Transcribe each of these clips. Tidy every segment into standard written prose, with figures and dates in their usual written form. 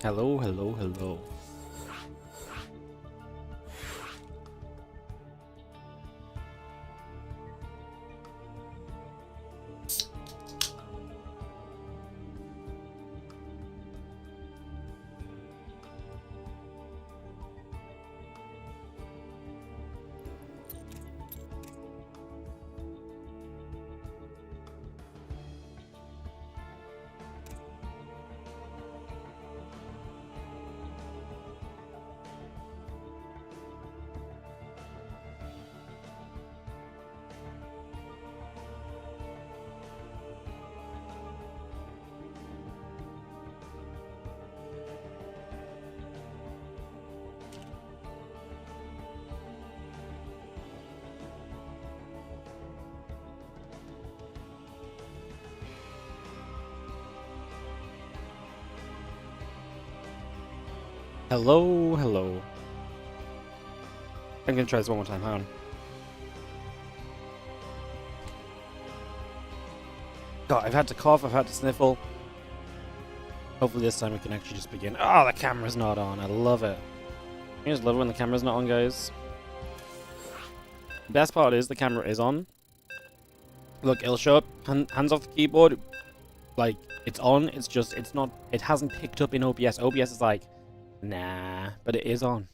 Hello, hello, hello. Hello, hello. I'm gonna try this one more time, hang on. God, I've had to cough, I've had to sniffle. Hopefully this time we can actually just begin. Oh, the camera's not on, I love it. I just love it when the camera's not on, guys. The best part is the camera is on. Look, it'll show up, hands off the keyboard. Like, it's on, it's just, it's not, it hasn't picked up in OBS. OBS is like, nah, but it is on.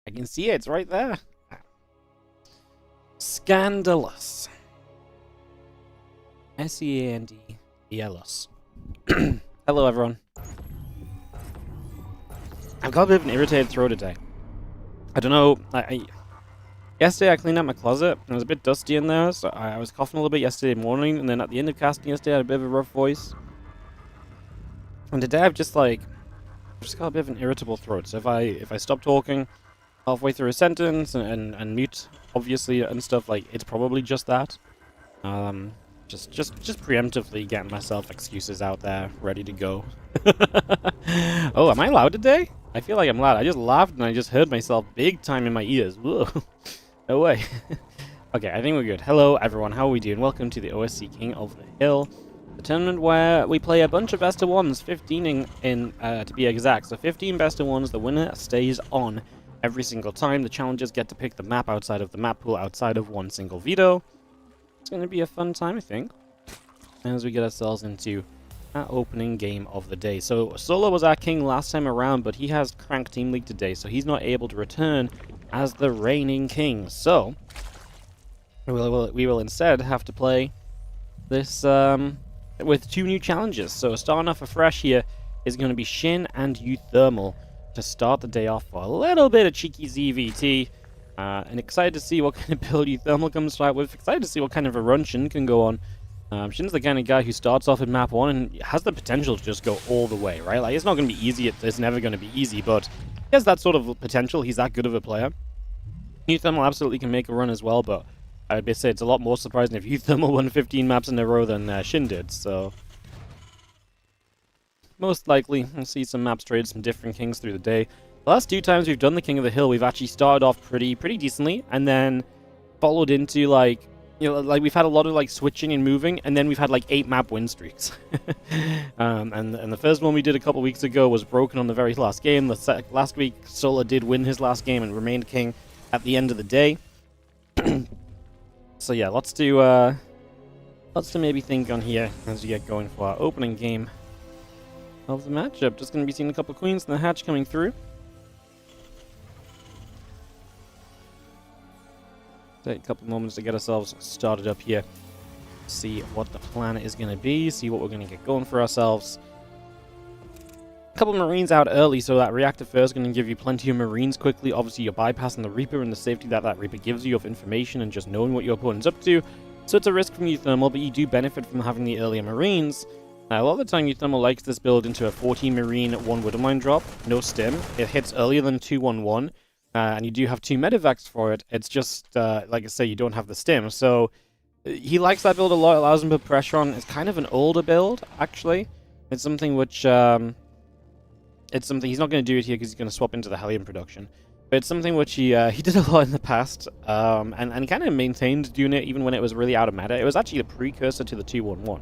I can see it, it's right there. Scandalous. S-E-A-N-D-E-L-S. Hello, everyone. I've got a bit of an irritated throat today. I don't know, yesterday I cleaned out my closet, and it was a bit dusty in there, so I was coughing a little bit yesterday morning, and then at the end of casting yesterday I had a bit of a rough voice. And today I've just got a bit of an irritable throat, so if I stop talking halfway through a sentence and mute, obviously, and stuff, like, it's probably just that. Just preemptively getting myself excuses out there, ready to go. Oh, am I loud today? I feel like I'm loud. I just laughed and I just heard myself big time in my ears. Whoa. No way. Okay, I think we're good. Hello, everyone. How are we doing? Welcome to the OSC King of the Hill. The tournament where we play a bunch of best of ones, 15 to be exact. So 15 best of ones, the winner stays on every single time. The challengers get to pick the map outside of the map pool, outside of one single veto. It's going to be a fun time, I think, as we get ourselves into our opening game of the day. So Solo was our king last time around, but he has cranked Team League today, so he's not able to return as the reigning king. So we will instead have to play this with two new challenges. So starting off afresh here is going to be Shin and Euthermal to start the day off for a little bit of cheeky ZVT. And excited to see what kind of build Euthermal comes out with. Excited to see what kind of a run Shin can go on. Shin's the kind of guy who starts off in map 1 and has the potential to just go all the way, right? Like, it's not going to be easy, it's never going to be easy, but he has that sort of potential. He's that good of a player. Euthermal absolutely can make a run as well, but I'd say it's a lot more surprising if Euthermal won 15 maps in a row than Shin did, so most likely we'll see some maps traded, some different kings through the day. The last two times we've done the King of the Hill, we've actually started off pretty decently, and then followed into, like, you know, like, we've had a lot of, like, switching and moving, and then we've had, like, 8 map win streaks. And the first one we did a couple weeks ago was broken on the very last game. Last week, Sola did win his last game and remained king at the end of the day. So yeah, lots to maybe think on here as we get going for our opening game of the matchup. Just going to be seeing a couple queens in the hatch coming through. Take a couple moments to get ourselves started up here. See what the plan is going to be. See what we're going to get going for ourselves. A couple of Marines out early, so that Reactor first is going to give you plenty of Marines quickly. Obviously, you're bypassing the Reaper and the safety that Reaper gives you of information and just knowing what your opponent's up to. So it's a risk from Euthermal, but you do benefit from having the earlier Marines. A lot of the time, Euthermal likes this build into a 14 Marine, 1 Widowmine drop. No stim. It hits earlier than 2-1-1. And you do have 2 Medivacs for it. It's just, like I say, you don't have the stim. So he likes that build a lot. It allows him to put pressure on. It's kind of an older build, actually. It's something which, it's something, he's not going to do it here because he's going to swap into the Hellion production. But it's something which he did a lot in the past. And he kind of maintained doing it even when it was really out of meta. It was actually the precursor to the 2-1-1.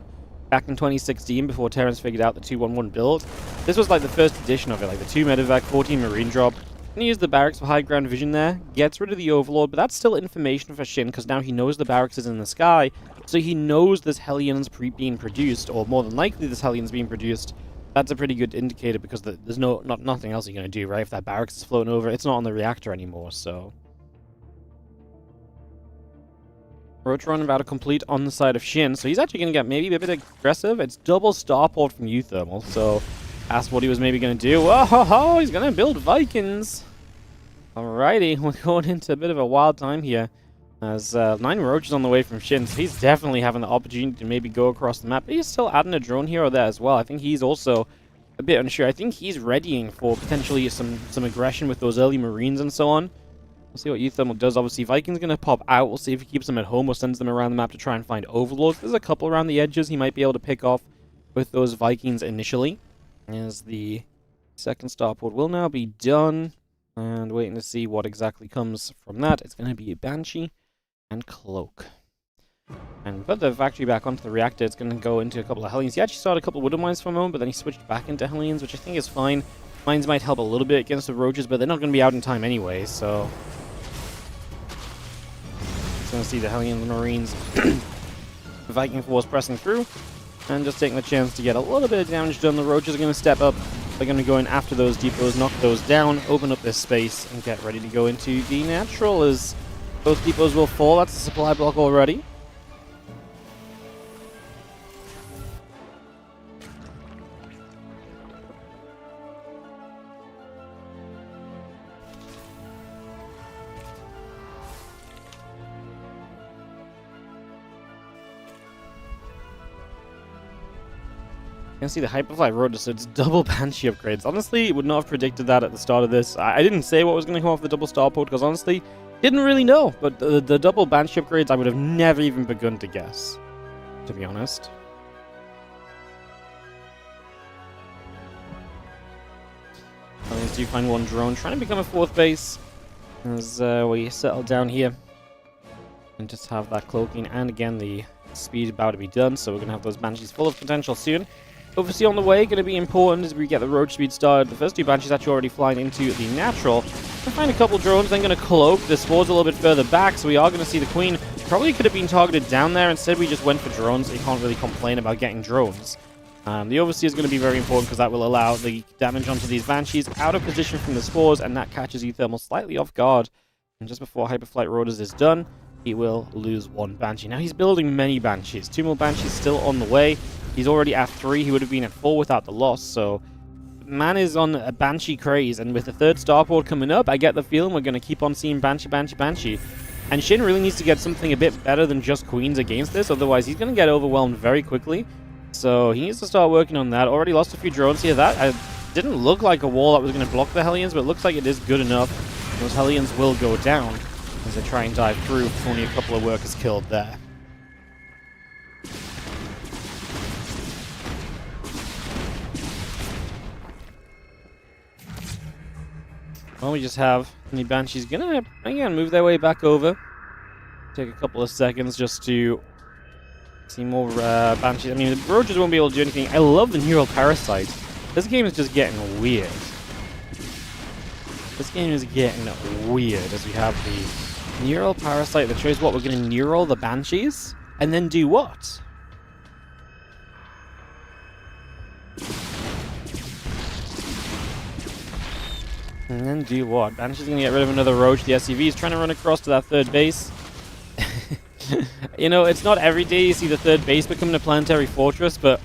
back in 2016 before Terrence figured out the 2-1-1 build. This was like the first edition of it, like the 2 medevac, 14 marine drop. And he used the barracks for high ground vision there, gets rid of the overlord, but that's still information for Shin because now he knows the barracks is in the sky, so he knows this Hellion's being produced, or more than likely this Hellion's being produced. That's a pretty good indicator because there's nothing else you're going to do, right? If that barracks is floating over, it's not on the reactor anymore, so... Rotron about to complete on the side of Shin, so he's actually going to get maybe a bit aggressive. It's double starport from U-Thermal, so asked what he was maybe going to do. Oh, he's going to build Vikings. Alrighty, we're going into a bit of a wild time here. As 9 roaches on the way from Shin, so he's definitely having the opportunity to maybe go across the map. But he's still adding a drone here or there as well. I think he's also a bit unsure. I think he's readying for potentially some aggression with those early Marines and so on. We'll see what U-Thermal does. Obviously, Viking's going to pop out. We'll see if he keeps them at home or sends them around the map to try and find overlords. There's a couple around the edges he might be able to pick off with those Vikings initially. As the second starport will now be done. And waiting to see what exactly comes from that. It's going to be a Banshee and Cloak. And put the factory back onto the reactor. It's going to go into a couple of Hellions. He actually started a couple of Widow Mines for a moment, but then he switched back into Hellions, which I think is fine. Mines might help a little bit against the roaches, but they're not going to be out in time anyway, so... It's going to see the Hellion Marines Viking Force pressing through, and just taking the chance to get a little bit of damage done. The roaches are going to step up. They're going to go in after those depots, knock those down, open up this space, and get ready to go into the natural as both depots will fall. That's the supply block already. You can see the Hyperfly Rotor, so it's double Banshee upgrades. Honestly, would not have predicted that at the start of this. I didn't say what was going to come off the double starport because honestly, didn't really know. But the double Banshee upgrades, I would have never even begun to guess, to be honest. Let's do find one drone, trying to become a 4th base as we settle down here and just have that cloaking. And again, the speed about to be done, so we're going to have those Banshees full of potential soon. Obviously on the way, going to be important as we get the roach speed started. The first 2 Banshees actually already flying into the natural. We'll find a couple drones, then going to cloak. The Spores a little bit further back, so we are going to see the Queen. Probably could have been targeted down there. Instead, we just went for drones, so you can't really complain about getting drones. The Overseer is going to be very important because that will allow the damage onto these Banshees out of position from the Spores, and that catches U-Thermal slightly off guard. And just before Hyperflight Rotors is done, he will lose 1 Banshee. Now he's building many Banshees. 2 more Banshees still on the way. He's already at 3. He would have been at 4 without the loss. So, man is on a Banshee craze. And with the 3rd starport coming up, I get the feeling we're going to keep on seeing Banshee, Banshee, Banshee. And Shin really needs to get something a bit better than just Queens against this. Otherwise, he's going to get overwhelmed very quickly. So, he needs to start working on that. Already lost a few drones here. That didn't look like a wall that was going to block the Hellions, but it looks like it is good enough. Those Hellions will go down as they try and dive through. Only a couple of workers killed there. Well, we just have the Banshees gonna, again, move their way back over. Take a couple of seconds just to see more Banshees. I mean, the Roaches won't be able to do anything. I love the Neural Parasite. This game is just getting weird. This game is getting weird as we have the Neural Parasite that shows what we're going to neural the Banshees, and then do what? And then do what? Banshee's going to get rid of another Roach. The SCV is trying to run across to that 3rd base. You know, it's not every day you see the 3rd base becoming a planetary fortress, but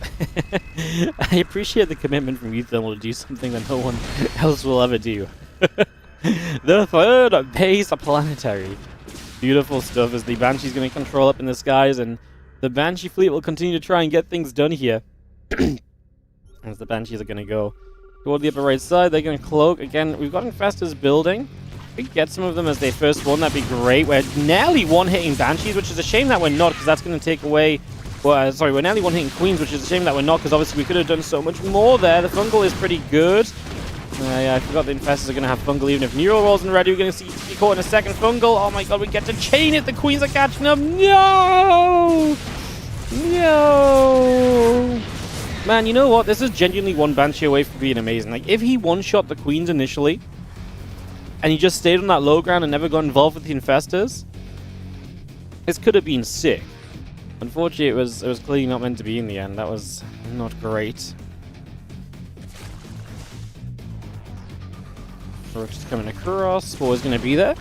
I appreciate the commitment from U-Thermal to do something that no one else will ever do. The 3rd base planetary. Beautiful stuff as the Banshee's going to control up in the skies, and the Banshee fleet will continue to try and get things done here. As the Banshees are going to go toward the upper right side, they're going to cloak. Again, we've got Infestors building. If we get some of them as they first spawn, that'd be great. We're nearly one-hitting Banshees, which is a shame that we're not, because that's going to take away... Well, sorry, we're nearly one-hitting Queens, which is a shame that we're not, because obviously we could have done so much more there. The Fungal is pretty good. Yeah, I forgot the Infestors are going to have Fungal even if Neural wasn't ready. We're going to see be caught in a second Fungal. Oh my god, we get to chain it. The Queens are catching up. No! No! Man, you know what? This is genuinely one Banshee away from being amazing. Like, if he one-shot the Queens initially, and he just stayed on that low ground and never got involved with the Infestors, this could have been sick. Unfortunately, it was clearly not meant to be in the end. That was not great. Roach is coming across. What was going to be there?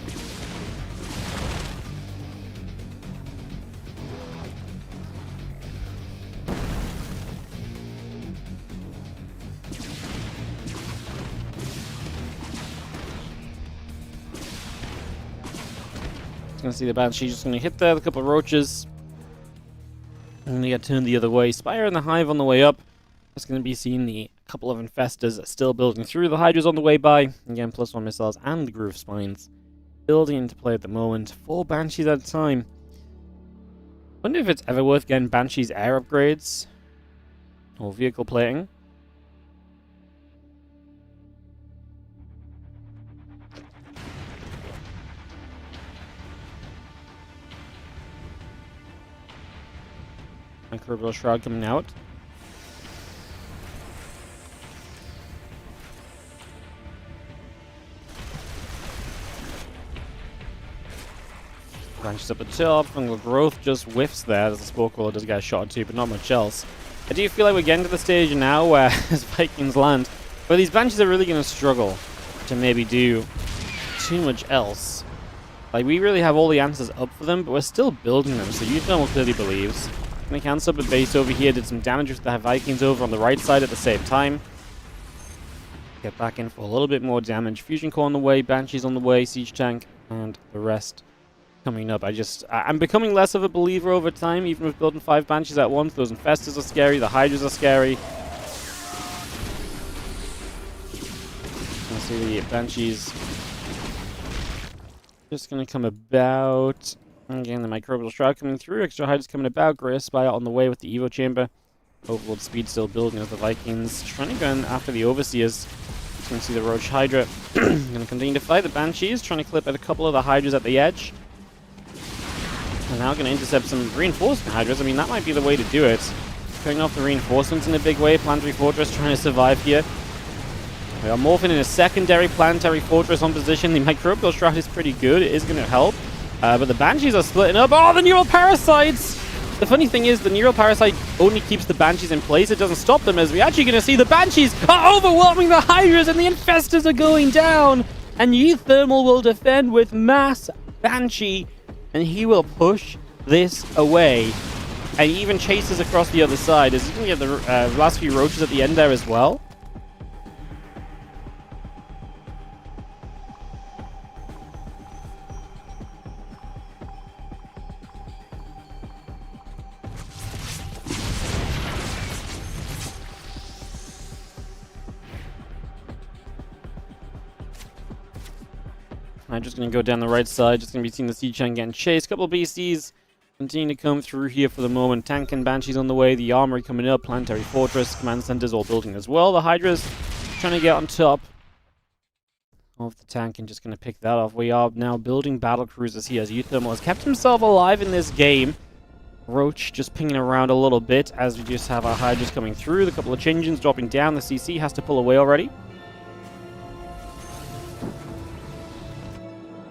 Gonna see the Banshee just gonna hit there, a couple of roaches. And they get turned the other way. Spire and the Hive on the way up. Just gonna be seeing the couple of Infestors still building through. The Hydra's on the way by. Again, +1 missiles and the Groove Spines building into play at the moment. 4 Banshees at a time. Wonder if it's ever worth getting Banshee's air upgrades or vehicle plating. Microbial Shroud coming out. Branches up the top. Fungal Growth just whiffs there as the Spore Crawler does get a shot or two, but not much else. I do feel like we're getting to the stage now where, as Vikings land, where these Banshees are really going to struggle to maybe do too much else. Like, we really have all the answers up for them, but we're still building them, so Uthermal clearly believes. Gonna cancel up a base over here, did some damage with the Vikings over on the right side at the same time. Get back in for a little bit more damage. Fusion Core on the way, Banshees on the way, Siege Tank, and the rest coming up. I'm becoming less of a believer over time, even with building 5 Banshees at once. Those Infestors are scary, the Hydras are scary. You see the Banshees just gonna come about. Again, the Microbial Shroud coming through, extra Hydras coming about, Great Spire on the way with the Evo Chamber. Overlord speed still building as the Vikings trying to go in after the Overseers. You can see the Roach Hydra going to continue to fight the Banshees, trying to clip at a couple of the Hydras at the edge. And now going to intercept some reinforcement Hydras. I mean, that might be the way to do it. Cutting off the reinforcements in a big way. Planetary Fortress trying to survive here. We are morphing in a secondary Planetary Fortress on position. The Microbial Shroud is pretty good. It is going to help. But the Banshees are splitting up. Oh, the Neural Parasites! The funny thing is, the Neural Parasite only keeps the Banshees in place. It doesn't stop them, as we're actually going to see the Banshees are overwhelming the Hydras, and the Infestors are going down. And Uthermal will defend with Mass Banshee, and he will push this away. And he even chases across the other side. Is he going to get the last few roaches at the end there as well? I'm just going to go down the right side. Just going to be seeing the Siege Tank getting chased. A couple of BCs continue to come through here for the moment. Tank and Banshees on the way. The Armory coming up. Planetary Fortress. Command Centers all building as well. The Hydras trying to get on top of the tank and just going to pick that off. We are now building battle cruisers here as Uthermal has kept himself alive in this game. Roach just pinging around a little bit as we just have our Hydras coming through. The couple of Chinjins dropping down. The CC has to pull away already.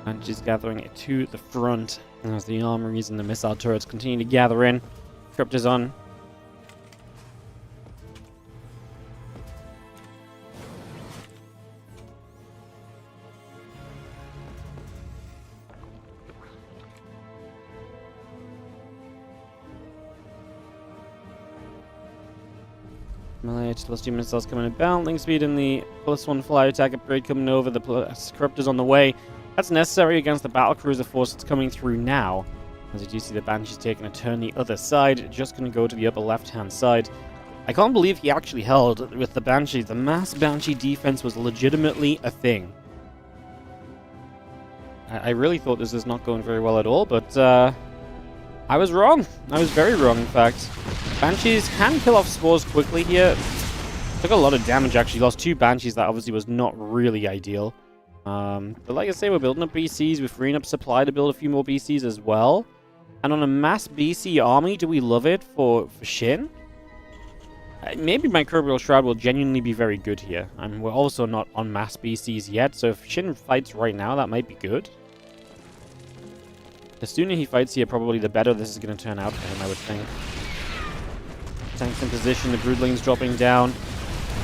And just gathering it to the front as the armories and the missile turrets continue to gather in. Crypt is on. Melee +2 missiles coming about. Link speed and the +1 fly attack upgrade coming over. The Corruptor's on the way. That's necessary against the battlecruiser force that's coming through now. As you do see the Banshee's taking a turn the other side, just going to go to the upper left-hand side. I can't believe he actually held with the Banshees. The mass Banshee defense was legitimately a thing. I really thought this was not going very well at all, but I was wrong. I was very wrong, in fact. Banshees can kill off spores quickly here. Took a lot of damage, actually. Lost 2 Banshees. That obviously was not really ideal. But like I say, we're building up BCs. We're freeing up supply to build a few more BCs as well. And on a mass BC army, do we love it for Shin? Maybe Microbial Shroud will genuinely be very good here. And we're also not on mass BCs yet, so if Shin fights right now, that might be good. The sooner he fights here, probably the better this is going to turn out for him, I would think. Tanks in position, the Broodlings dropping down.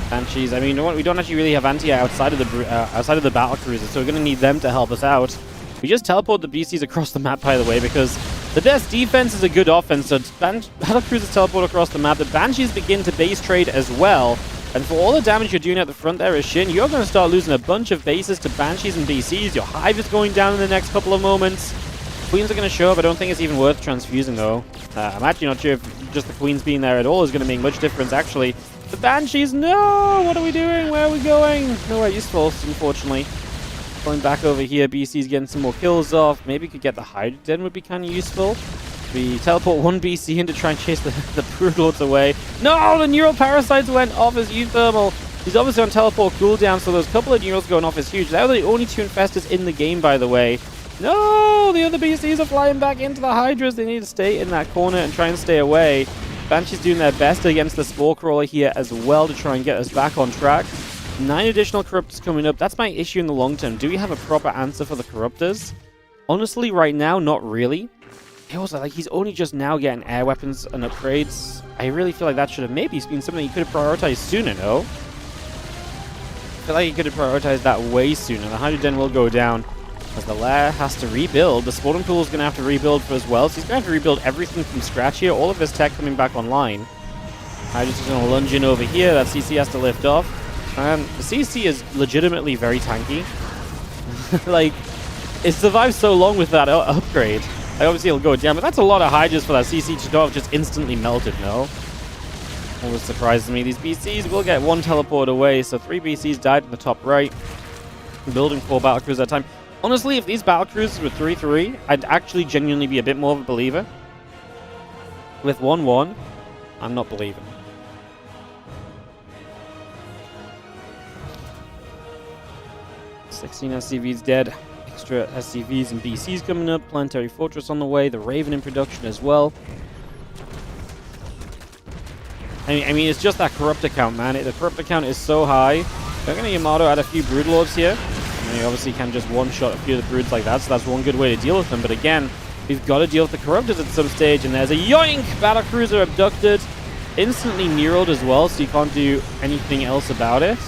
Banshees, I mean, we don't actually really have anti outside of the battle cruisers, so we're going to need them to help us out. We just teleport the BCs across the map, by the way, because the best defense is a good offense, so battle cruisers teleport across the map. The Banshees begin to base trade as well, and for all the damage you're doing at the front there as Shin, you're going to start losing a bunch of bases to Banshees and BCs. Your Hive is going down in the next couple of moments. Queens are going to show up. I don't think it's even worth transfusing, though. I'm actually not sure if just the Queens being there at all is going to make much difference, actually. The Banshees, no! What are we doing? Where are we going? Nowhere useful, unfortunately. Going back over here, BC's getting some more kills off. Maybe could get the Hydrogen would be kind of useful. We teleport one BC in to try and chase the Broodlords away. No! The Neural Parasites went off his Euthermal. He's obviously on teleport cooldown, so those couple of Neurals going off is huge. They were the only two Infestors in the game, by the way. No! The other BCs are flying back into the Hydras. They need to stay in that corner and try and stay away. Banshee's doing their best against the Spore Crawler here as well to try and get us back on track. 9 additional Corruptors coming up. That's my issue in the long term. Do we have a proper answer for the Corruptors? Honestly, right now, not really. Also, like, he's only just now getting air weapons and upgrades. I really feel like that should have maybe been something he could have prioritized sooner, no? I feel like he could have prioritized that way sooner. The Hydrogen will go down as the Lair has to rebuild. The Spawning Pool is going to have to rebuild as well, so he's going to have to rebuild everything from scratch here. All of his tech coming back online. Hydrogen's going to lunge in over here. That CC has to lift off. And the CC is legitimately very tanky. Like, it survived so long with that upgrade. Like, obviously it'll go down, but that's a lot of Hydras for that CC to have just instantly melted, no? Always surprises me. These BCs will get one teleport away, so 3 BCs died in the top right. Building 4 battlecruisers at a time. Honestly, if these battlecruisers were 3-3, I'd actually genuinely be a bit more of a believer. With 1-1, I'm not believing. "16 SCVs dead. Extra SCVs and BCs coming up. Planetary Fortress on the way. The Raven in production as well." I mean, it's just that Corruptor count, man. The Corruptor count is so high. They're going to Yamato add a few Broodlords here. And you obviously can just one-shot a few of the Broods like that, so that's one good way to deal with them. But again, we've got to deal with the Corruptors at some stage. And there's a yoink! Battlecruiser abducted. Instantly neuraled as well, so you can't do anything else about it.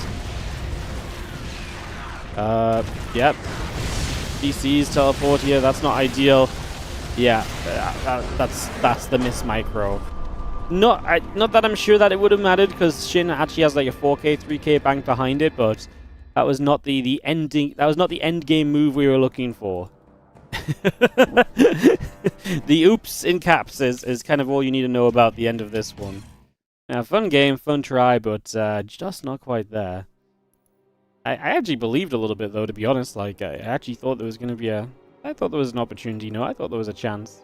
Yep. DC's teleport here, that's not ideal. Yeah, that's the miss micro. Not that I'm sure that it would have mattered, because Shin actually has like a 4K, 3K bank behind it, but that was not the end game move we were looking for. The oops in caps is kind of all you need to know about the end of this one. Fun game, fun try, but just not quite there. I actually believed a little bit, though, to be honest. Like, I actually thought there was going to be I thought there was an opportunity, I thought there was a chance.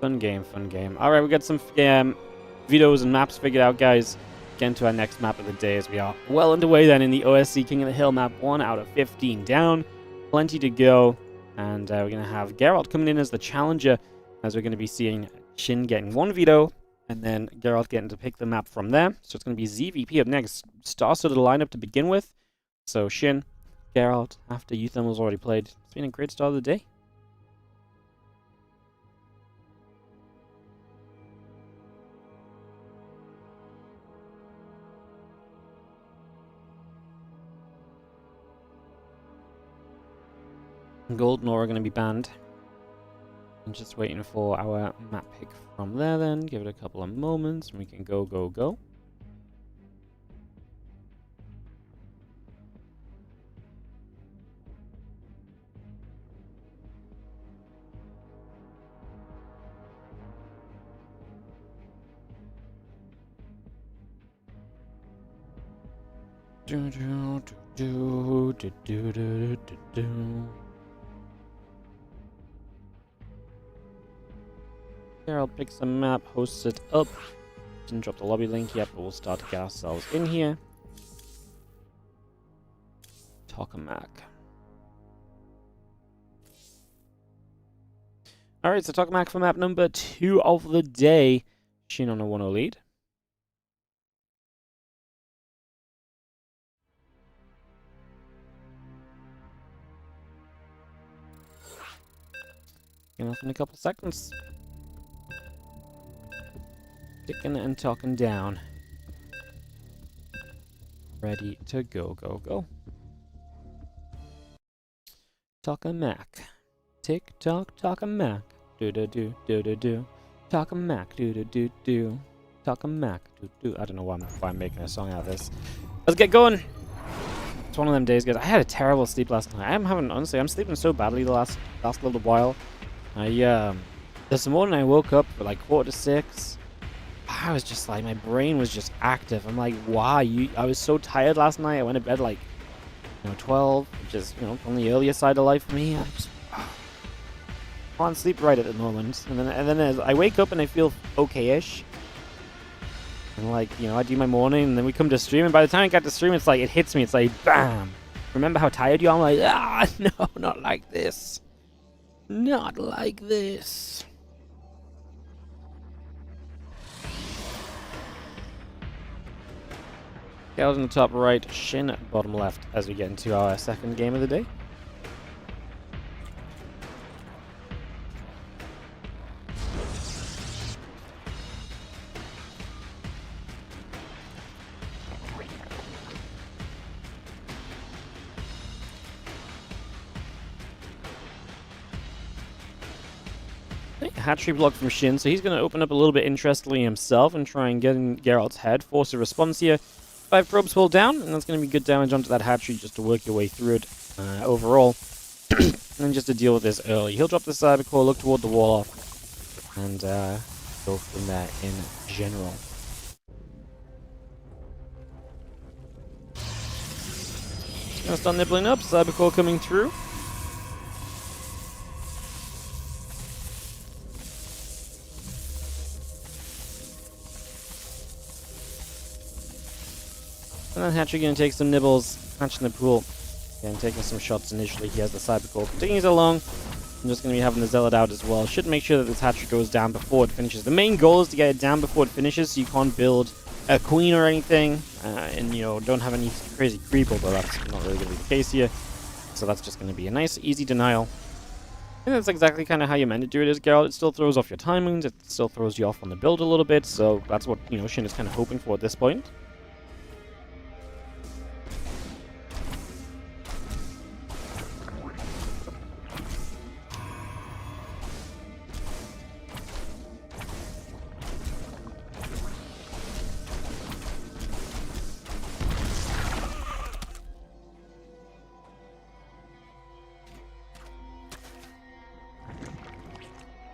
Fun game, fun game. Alright, we got some videos and maps figured out, guys. Get into our next map of the day as we are well underway then in the OSC King of the Hill map. 1 out of 15 down. Plenty to go. And we're going to have Geralt coming in as the challenger, as we're going to be seeing Shin getting 1 veto, and then Geralt getting to pick the map from there. So it's going to be ZVP up next. Star-studded lineup to begin with. So Shin, Geralt, after Euthermal's already played. It's been a great start of the day. Gold and Aura are going to be banned. I'm just waiting for our map pick from there then. Give it a couple of moments and we can go, go, go. Here, I'll pick some map, host it up. Didn't drop the lobby link yet, but we'll start to get ourselves in here. Tokamak. Alright, so Tokamak for map number 2 of the day. Shin on a 1-0 lead. Getting off in a couple seconds. Ticking and talking down. Ready to go, go, go. Tokamak. Tick tock, Tokamak. Do do do do do do. Tokamak. Do do do do. Tokamak. Do do. I don't know why I'm making a song out of this. Let's get going. It's one of them days, guys. I had a terrible sleep last night. Honestly, I'm sleeping so badly the last little while. This morning I woke up at like 5:45. I was just like, my brain was just active. I'm like, why? I was so tired last night. I went to bed like, 12, which is, on the earlier side of life for me. I just can't sleep right at the moment. And then as I wake up and I feel okay-ish. And like, I do my morning and then we come to stream. And by the time I get to stream, it's like, it hits me. It's like, bam. Remember how tired you are? I'm like, no, not like this. Not like this. Gals in the top right, Shin bottom left as we get into our second game of the day. Hatchery block from Shin, so he's going to open up a little bit interestingly himself and try and get in Geralt's head, force a response here. 5 probes fall down, and that's going to be good damage onto that hatchery just to work your way through it overall. And just to deal with this early. He'll drop the cyber core, look toward the wall off, and go from there in general. Gonna start nibbling up, cyber core coming through. And then Hatchery going to take some nibbles, catching the pool, and taking some shots initially. He has the cyber core. Continues along. I'm just going to be having the Zealot out as well. Should make sure that this Hatchery goes down before it finishes. The main goal is to get it down before it finishes, so you can't build a queen or anything, and don't have any crazy creep, although that's not really going to be the case here. So that's just going to be a nice, easy denial. And that's exactly kind of how you meant to do it as Geralt. It still throws off your timings, it still throws you off on the build a little bit, so that's what, Shin is kind of hoping for at this point.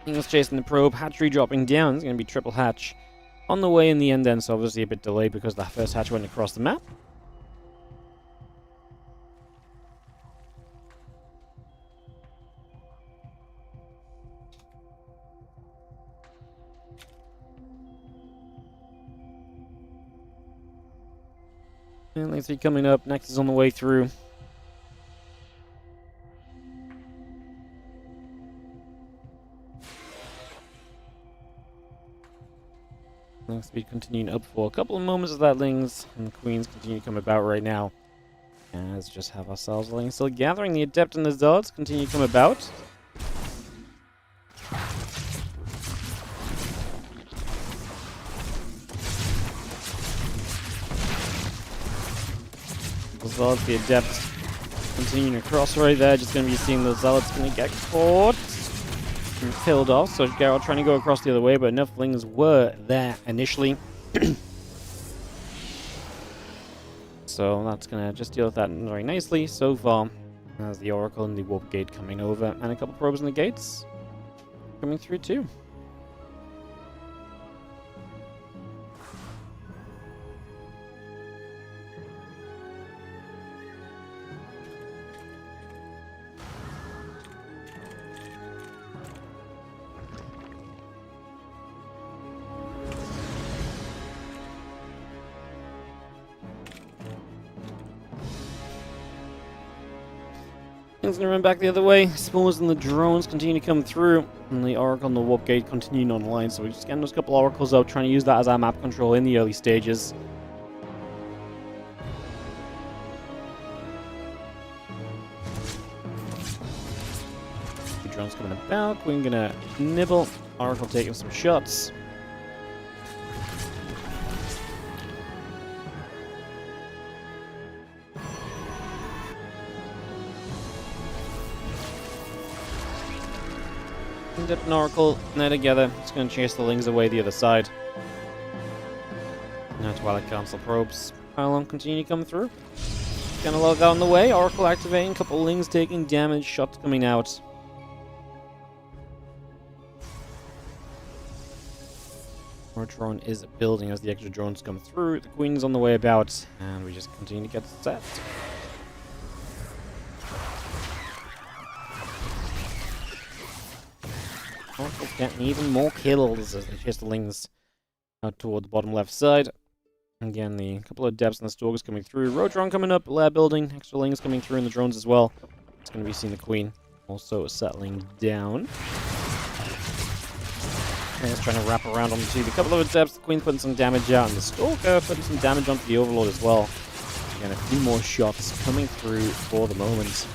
He's chasing the probe, hatchery dropping down. It's going to be triple hatch on the way in the end, then, so obviously a bit delayed because that first hatch went across the map. And let's see coming up. Next is on the way through. Link speed continuing up for a couple of moments as that Lings and the Queens continue to come about right now. And let's just have ourselves a Link still gathering. The Adept and the Zealots continue to come about. The Zealots, the Adept continuing across right there. Just going to be seeing the Zealots going to get caught and killed off. So Geralt trying to go across the other way, but enough Lings were there initially. So that's going to just deal with that very nicely so far. As the Oracle and the Warp Gate coming over, and a couple probes in the gates coming through too. Ling's gonna run back the other way. Spores and the drones continue to come through. And the Oracle and the Warp Gate continuing online. So we're just getting those couple Oracles out, trying to use that as our map control in the early stages. The drones coming about. We're gonna nibble. Oracle taking some shots. Dip and Oracle, and they're together. Just going to chase the Lings away the other side. Now Twilight Council probes. Pylon continue to come through. Gonna log out on the way. Oracle activating. Couple of Lings taking damage. Shots coming out. Our drone is building as the extra drones come through. The Queen's on the way about, and we just continue to get set. Oracle's getting even more kills as they chase the Lings out toward the bottom left side. Again, the couple of depths and the Stalkers coming through. Road drone coming up, lair building, extra Lings coming through, and the drones as well. It's going to be seeing the Queen also settling down. And it's trying to wrap around onto the couple of depths. The Queen putting some damage out, and the Stalker putting some damage onto the Overlord as well. Again, a few more shots coming through for the moment.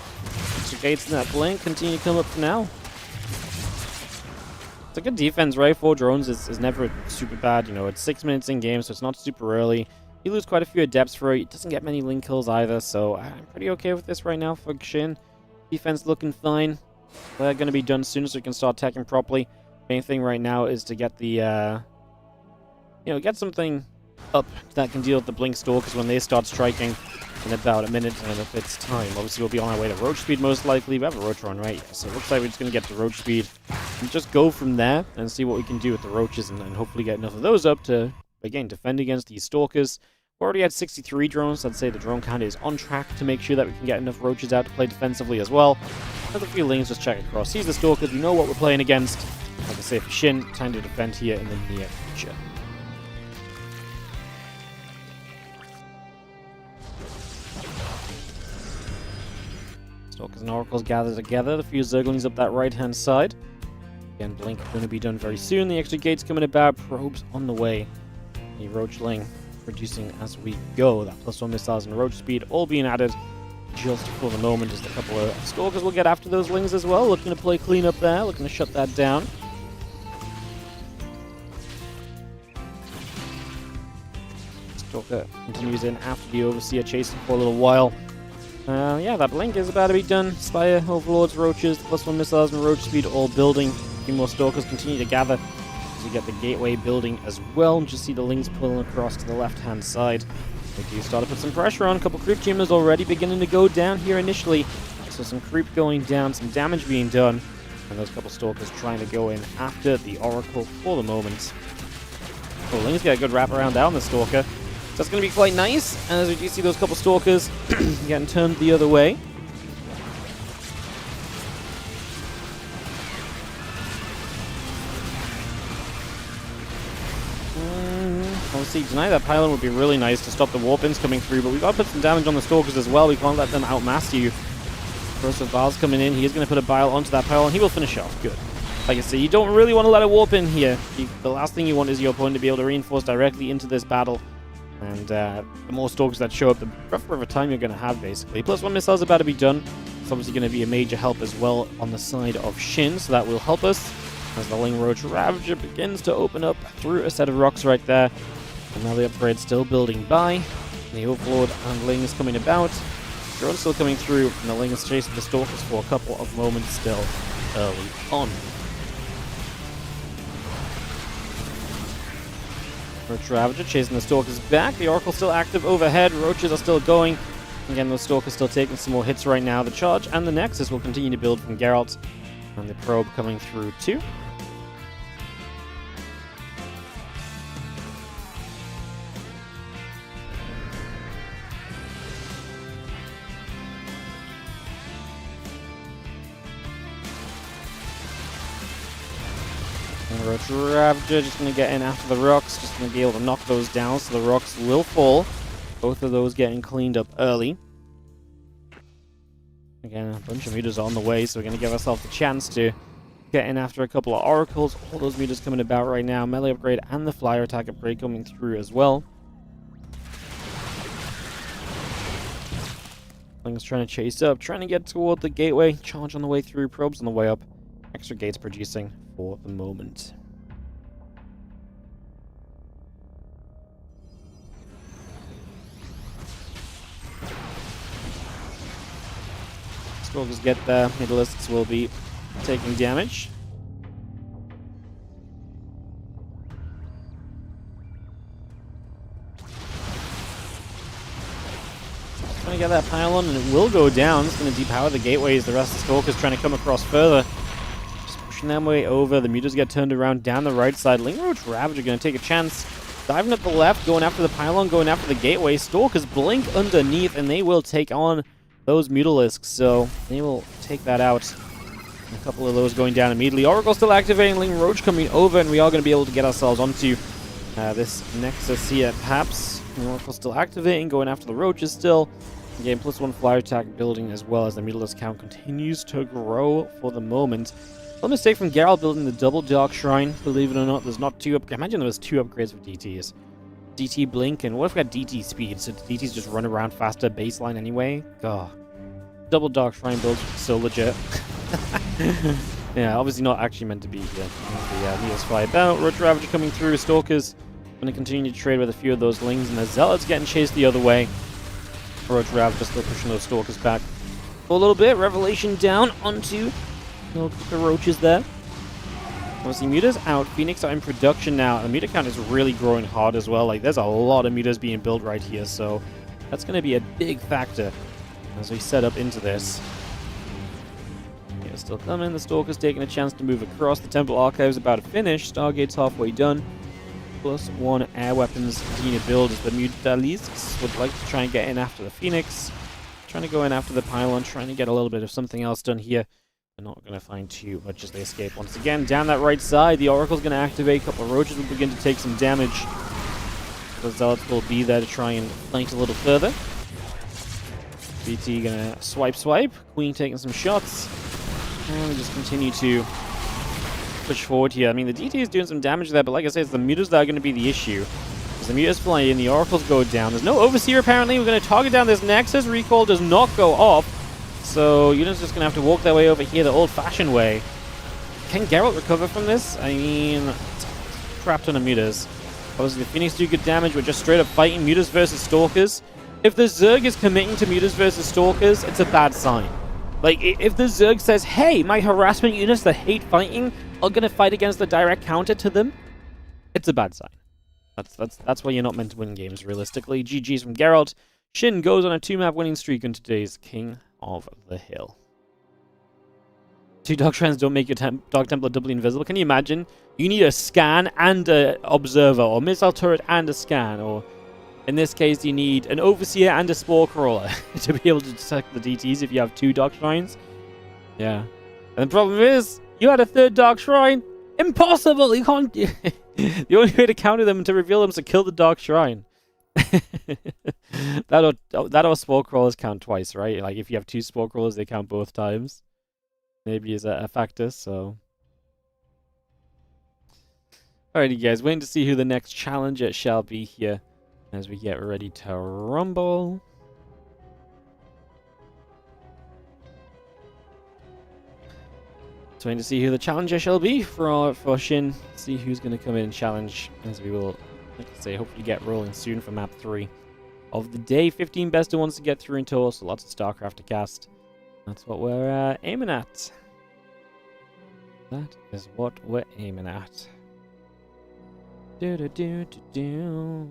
Extra gates in that blink continue to come up for now. It's a good defense, right? 4 drones is never super bad. You know, it's 6 minutes in game, so it's not super early. You lose quite a few adepts for it. It doesn't get many link kills either, so I'm pretty okay with this right now for Xin. Defense looking fine. They're going to be done soon so we can start attacking properly. Main thing right now is to get the, get something up that can deal with the Blink Stalkers when they start striking in about a minute and if it's time. Obviously, we'll be on our way to Roach Speed most likely. We have a Roach run, right? So it looks like we're just going to get to Roach Speed and just go from there and see what we can do with the Roaches and hopefully get enough of those up to, again, defend against these Stalkers. We already had 63 drones. I'd say the drone count is on track to make sure that we can get enough Roaches out to play defensively as well. Another few Lings, just check across. He's the Stalkers. We know what we're playing against. Like I say, for Xin, time to defend here in the near future. Stalkers and Oracles gather together. The few Zerglings up that right-hand side. Again, Blink going to be done very soon. The extra gates coming about. Probes on the way. The Roachling reducing as we go. That +1 missiles and Roach Speed all being added just for the moment. Just a couple of Stalkers will get after those Lings as well. Looking to play clean up there. Looking to shut that down. Stalker continues in after the Overseer, chasing for a little while. Yeah, that Blink is about to be done. Spire, Overlords, Roaches, +1 missiles and Roach Speed all building. A few more Stalkers continue to gather as we get the Gateway building as well. Just see the Lings pulling across to the left-hand side. They do start to put some pressure on. A couple creep tumors already beginning to go down here initially. So some creep going down, some damage being done. And those couple Stalkers trying to go in after the Oracle for the moment. Oh, Lings get a good wrap around down the Stalker. So that's going to be quite nice, and as we do see those couple Stalkers getting turned the other way. Obviously, tonight that pylon would be really nice to stop the warp-ins coming through, but we've got to put some damage on the Stalkers as well. We can't let them outmass you. First with Val's coming in, he is going to put a bile onto that pylon. He will finish off. Good. Like I say, you don't really want to let a warp in here. The last thing you want is your opponent to be able to reinforce directly into this battle. And the more Stalkers that show up, the rougher of a time you're going to have, basically. +1 missiles about to be done. It's obviously going to be a major help as well on the side of Xin, so that will help us as the Ling Roach Ravager begins to open up through a set of rocks right there. And now the upgrade still building by. The Overlord and Ling is coming about. Drone's still coming through, and the Ling is chasing the Stalkers for a couple of moments still early on. Roach Ravager chasing the Stalkers back. The Oracle still active overhead. Roaches are still going. Again, those Stalkers still taking some more hits right now. The Charge and the Nexus will continue to build from Geralt. And the Probe coming through too. Roach Ravager just going to get in after the rocks, just going to be able to knock those down, so the rocks will fall. Both of those getting cleaned up early. Again, a bunch of mutas on the way, so we're going to give ourselves a chance to get in after a couple of oracles. All those mutas coming about right now. Melee upgrade and the flyer attack upgrade coming through as well. Bling's trying to chase up, trying to get toward the gateway. Charge on the way through, probes on the way up. Extra gates producing for the moment. Stalkers get there. Middleists will be taking damage. Trying to get that pylon, and it will go down. It's going to depower the gateways. The rest of the Stalkers trying to come across further. Just pushing their way over. The mutas get turned around down the right side. Lingroach Ravager going to take a chance. Diving up the left, going after the pylon, going after the gateway. Stalkers blink underneath, and they will take on those Mutalisks, so they will take that out. A couple of those going down immediately. Oracle still activating, Lingroach coming over, and we are going to be able to get ourselves onto this Nexus here, perhaps. Oracle still activating, going after the roaches still. Game +1 flyer attack building as well as the Mutalisk count continues to grow for the moment. A mistake from Geralt building the double Dark Shrine. Believe it or not, there's not two imagine there was 2 upgrades for DTs. DT Blink, and what if we got DT Speed? So DTs just run around faster baseline anyway? God. Double Dark Shrine build so legit. Yeah, obviously not actually meant to be here. The Neos fly about. Roach Ravager coming through. Stalkers going to continue to trade with a few of those Lings, and the Zealots getting chased the other way. Roach Ravager still pushing those Stalkers back for a little bit. Revelation down onto the Roaches there. Obviously, mutas out. Phoenix are in production now. The muta count is really growing hard as well. Like, there's a lot of mutas being built right here, so that's going to be a big factor as we set up into this. Yeah, still coming. The Stalker's taking a chance to move across. The Temple Archive's about to finish. Stargate's halfway done. +1 air weapons continue to build as the Mutalisks would like to try and get in after the Phoenix. Trying to go in after the Pylon, trying to get a little bit of something else done here. They're not going to find too much as they escape once again. Down that right side, the Oracle's going to activate. A couple of Roaches will begin to take some damage. The Zealots will be there to try and flank a little further. BT going to swipe. Queen taking some shots. And we just continue to push forward here. I mean, the DT is doing some damage there, but like I said, it's the mutas that are going to be the issue. As the mutas fly in, the Oracles go down. There's no Overseer apparently. We're going to target down this Nexus. Recall does not go off. So units just going to have to walk their way over here the old-fashioned way. Can Geralt recover from this? I mean, trapped on a mutas. Obviously, the Phoenix do good damage. We're just straight up fighting mutas versus Stalkers. If the Zerg is committing to mutas versus Stalkers, it's a bad sign. Like, if the Zerg says, hey, my harassment units that hate fighting are going to fight against the direct counter to them, it's a bad sign. That's why you're not meant to win games, realistically. GG's from Geralt. Shin goes on a 2-map winning streak on today's King of the Hill. 2 Dark Shrines don't make your Dark Templar doubly invisible. Can you imagine? You need a scan and an observer, or missile turret and a scan, or in this case, you need an Overseer and a Spore Crawler to be able to detect the DTs if you have 2 Dark Shrines. Yeah. And the problem is, you had a 3rd Dark Shrine. Impossible! You can't... The only way to counter them and to reveal them is to kill the Dark Shrine. that or Spore Crawlers count twice, right? Like, if you have 2 Spore Crawlers, they count both times. Maybe is a factor, so... Alrighty, guys. Waiting to see who the next challenger shall be here as we get ready to rumble. So waiting to see who the challenger shall be for Shin. See who's going to come in and challenge, as we will, like I say, hopefully get rolling soon for map 3 of the day. 15 best of ones to get through in total, so lots of StarCraft to cast. That's what we're aiming at. That is what we're aiming at. Do-do-do-do-do.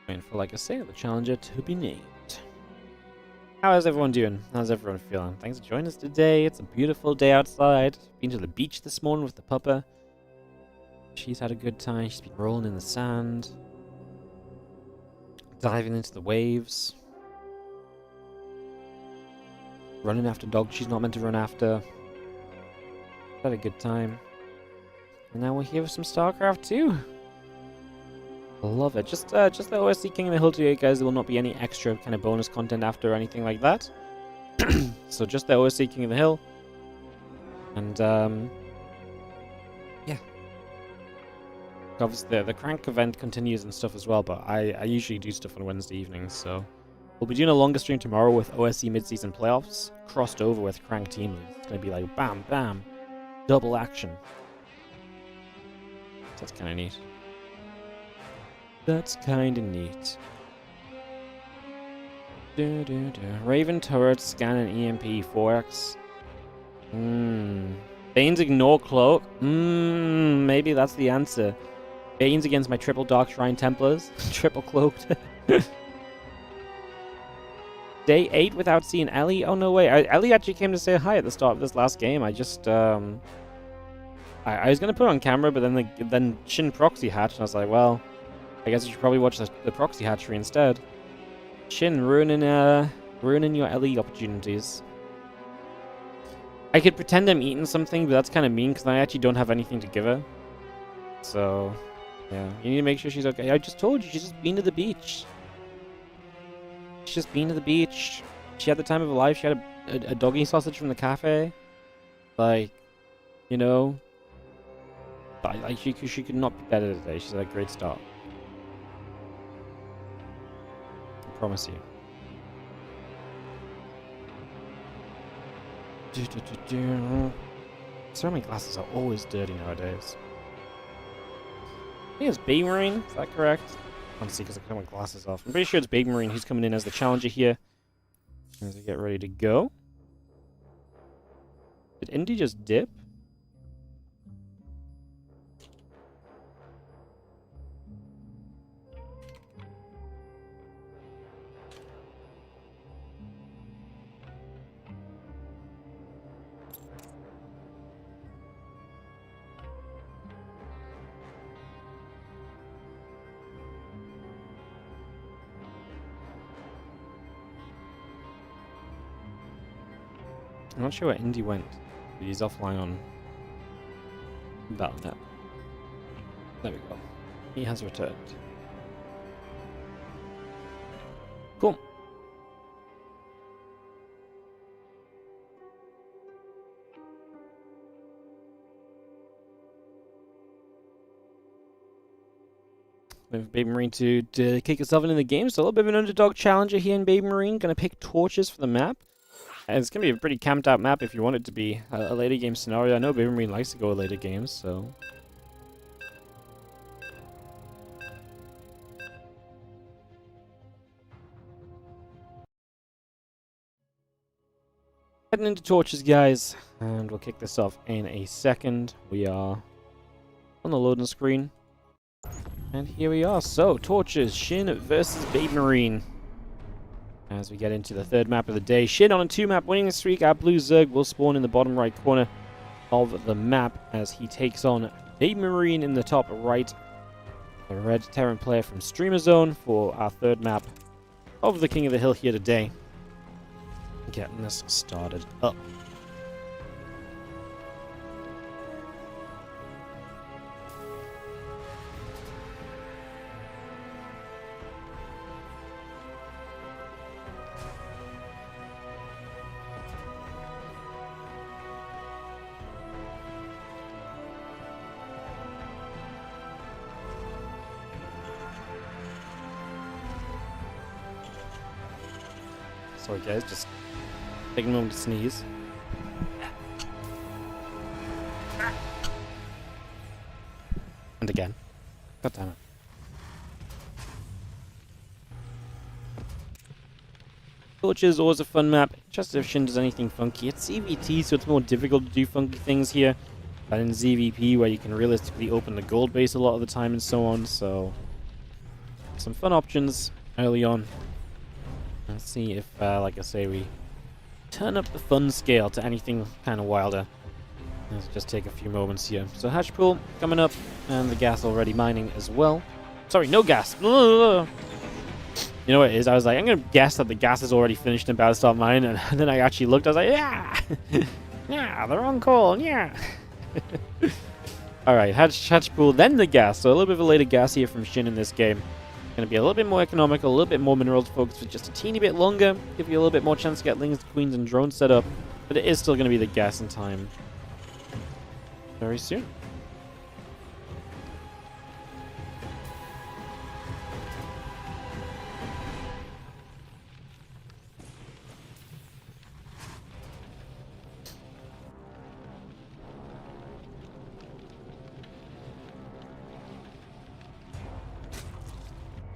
And for, like I say, the challenger to be named. How is everyone doing? How's everyone feeling? Thanks for joining us today. It's a beautiful day outside. Been to the beach this morning with the puppa. She's had a good time. She's been rolling in the sand. Diving into the waves. Running after dogs she's not meant to run after. Had a good time. And now we're here with some StarCraft 2. Love it. Just the OSC King of the Hill today, guys. There will not be any extra kind of bonus content after or anything like that. So just the OSC King of the Hill. And, yeah. Obviously, the Crank event continues and stuff as well, but I usually do stuff on Wednesday evenings, so... We'll be doing a longer stream tomorrow with OSC mid-season playoffs, crossed over with Crank Team League. It's going to be like, bam, bam, double action. That's kind of neat. That's kind of neat. Raven turret, scan and EMP, 4x. Bane's ignore cloak. Maybe that's the answer. Bane's against my triple Dark Shrine Templars. Triple cloaked. Day 8 without seeing Ellie? Oh, no way. Ellie actually came to say hi at the start of this last game. I just, I was going to put it on camera, but then Shin proxy hatched, and I was like, well, I guess you should probably watch the proxy hatchery instead. Shin, ruining your Ellie opportunities. I could pretend I'm eating something, but that's kind of mean, because I actually don't have anything to give her. So, yeah. You need to make sure she's okay. I just told you, she's just been to the beach. She's just been to the beach. She had the time of her life. She had a doggy sausage from the cafe. Like, you know. Like she could not be better today. She's had a great start. I promise you. Ceramic glasses are always dirty nowadays. I think it's Baby Marine. Is that correct? Honestly, because I put my glasses off. I'm pretty sure it's Baby Marine who's coming in as the challenger here. As we get ready to go. Did Indy just dip? I'm not sure where Indy went, but he's offline on Battle.net. There we go. He has returned. Cool. We have Baby Marine to kick us off into the game. So a little bit of an underdog challenger here in Baby Marine. Going to pick torches for the map. And it's going to be a pretty camped out map if you want it to be a later game scenario. I know Baby Marine likes to go later games, so... Heading into torches, guys, and we'll kick this off in a second. We are on the loading screen. And here we are. So, torches, Shin versus Baby Marine. As we get into the third map of the day. Shin on a 2-map winning streak. Our blue Zerg will spawn in the bottom right corner of the map as he takes on Baby Marine in the top right. The red Terran player from Streamer Zone for our third map of the King of the Hill here today. Getting this started up. Sorry guys, just taking a moment to sneeze. And again. God damn it. Torches, always a fun map. Just if Shin does anything funky. It's CVT, so it's more difficult to do funky things here than in ZVP, where you can realistically open the gold base a lot of the time and so on. So, some fun options early on. Let's see if, like I say, we turn up the fun scale to anything kind of wilder. Let's just take a few moments here. So hatch pool coming up, and the gas already mining as well. Sorry, no gas. You know what it is? I was like, I'm gonna guess that the gas is already finished and about to start mine, and then I actually looked. I was like, yeah, yeah, they're on call, yeah. All right, hatch pool, then the gas. So a little bit of a later gas here from Shin in this game. Going to be a little bit more economical, a little bit more minerals focused for just a teeny bit longer. Give you a little bit more chance to get lings, queens, and drones set up. But it is still going to be the gas in time very soon.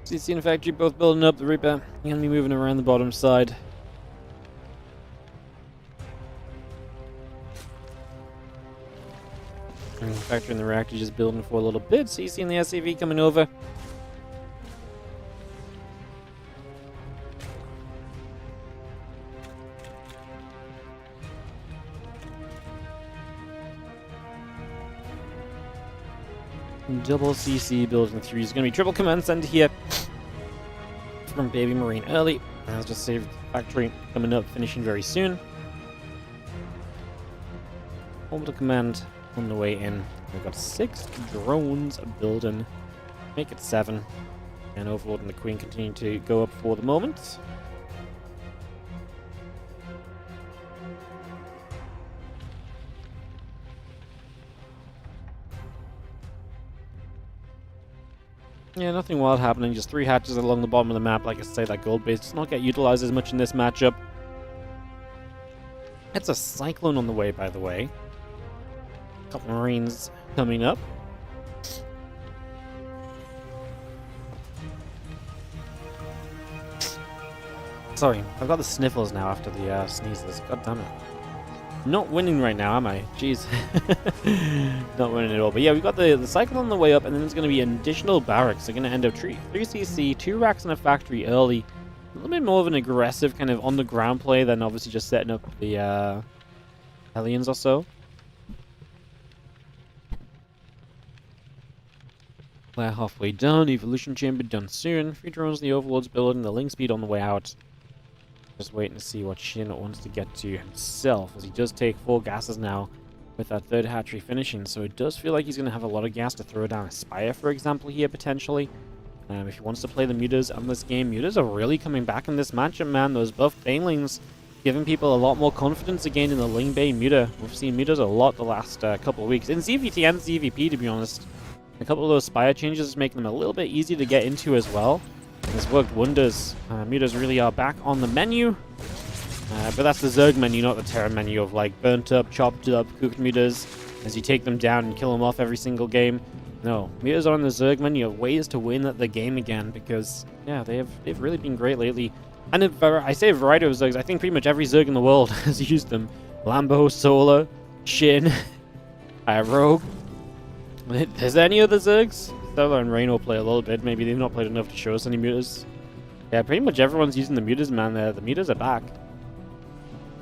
CC and Factory both building up. The Reaper going to be moving around the bottom side. And the Factory and the Reactor just building for a little bit. CC and the SCV coming over. Double CC building 3 is going to be triple command center here from Baby Marine early. I'll just save Factory coming up, finishing very soon. Orbital command on the way in. We've got 6 drones building. Make it 7. And Overlord and the Queen continue to go up for the moment. Yeah, nothing wild happening. Just 3 hatches along the bottom of the map. Like I say, that gold base does not get utilized as much in this matchup. It's a Cyclone on the way, by the way. A couple Marines coming up. Sorry, I've got the sniffles now after the sneezes. God damn it. Not winning right now, am I? Jeez. Not winning at all. But yeah, we've got the cycle on the way up, and then there's going to be an additional barracks. They're going to end up 3 CC, 2 racks in a factory early. A little bit more of an aggressive kind of on-the-ground play than obviously just setting up the aliens or so. Flare halfway done. Evolution chamber done soon. 3 drones, the Overlord's building, the link speed on the way out. Just waiting to see what Shin wants to get to himself, as he does take 4 gases now with that 3rd hatchery finishing. So it does feel like he's going to have a lot of gas to throw down a Spire, for example, here potentially. If he wants to play the mutas on this game, mutas are really coming back in this matchup, man. Those buff banelings giving people a lot more confidence again in the Ling Bay muta. We've seen mutas a lot the last couple of weeks. In ZVT and ZVP, to be honest. A couple of those Spire changes is making them a little bit easier to get into as well. It's worked wonders. Mutas really are back on the menu. But that's the Zerg menu, not the Terra menu of like burnt up, chopped up, cooked mutas as you take them down and kill them off every single game. No, mutas are on the Zerg menu of ways to win the game again, because yeah, they've really been great lately. And if I say a variety of Zergs, I think pretty much every Zerg in the world has used them. Lambo, Solar, Shin, Rogue. Is there any other Zergs? Stellar and Rain will play a little bit. Maybe they've not played enough to show us any mutas. Yeah, pretty much everyone's using the mutas, man. The mutas are back.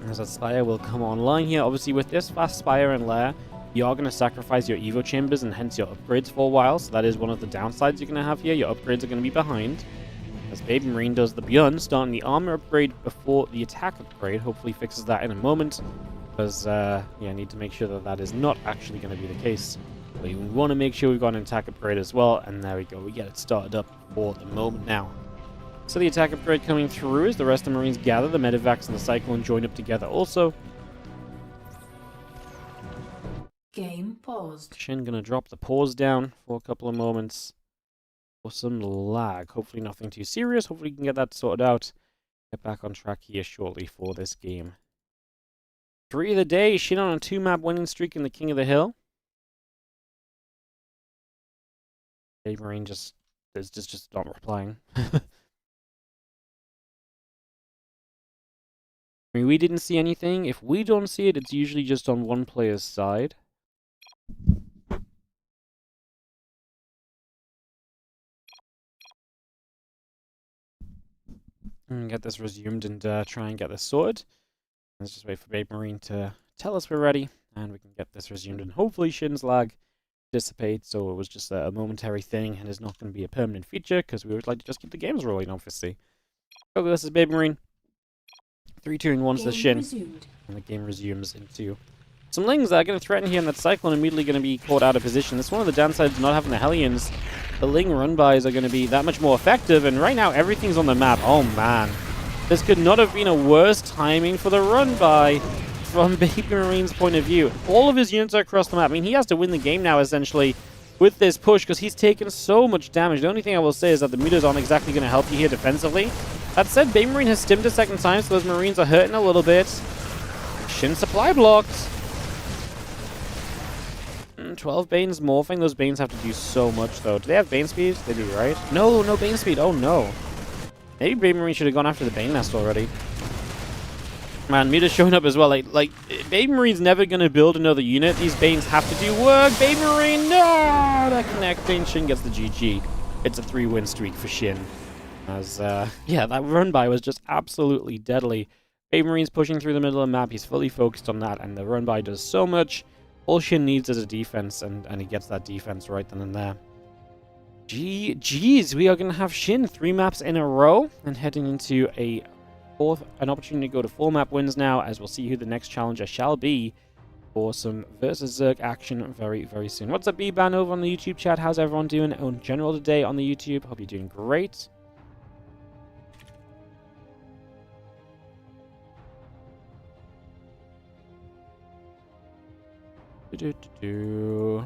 As that Spire will come online here. Obviously, with this fast Spire and Lair, you are going to sacrifice your Evo chambers and hence your upgrades for a while. So that is one of the downsides you're going to have here. Your upgrades are going to be behind. As Baby Marine does the Beyond, starting the armor upgrade before the attack upgrade. Hopefully fixes that in a moment. Because, yeah, I need to make sure that that is not actually going to be the case. But we want to make sure we've got an attack upgrade as well. And there we go. We get it started up for the moment now. So the attack upgrade coming through as the rest of the Marines gather. The Medivacs and the Cyclone join up together also. Game paused. Shin gonna drop the pause down for a couple of moments for some lag. Hopefully nothing too serious. Hopefully we can get that sorted out. Get back on track here shortly for this game. 3 of the day. Shin on a 2-map winning streak in the King of the Hill. Baby Marine just not replying. I mean, we didn't see anything. If we don't see it, it's usually just on one player's side. And get this resumed and try and get this sorted. Let's just wait for Babe Marine to tell us we're ready, and we can get this resumed, and hopefully Shin's lag dissipates, so it was just a momentary thing and is not going to be a permanent feature, because we would like to just keep the games rolling, obviously. Go versus Baby Marine. 3-2-1 to Shin. Resumed. And the game resumes into some Lings that are going to threaten here, and that Cyclone immediately going to be caught out of position. That's one of the downsides of not having the Hellions. The Ling run-bys are going to be that much more effective, and right now everything's on the map. Oh man. This could not have been a worse timing for the run-by from Baby Marine's point of view. All of his units are across the map. I mean, he has to win the game now, essentially, with this push, because he's taken so much damage. The only thing I will say is that the mutas aren't exactly going to help you here defensively. That said, Baby Marine has stimmed a second time, so those Marines are hurting a little bit. Shin supply blocked. 12 Banes morphing. Those Banes have to do so much, though. Do they have Bane speed? They do, right? No, no Bane speed. Oh, no. Maybe Baby Marine should have gone after the Bane Nest already. Man, Muta's showing up as well. Like Baby Marine's never going to build another unit. These Banes have to do work. Baby Marine, no! That connecting. Shin gets the GG. It's a 3-win streak for Shin. As, yeah, that run-by was just absolutely deadly. Baby Marine's pushing through the middle of the map. He's fully focused on that, and the run-by does so much. All Shin needs is a defense, and he gets that defense right then and there. GG's, we are going to have Shin 3 maps in a row, and heading into an opportunity to go to 4 map wins now, as we'll see who the next challenger shall be for some versus Zerg action very, very soon. What's up, B-Ban over on the YouTube chat? How's everyone doing in general today on the YouTube? Hope you're doing great. Do-do-do-do.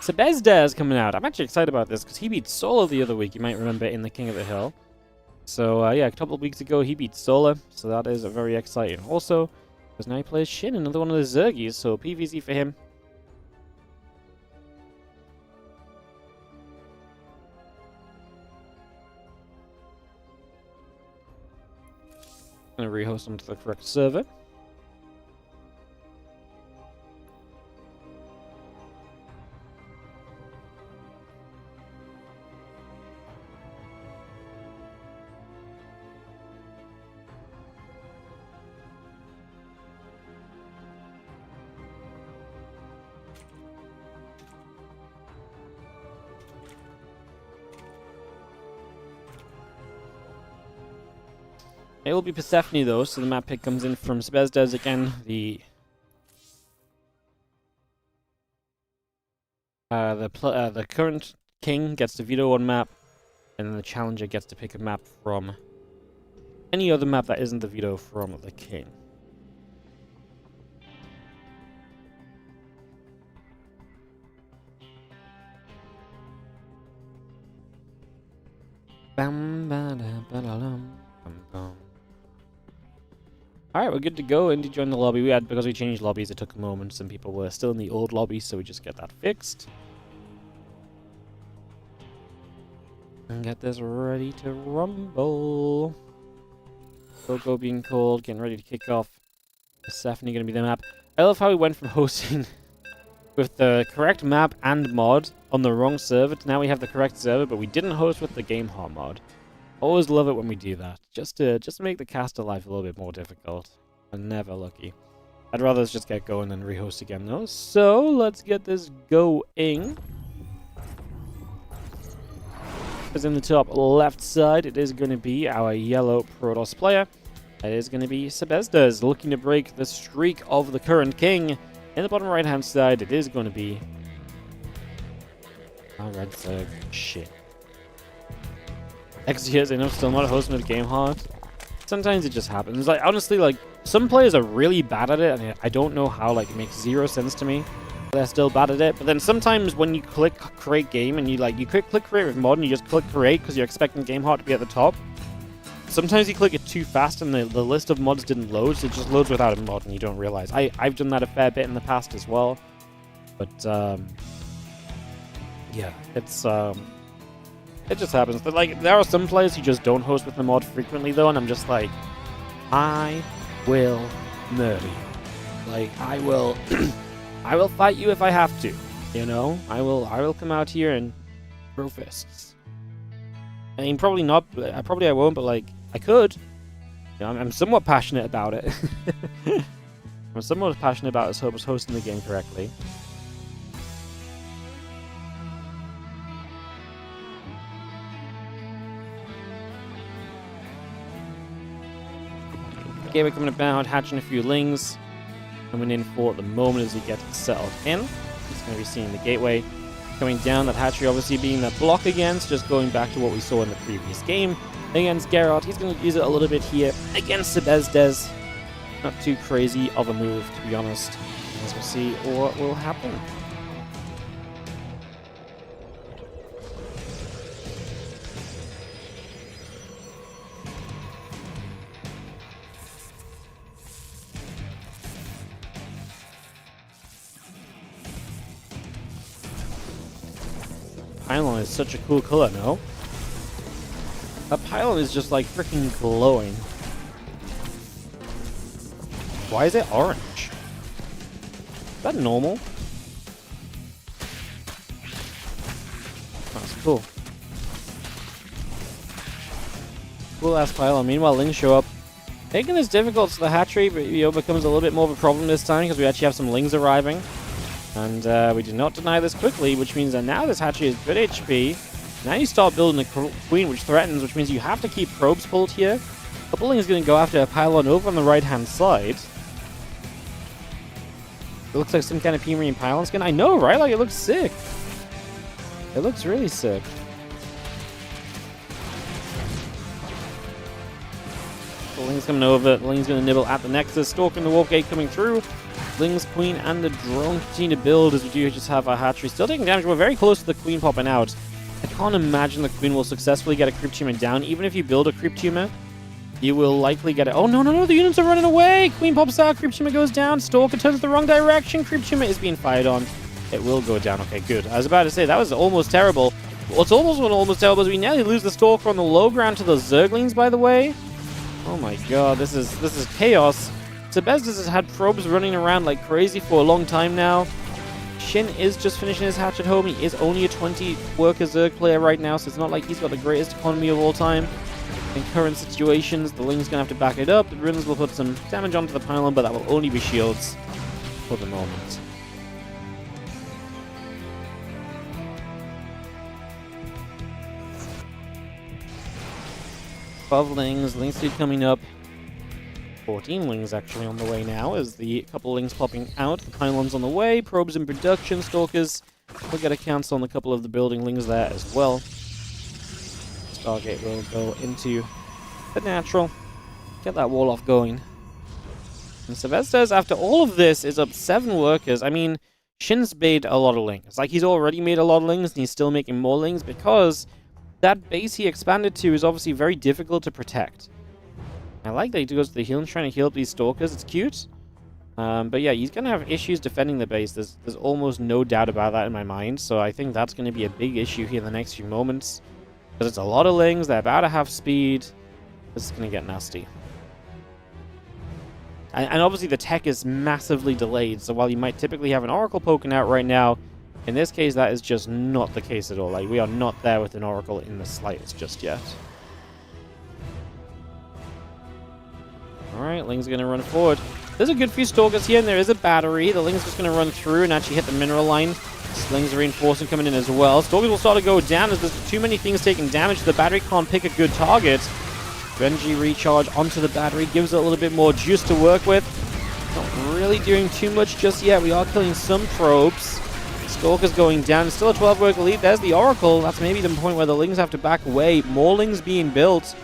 Sebezda is coming out. I'm actually excited about this because he beat Sola the other week. You might remember in the King of the Hill. So yeah, a couple of weeks ago he beat Sola, so that is very exciting. Also, because now he plays Shin, another one of the Zergies, so PvZ for him. Gonna rehost them to the correct server. It will be Persephone though, so the map pick comes in from Sebezda again. The current king gets to veto one map, and then the challenger gets to pick a map from any other map that isn't the veto from the king. Bam, ba, da, ba, da, lum, bum, bum. Alright, we're good to go. Indy joined the lobby. Because we changed lobbies, it took a moment. Some people were still in the old lobby, so we just get that fixed. And get this ready to rumble. Go being called, getting ready to kick off. Persephone gonna be the map. I love how we went from hosting with the correct map and mod on the wrong server to now we have the correct server, but we didn't host with the game hot mod. Always love it when we do that, just to make the caster life a little bit more difficult. I'm never lucky. I'd rather just get going and rehost again though. So let's get this going. Because in the top left side, it is going to be our yellow Protoss player. It is going to be Sebezda, looking to break the streak of the current king. In the bottom right hand side, it is going to be our red Zerg. Shit. X years, I know, still not hosting with game hard. Sometimes it just happens. Like honestly, like some players are really bad at it, and I don't know how. Like it makes zero sense to me. They're still bad at it. But then sometimes when you click create game and you click create with mod and you just click create because you're expecting game heart to be at the top. Sometimes you click it too fast and the list of mods didn't load, so it just loads without a mod and you don't realize. I've done that a fair bit in the past as well. But yeah, it's it just happens. But like there are some players who just don't host with the mod frequently though, and I'm just like, I will murder you. Like I will I will fight you if I have to. You know? I will come out here and throw fists. I mean probably not, I won't, but like I could. You know, I'm somewhat passionate about it. I'm somewhat passionate about us hosting the game correctly. Gateway coming about, hatching a few lings. Coming in for the moment as he gets settled in. He's going to be seeing the gateway coming down. That hatchery obviously being that block against, just going back to what we saw in the previous game against Geralt. He's going to use it a little bit here against Sebesdes. Not too crazy of a move, to be honest. As we'll see what will happen. Pylon is such a cool color, no? That pylon is just like freaking glowing. Why is it orange? Is that normal? That's cool. Cool ass pylon. Meanwhile, lings show up. Making this difficult to the hatchery, but becomes a little bit more of a problem this time because we actually have some lings arriving. And we did not deny this quickly, which means that now this hatchery is good HP. Now you start building a queen, which threatens, which means you have to keep probes pulled here. A couple is going to go after a pylon over on the right-hand side. It looks like some kind of P-Marine pylon skin. I know, right? Like, it looks sick. It looks really sick. The ling's coming over. The ling's going to nibble at the Nexus. Stalking the warp gate coming through. Lings, Queen, and the drone continue to build as we do just have our hatchery still taking damage. We're very close to the Queen popping out. I can't imagine the Queen will successfully get a creep tumor down. Even if you build a creep tumor, you will likely get it. Oh, no, the units are running away. Queen pops out, creep tumor goes down. Stalker turns the wrong direction. Creep tumor is being fired on. It will go down. Okay, good. I was about to say, that was almost terrible. What's almost terrible is we nearly lose the Stalker on the low ground to the Zerglings, by the way. Oh my god, this is chaos. Sebesdes has had probes running around like crazy for a long time now. Shin is just finishing his hatch at home. He is only a 20 worker Zerg player right now, so it's not like he's got the greatest economy of all time. In current situations, the Ling's going to have to back it up. The Runes will put some damage onto the pylon, but that will only be shields for the moment. Lings speed coming up. 14 lings actually on the way now, as the couple lings popping out. The pylons on the way, probes in production, stalkers. We'll get a cancel on a couple of the building lings there as well. Stargate will go into the natural. Get that wall off going. And Sebesdes, after all of this, is up 7 workers. I mean, Shin's made a lot of lings. Like, he's already made a lot of lings, and he's still making more lings because that base he expanded to is obviously very difficult to protect. I like that he goes to the heal and trying to heal up these stalkers. It's cute. But yeah, he's going to have issues defending the base. There's almost no doubt about that in my mind. So I think that's going to be a big issue here in the next few moments. Because it's a lot of lings. They're about to have speed. This is going to get nasty. And obviously the tech is massively delayed. So while you might typically have an Oracle poking out right now, in this case that is just not the case at all. Like, we are not there with an Oracle in the slightest just yet. Alright, Ling's going to run forward. There's a good few stalkers here, and there is a battery. The Ling's just going to run through and actually hit the mineral line. Ling's reinforcing coming in as well. Stalkers will start to go down as there's too many things taking damage. The battery can't pick a good target. Energy recharge onto the battery gives it a little bit more juice to work with. Not really doing too much just yet. We are killing some probes. Stalkers going down. Still a 12-worker lead. There's the Oracle. That's maybe the point where the Lings have to back away. More Lings being built.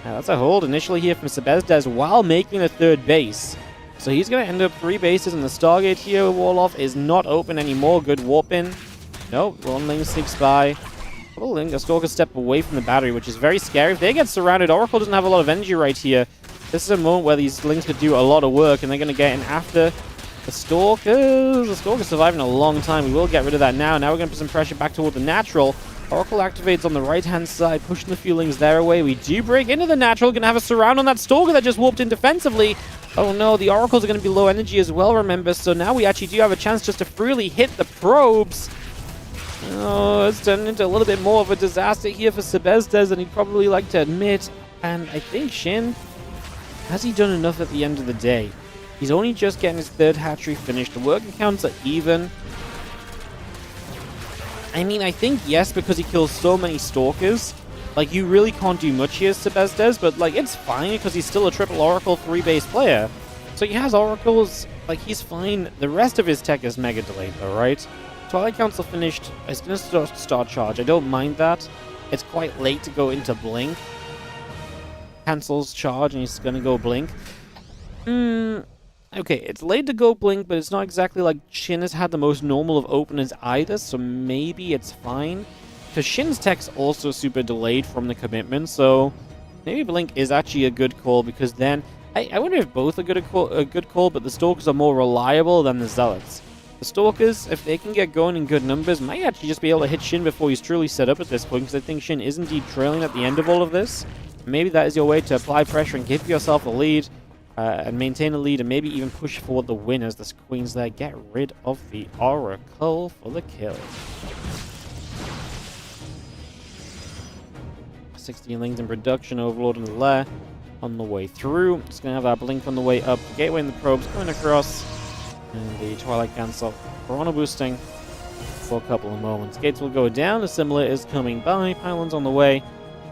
Now, that's a hold initially here from Sebesdes while making a third base. So he's going to end up 3 bases, and the Stargate here, Warloff, is not open anymore. Good warp in. Nope, one lane sneaks by. The Stalker step away from the battery, which is very scary. If they get surrounded, Oracle doesn't have a lot of energy right here. This is a moment where these Lings could do a lot of work, and they're going to get in after the Stalkers. The Stalker's surviving a long time. We will get rid of that now. Now we're going to put some pressure back toward the natural. Oracle activates on the right-hand side, pushing the few Lings their way. We do break into the natural. Going to have a surround on that Stalker that just warped in defensively. Oh no, the Oracles are going to be low energy as well, remember. So now we actually do have a chance just to freely hit the probes. Oh, it's turned into a little bit more of a disaster here for Sebestes than he'd probably like to admit. And I think Shin, has he done enough at the end of the day? He's only just getting his 3rd hatchery finished. The working counts are even. I mean, I think yes, because he kills so many Stalkers. Like, you really can't do much here, Sebestes, but, like, it's fine because he's still a triple Oracle 3-base player. So he has Oracles, like, he's fine. The rest of his tech is mega delayed, though, right? Twilight Council finished. It's going to start charge. I don't mind that. It's quite late to go into Blink. Cancels charge and he's going to go Blink. Okay, it's late to go Blink, but it's not exactly like Shin has had the most normal of openers either, so maybe it's fine. Because Shin's tech's also super delayed from the commitment, so maybe Blink is actually a good call, because then I wonder if both are a good call, but the Stalkers are more reliable than the Zealots. The Stalkers, if they can get going in good numbers, might actually just be able to hit Shin before he's truly set up at this point, because I think Shin is indeed trailing at the end of all of this. Maybe that is your way to apply pressure and give yourself a lead, and maintain a lead, and maybe even push for the win as the Queens there get rid of the Oracle for the kill. 16 Lings in production, Overlord in the lair on the way through. Just going to have our Blink on the way up, the Gateway and the Probes coming across. And the Twilight Cancel Chrono boosting for a couple of moments. Gates will go down, a Similar is coming by, Pylons on the way,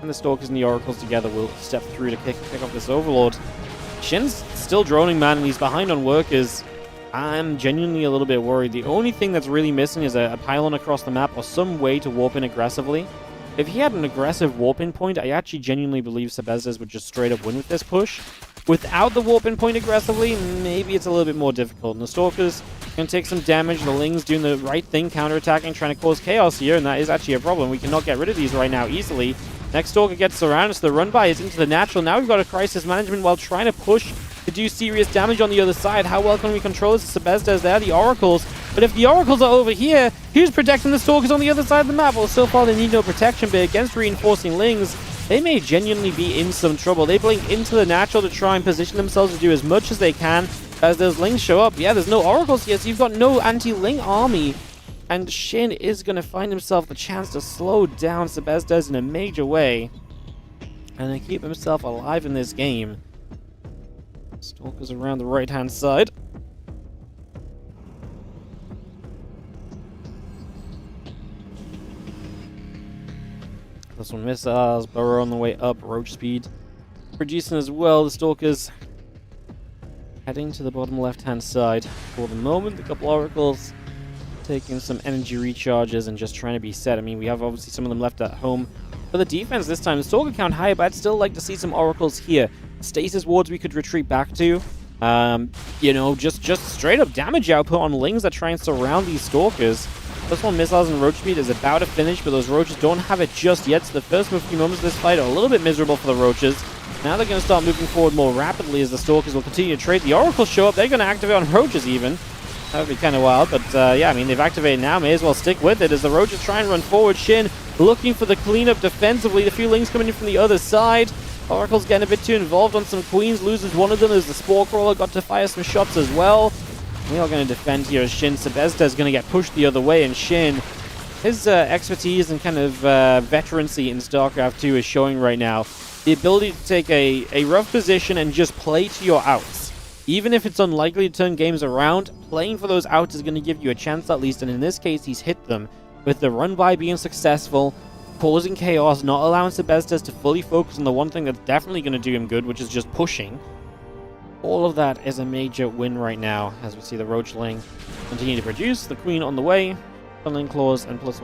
and the Stalkers and the Oracles together will step through to pick up this Overlord. Shin's still droning, man, and he's behind on workers. I'm genuinely a little bit worried. The only thing that's really missing is a pylon across the map or some way to warp in aggressively. If he had an aggressive warp-in point, I actually genuinely believe Sebestes would just straight up win with this push. Without the warp-in point aggressively, maybe it's a little bit more difficult. And the Stalkers can take some damage. The Lings doing the right thing, counterattacking, trying to cause chaos here, and that is actually a problem. We cannot get rid of these right now easily. Next Stalker gets surrounded, so the run-by is into the natural. Now we've got a crisis management while trying to push to do serious damage on the other side. How well can we control this? Sebestes there, the Oracles. But if the Oracles are over here, who's protecting the Stalkers on the other side of the map? Well, so far they need no protection, but against reinforcing Lings, they may genuinely be in some trouble. They blink into the natural to try and position themselves to do as much as they can as those Lings show up. Yeah, there's no Oracles here, so you've got no anti-Ling army. And Shin is going to find himself the chance to slow down Sebestes in a major way and to keep himself alive in this game. Stalkers around the right-hand side. This one missiles, Burrow on the way up, Roach speed producing as well. The Stalkers heading to the bottom left-hand side for the moment. A couple Oracles taking some energy recharges and just trying to be set. I mean, we have obviously some of them left at home. For the defense this time, the Stalker count higher, but I'd still like to see some Oracles here. Stasis wards we could retreat back to. You know, just straight up damage output on Lings that try and surround these Stalkers. First one, missiles and Roach speed is about to finish, but those Roaches don't have it just yet, so the first few moments of this fight are a little bit miserable for the Roaches. Now they're going to start moving forward more rapidly as the Stalkers will continue to trade. The Oracles show up, they're going to activate on Roaches even. That would be kind of wild, but yeah, I mean, they've activated now, may as well stick with it as the Roaches try and run forward. Shin looking for the cleanup defensively, the few Lings coming in from the other side. Oracle's getting a bit too involved on some Queens, loses one of them as the Spore Crawler got to fire some shots as well. We are going to defend here as Shin. Sebestes is going to get pushed the other way, and Shin, his expertise and kind of veterancy in StarCraft 2 is showing right now. The ability to take a rough position and just play to your outs. Even if it's unlikely to turn games around, playing for those outs is going to give you a chance at least, and in this case, he's hit them. With the run-by being successful, causing chaos, not allowing Sebestes to fully focus on the one thing that's definitely going to do him good, which is just pushing. All of that is a major win right now, as we see the Roachling continue to produce. The Queen on the way, Funneling Claws, and plus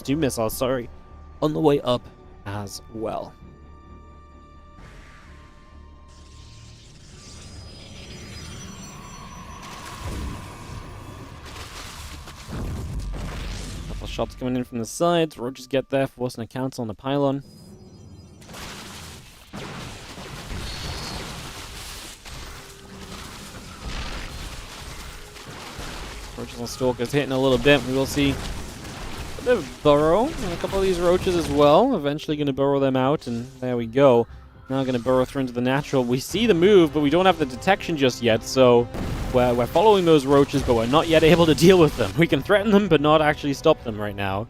2 missiles, on the way up as well. Shots coming in from the sides. Roaches get there, forcing a counter on the pylon. Roaches and Stalkers hitting a little bit. We will see a bit of burrow and a couple of these roaches as well. Eventually going to burrow them out, and there we go. Now going to burrow through into the natural. We see the move, but we don't have the detection just yet, so we're following those roaches, but we're not yet able to deal with them. We can threaten them, but not actually stop them right now.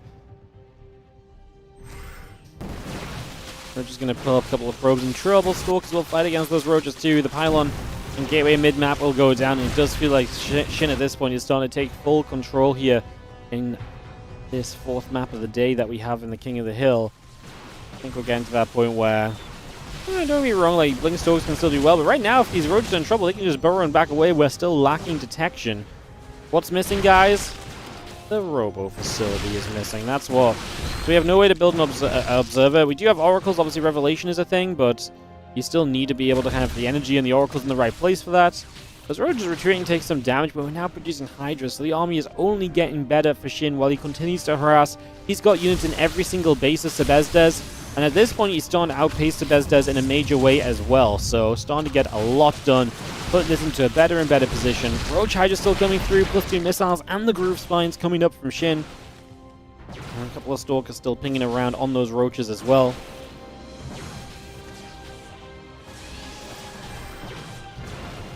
We're just going to pull up a couple of probes in trouble. Stalkers will fight against those roaches too. The pylon and gateway mid-map will go down, and it does feel like Shin at this point is starting to take full control here in this fourth map of the day that we have in the King of the Hill. I think we're getting to that point where, don't get me wrong, like, Blink Stalkers can still do well, but right now, if these roaches are in trouble, they can just burrow and back away. We're still lacking detection. What's missing, guys? The Robo facility is missing. That's what. So we have no way to build an observer. We do have oracles. Obviously, Revelation is a thing, but you still need to be able to have the energy and the oracles in the right place for that. As Roaches retreating takes some damage, but we're now producing Hydra, so the army is only getting better for Shin while he continues to harass. He's got units in every single base of Sebesdes, and at this point, he's starting to outpace Sebesdes in a major way as well. So starting to get a lot done, putting this into a better and better position. Roach Hydra still coming through, plus 2 missiles, and the Groove Spines coming up from Shin. And a couple of Stalkers still pinging around on those Roaches as well.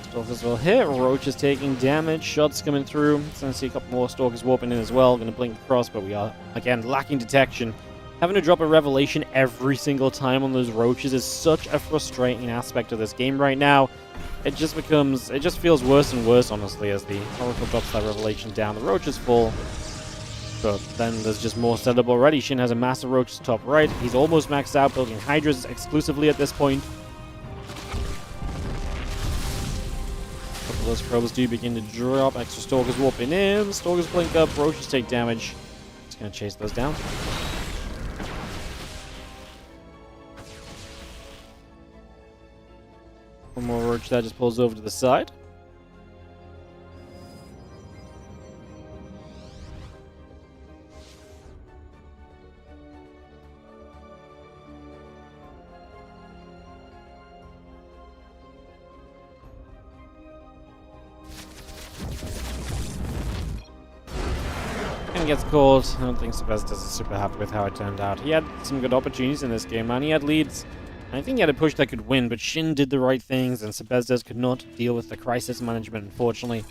Stalkers will hit. Roaches taking damage. Shots coming through. Gonna see a couple more Stalkers warping in as well. Gonna blink across, but we are, again, lacking detection. Having to drop a Revelation every single time on those Roaches is such a frustrating aspect of this game right now. It just feels worse and worse, honestly, as the Oracle drops that Revelation down. The Roaches fall, but then there's just more setup already. Shin has a massive Roach top right. He's almost maxed out, building Hydras exclusively at this point. A couple of those probes do begin to drop. Extra Stalkers warping in. Stalkers blink up. Roaches take damage. Just gonna chase those down. One more Roach that just pulls over to the side. And gets caught. I don't think Sebesdes is super happy with how it turned out. He had some good opportunities in this game, man. He had leads. I think he had a push that could win, but Shin did the right things, and Sebesdes could not deal with the crisis management, unfortunately.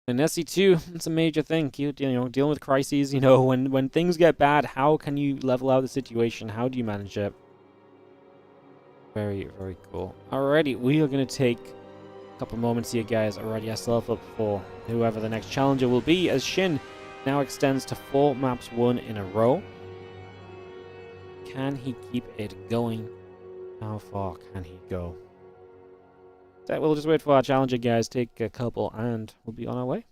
In SC2, it's a major thing. Dealing with crises, when things get bad, how can you level out the situation? How do you manage it? Very, very cool. Alrighty, we are going to take a couple moments here, guys. Already ourselves up for whoever the next challenger will be, as Shin now extends to 4 maps won in a row. Can he keep it going? How far can he go? So we'll just wait for our challenger, guys. Take a couple, and we'll be on our way.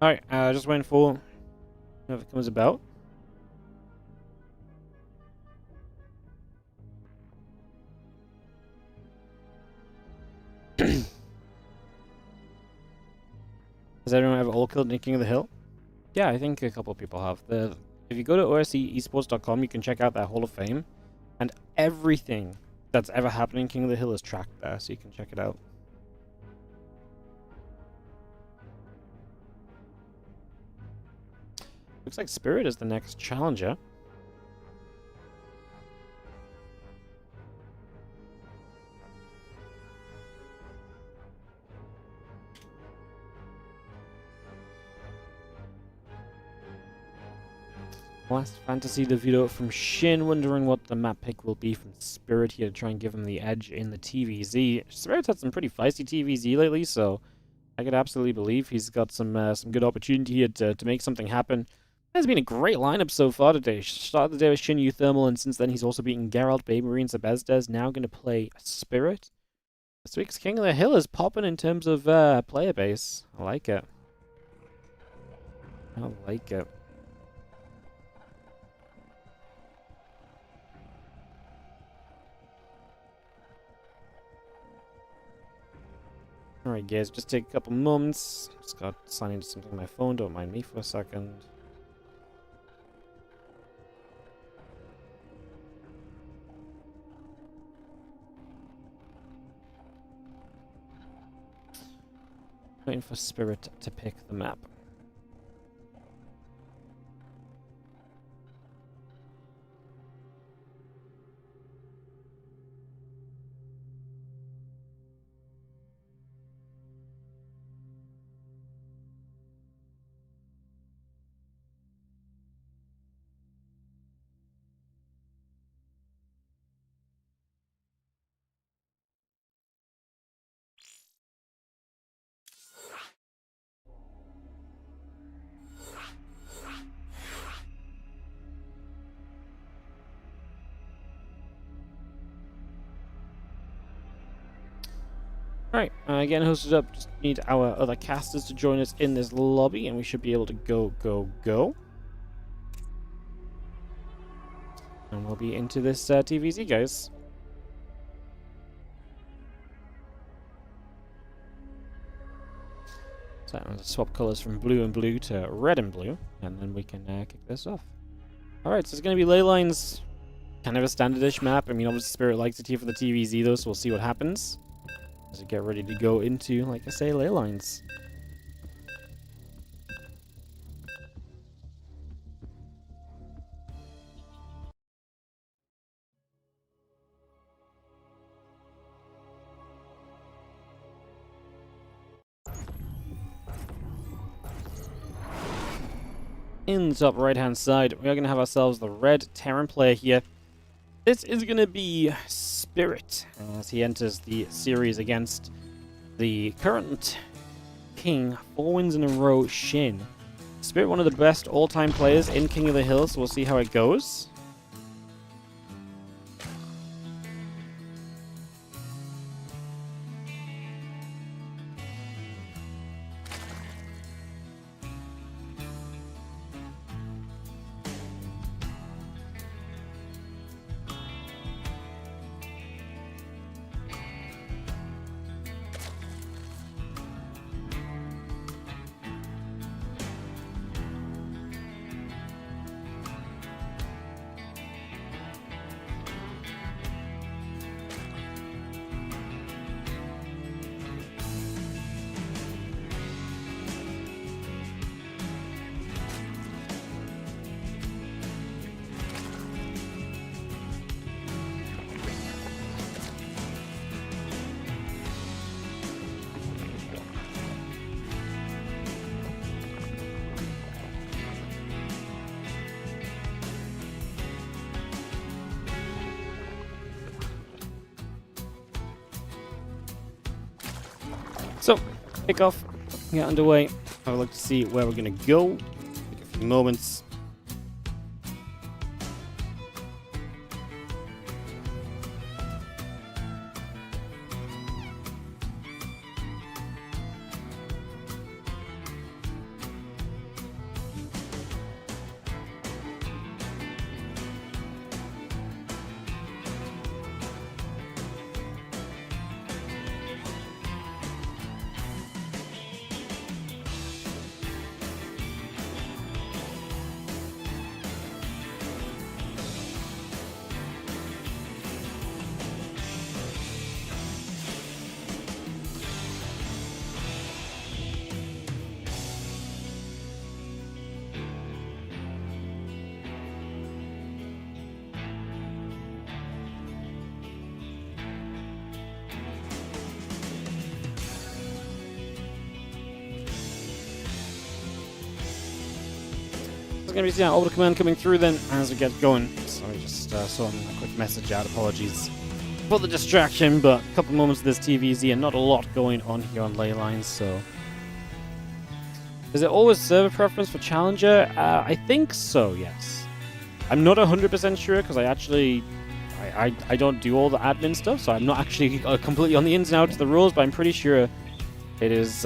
Alright, just waiting for whoever comes about. Has everyone ever all killed King of the Hill? Yeah, I think a couple of people have. if you go to OSC you can check out their Hall of Fame, and everything that's ever happened in King of the Hill is tracked there, so you can check it out. Looks like Spirit is the next challenger. Last Fantasy, the video from Shin, wondering what the map pick will be from Spirit here to try and give him the edge in the TVZ. Spirit's had some pretty feisty TVZ lately, so I could absolutely believe he's got some good opportunity here to make something happen. There's been a great lineup so far today. Started the day with Shin Yu Thermal, and since then he's also beaten Geralt, Baby Marine, Sebesdes. Now going to play Spirit. This week's King of the Hill is popping in terms of player base. I like it. I like it. Alright guys, just take a couple moments. Just got signed into something on my phone, don't mind me for a second. Waiting for Spirit to pick the map. Alright, getting hosted up. Just need our other casters to join us in this lobby, and we should be able to go. And we'll be into this TVZ, guys. So I'm going to swap colors from blue and blue to red and blue, and then we can kick this off. Alright, so it's going to be ley lines. Kind of a standardish map. I mean, obviously Spirit likes it here for the TVZ, though, so we'll see what happens. As we get ready to go into, like I say, ley lines. In the top right hand side, we are going to have ourselves the red Terran player here. This is going to be Spirit as he enters the series against the current king, 4 wins in a row, Shin. Spirit, one of the best all-time players in King of the Hill, so we'll see how it goes. So, kick off, get underway. I would like to see where we're going to go. Take a few moments. going to be seeing orbital command coming through then as we get going. Sorry, just sorting a quick message out. Apologies for the distraction, but a couple moments of this TVZ and not a lot going on here on ley lines, so... Is it always server preference for Challenger? I think so, yes. I'm not 100% sure because I actually... I don't do all the admin stuff, so I'm not actually completely on the ins and outs of the rules, but I'm pretty sure it is...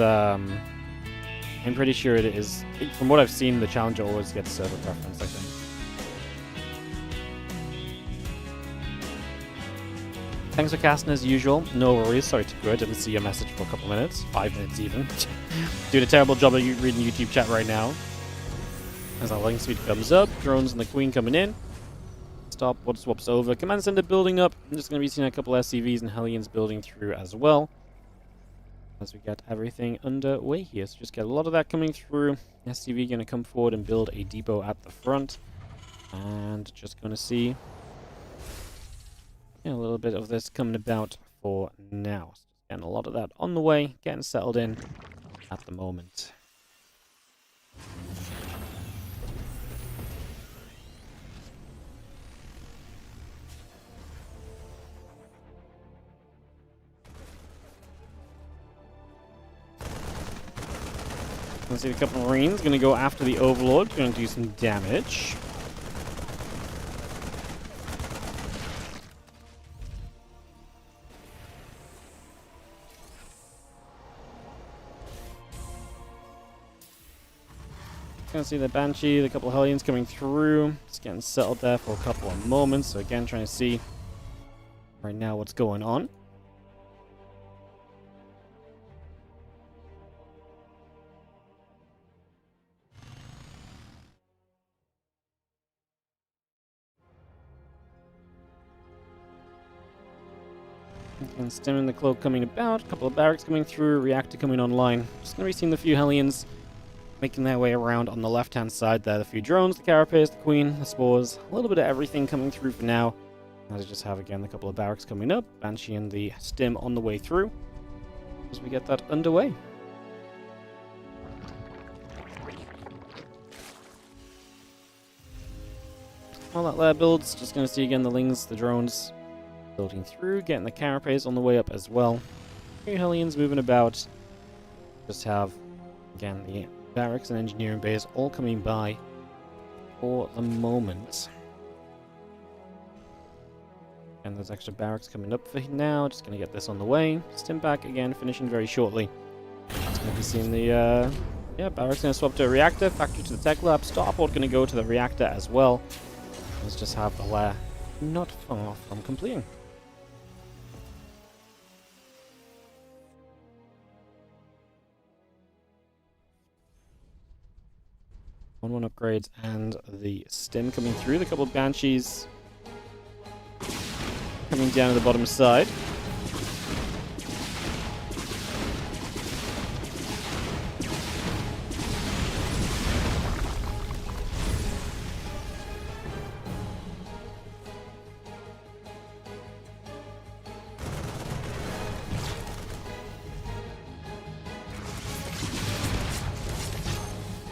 I'm pretty sure it is... From what I've seen, the Challenger always gets server preference, I think. Thanks for casting as usual. No worries. Sorry to go. I didn't see your message for a couple minutes. 5 minutes even. Doing a terrible job of reading YouTube chat right now. As our link speed comes up, drones and the Queen coming in. Stop, what swaps over. Command center building up. I'm just going to be seeing a couple SCVs and Hellions building through as well. As we get everything underway here. So just get a lot of that coming through. SCV going to come forward and build a depot at the front. And just going to see a little bit of this coming about for now. So just getting a lot of that on the way, getting settled in at the moment. Let's see a couple of Marines going to go after the Overlord, going to do some damage. Gonna see the Banshee, the couple of Hellions coming through. Just getting settled there for a couple of moments. So again, trying to see right now what's going on. And stemming the cloak coming about, a couple of barracks coming through, reactor coming online. Just gonna be seeing the few Hellions making their way around on the left-hand side there. The few drones, the carapace, the Queen, the spores, a little bit of everything coming through for now. As I just have again a couple of barracks coming up, Banshee and the stim on the way through as we get that underway. While that layer builds, just gonna see again the Lings, the drones building through, getting the carapace on the way up as well. Few Hellions moving about. Just have again the barracks and engineering base all coming by for the moment. And there's extra barracks coming up for now. Just going to get this on the way. Stim back again, finishing very shortly. Just going to be seeing the barracks going to swap to a reactor. Factory to the tech lab. Starport going to go to the reactor as well. Let's just have the lair not far from completing. One upgrades and the stim coming through. The couple of Banshees coming down to the bottom side.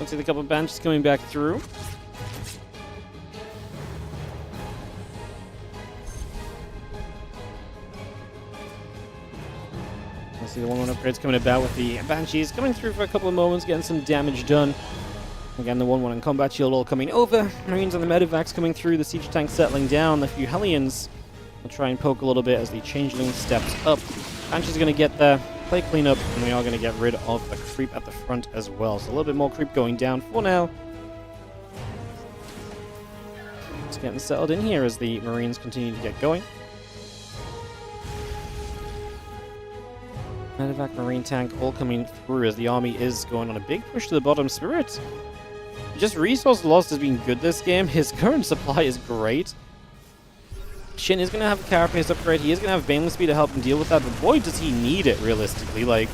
See the couple of Banshees coming back through. I see the 1-1 upgrades coming about with the Banshees coming through for a couple of moments, getting some damage done. Again, the 1-1 and combat shield all coming over. Marines and the medevacs coming through. The siege tank settling down. The few Hellions will try and poke a little bit as the changeling steps up. Banshees are going to get there. Play cleanup, and we are going to get rid of the creep at the front as well. So a little bit more creep going down for now. Just getting settled in here as the Marines continue to get going. Medevac, Marine tank all coming through as the army is going on a big push to the bottom. Spirit, just resource loss has been good this game. His current supply is great. Shin is going to have a carapace upgrade. He is going to have Baneling speed to help him deal with that, but boy, does he need it, realistically. Like,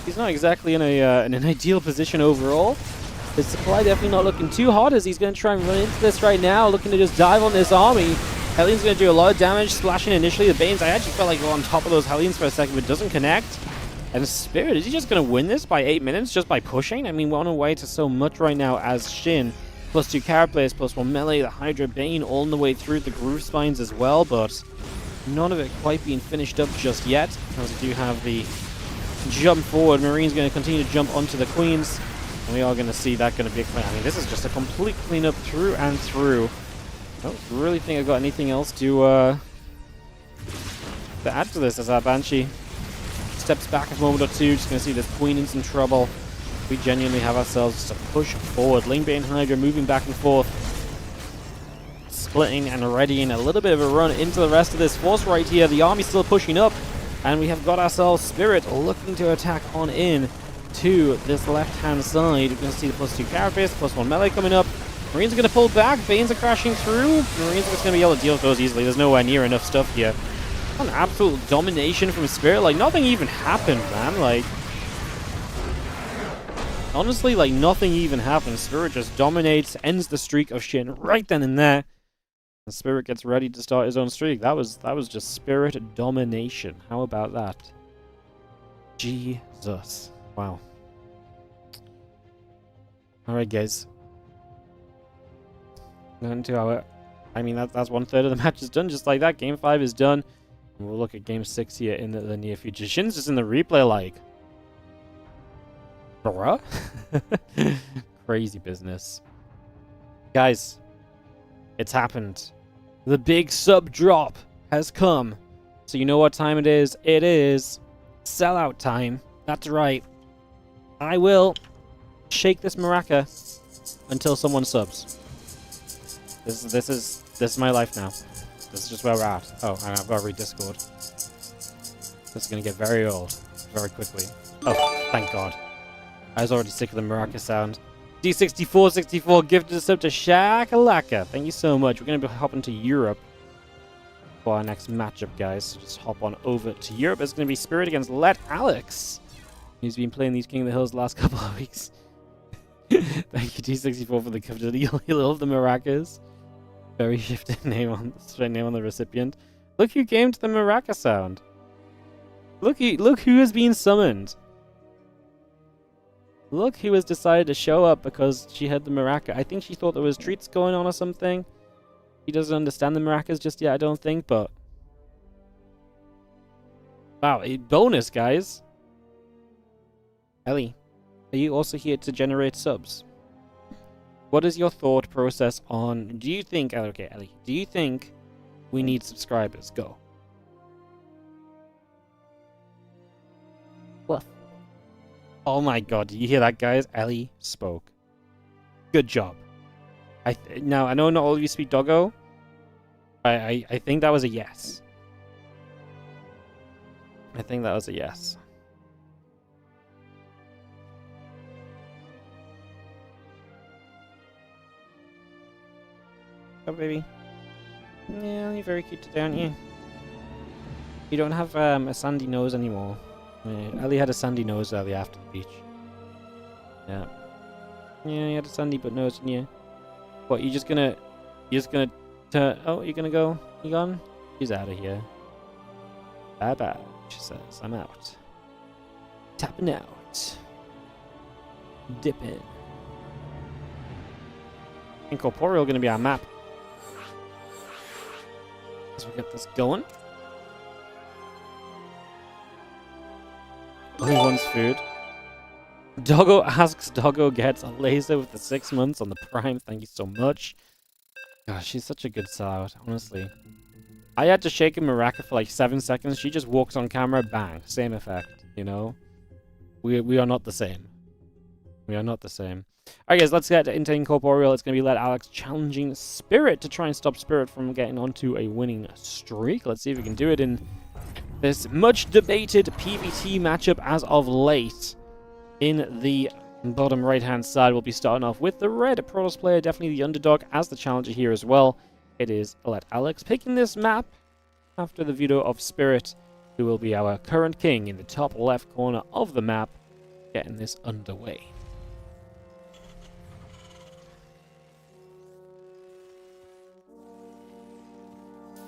he's not exactly in an ideal position overall. His supply definitely not looking too hot as he's going to try and run into this right now, looking to just dive on this army. Hellions going to do a lot of damage, splashing initially. The Banes, I actually felt like we're on top of those Hellions for a second, but it doesn't connect. And Spirit, is he just going to win this by 8 minutes just by pushing? I mean, we're on our way to so much right now as Shin +2 Carapace, +1 melee, the Hydra Bane all in the way through the Groove Spines as well, but none of it quite being finished up just yet, as we do have the jump forward. Marine's going to continue to jump onto the Queens, and we are going to see that going to be a clean. I mean, this is just a complete cleanup through and through. I don't really think I've got anything else to add to this, as our Banshee steps back a moment or two. Just going to see this Queen in some trouble. We genuinely have ourselves just a push forward. Lane Bane Hydra moving back and forth, splitting and readying a little bit of a run into the rest of this force right here. The army's still pushing up, and we have got ourselves Spirit looking to attack on in to this left-hand side. We're going to see the +2 Carapace, +1 melee coming up. Marines are going to pull back. Banes are crashing through. Marines are just going to be able to deal with those easily. There's nowhere near enough stuff here. An absolute domination from Spirit. Like, nothing even happened, man. Like, honestly, like, nothing even happened. Spirit just dominates, ends the streak of shit right then and there. And Spirit gets ready to start his own streak. That was just Spirit domination. How about that? Jesus. Wow. Alright, guys. Into our... I mean, that's 1/3 of the match is done. Just like that, Game 5 is done. And we'll look at Game 6 here in the near future. Shin's just in the replay like... Bruh? Crazy business. Guys, it's happened. The big sub drop has come. So you know what time it is? It is sellout time. That's right. I will shake this maraca until someone subs. This is my life now. This is just where we're at. Oh, and I've got to read Discord. This is gonna get very old very quickly. Oh, thank God. I was already sick of the maraca sound. D6464 gifted a sub to Shakalaka. Thank you so much. We're going to be hopping to Europe for our next matchup, guys. So just hop on over to Europe. It's going to be Spirit against Let Alex. He's been playing these King of the Hills the last couple of weeks. Thank you, D64, for the gift. He loved the maracas. Very shifted name on the recipient. Look who came to the maraca sound. Look who has been summoned. Look who has decided to show up because she heard the maraca. I think she thought there was treats going on or something. He doesn't understand the maracas just yet, I don't think, but... Wow, a bonus, guys. Ellie, are you also here to generate subs? What is your thought process on... Do you think... Okay, Ellie. Do you think we need subscribers? Go. What? Oh my God, did you hear that, guys? Ellie spoke. Good job. Now, I know not all of you speak doggo. I think that was a yes. I think that was a yes. Oh, baby. Yeah, you're very cute today, aren't you? You don't have a sandy nose anymore. Ellie had a sandy nose earlier after the beach. Yeah. Yeah, you had a sandy butt nose, didn't you? What, you're just gonna turn... Oh, you're gonna go? You gone? She's out of here. Bye-bye, she says. I'm out. Tapping out. Dipping. Incorporeal gonna be our map. As we get this going. Only wants food. Doggo asks, Doggo gets a laser with the 6 months on the Prime. Thank you so much. Gosh, she's such a good sellout, honestly. I had to shake a maraca for like 7 seconds. She just walks on camera, bang. Same effect, you know? We are not the same. We are not the same. Alright guys, let's get into Incorporeal. It's going to be Let Alex challenging Spirit to try and stop Spirit from getting onto a winning streak. Let's see if we can do it in this much debated PvT matchup as of late. In the bottom right hand side, we'll be starting off with the red Protoss player, definitely the underdog as the challenger here as well. It is Let Alex picking this map after the veto of Spirit, who will be our current king in the top left corner of the map, getting this underway.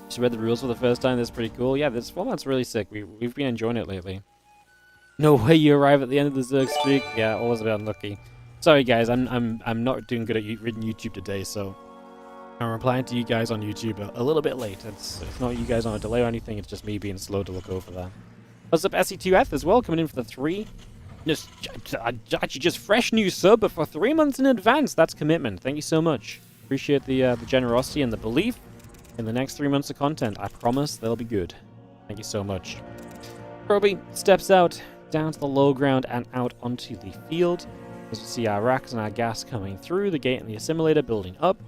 Just read the rules for the first time. That's pretty cool. Yeah, this format's really sick. We've been enjoying it lately. No way you arrive at the end of the Zerg streak. Yeah, always a bit unlucky. Sorry guys, I'm not doing good at reading YouTube today, so I'm replying to you guys on YouTube a little bit late. It's not you guys on a delay or anything, it's just me being slow to look over that. What's up, SE2F as well, coming in for the 3. Actually, just fresh new sub, but for 3 months in advance. That's commitment. Thank you so much. Appreciate the generosity and the belief in the next 3 months of content. I promise they'll be good. Thank you so much. Proby steps out, down to the low ground and out onto the field. As we see our racks and our gas coming through, the gate and the assimilator building up.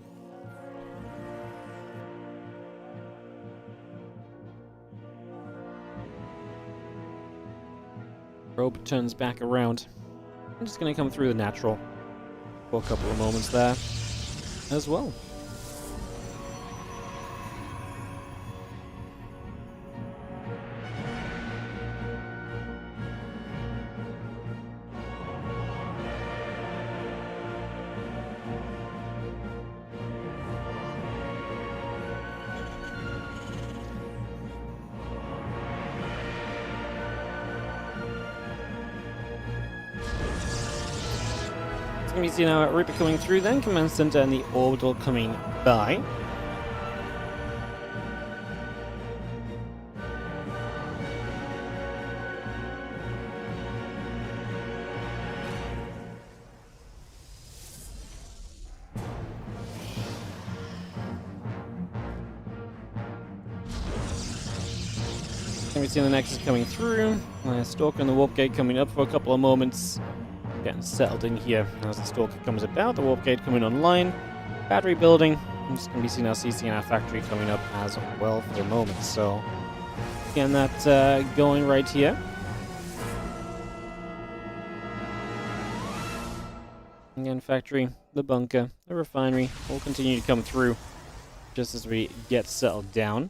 Probe turns back around. I'm just going to come through the natural for a couple of moments there as well. We see now Reaper coming through, then Command Center and the Orbital coming by. Then we see the Nexus coming through. Stalker and the Warp Gate coming up for a couple of moments. Getting settled in here as the Stalker comes about, the Warp Gate coming online, battery building. I'm just going to be seeing our CC and our factory coming up as well for the moment. So, getting that going right here. Again, factory, the bunker, the refinery will continue to come through just as we get settled down.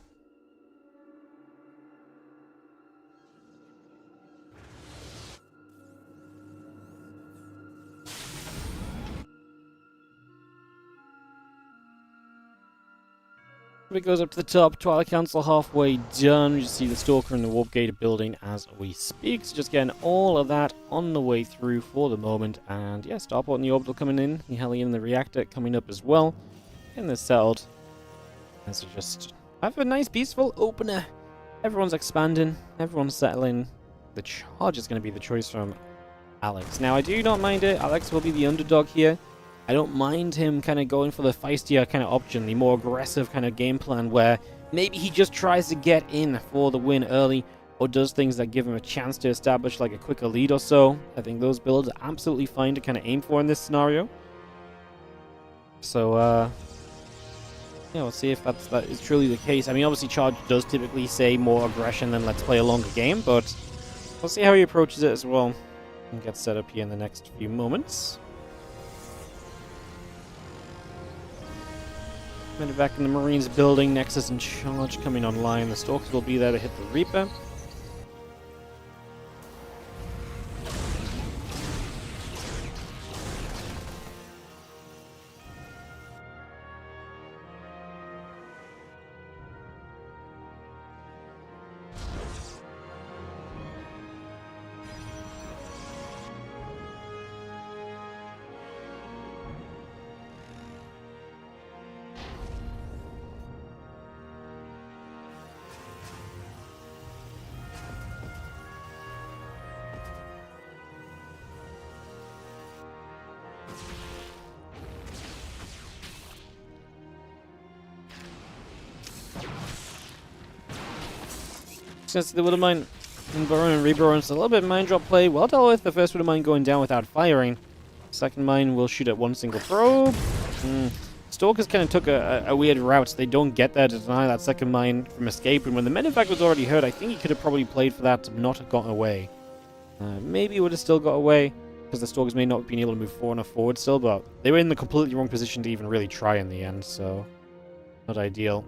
It goes up to the top, Twilight Council halfway done. You see the Stalker and the Warp Gate building as we speak. So just getting all of that on the way through for the moment. And yeah, Starport and the Orbital coming in. The Hellion and the Reactor coming up as well. Getting this settled. And so just have a nice peaceful opener. Everyone's expanding. Everyone's settling. The charge is going to be the choice from Alex. Now I do not mind it. Alex will be the underdog here. I don't mind him kind of going for the feistier kind of option, the more aggressive kind of game plan where maybe he just tries to get in for the win early or does things that give him a chance to establish like a quicker lead or so. I think those builds are absolutely fine to kind of aim for in this scenario. So, yeah, we'll see if that is truly the case. I mean, obviously Charge does typically say more aggression than let's play a longer game, but we'll see how he approaches it as well and get set up here in the next few moments. Back in the Marines building, Nexus and Charge coming online. The Stalkers will be there to hit the Reaper. Since the Widowmine and Baron and Reborn, it's a little bit of mine drop play. Well dealt with. The first Widowmine going down without firing. Second mine will shoot at one single probe. Stalkers kind of took a weird route. They don't get there to deny that second mine from escape. And when the medevac was already hurt, I think he could have probably played for that to not have gotten away. Maybe he would have still got away because the Stalkers may not have been able to move far enough forward still. But they were in the completely wrong position to even really try in the end. So, not ideal.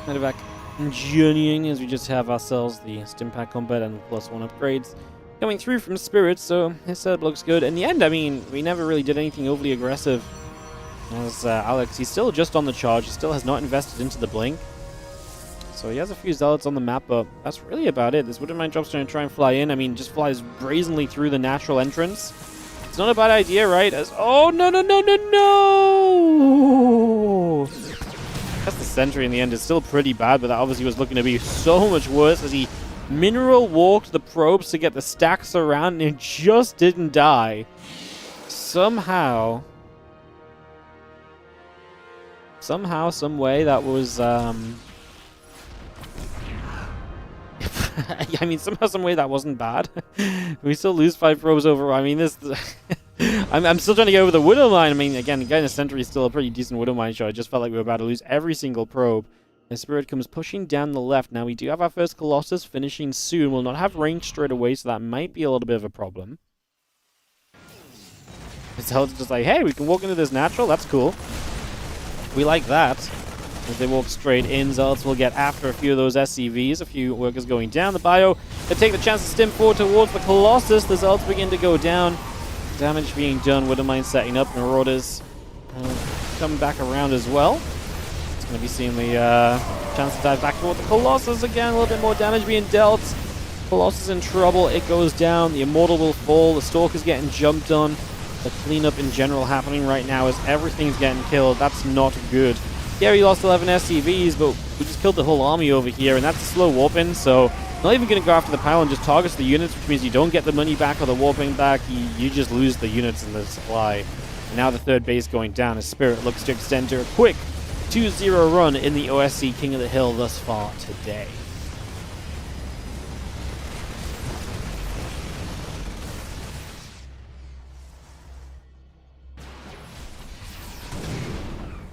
Medevac journeying as we just have ourselves the Stimpack combat and +1 upgrades. coming through from Spirit, so his setup looks good. In the end, I mean, we never really did anything overly aggressive. As Alex, he's still just on the charge. He still has not invested into the Blink. So he has a few Zealots on the map, but that's really about it. This Wooden Mine Drop's going to try and fly in. I mean, just flies brazenly through the natural entrance. It's not a bad idea, right? As oh, no, no, no, no, no! That's the sentry in the end is still pretty bad, but that obviously was looking to be so much worse as he mineral walked the probes to get the stacks around and it just didn't die. Somehow, some way, that was, I mean, somehow, some way that wasn't bad. We still lose 5 probes over. I mean, this... I'm still trying to get over the Widow Mine. I mean, again, getting a sentry is still a pretty decent Widow Mine shot. I just felt like we were about to lose every single probe. The Spirit comes pushing down the left. Now, we do have our first Colossus finishing soon. We'll not have range straight away, so that might be a little bit of a problem. It's just like, hey, we can walk into this natural. That's cool. We like that. As they walk straight in, Zealots will get after a few of those SCVs. A few workers going down. The Bio, they take the chance to stim forward towards the Colossus. The Zealots begin to go down. Damage being done. Widow Mine setting up. Marauders coming back around as well. It's going to be seeing the chance to dive back toward the Colossus again. A little bit more damage being dealt. Colossus in trouble. It goes down. The Immortal will fall. The Stalker's getting jumped on. The cleanup in general happening right now as everything's getting killed. That's not good. Yeah, we lost 11 SCVs, but we just killed the whole army over here, and that's a slow warping, so not even going to go after the pile and just targets the units, which means you don't get the money back or the warping back. You just lose the units in the supply. And now the third base going down as Spirit looks to extend to a quick 2-0 run in the OSC King of the Hill thus far today.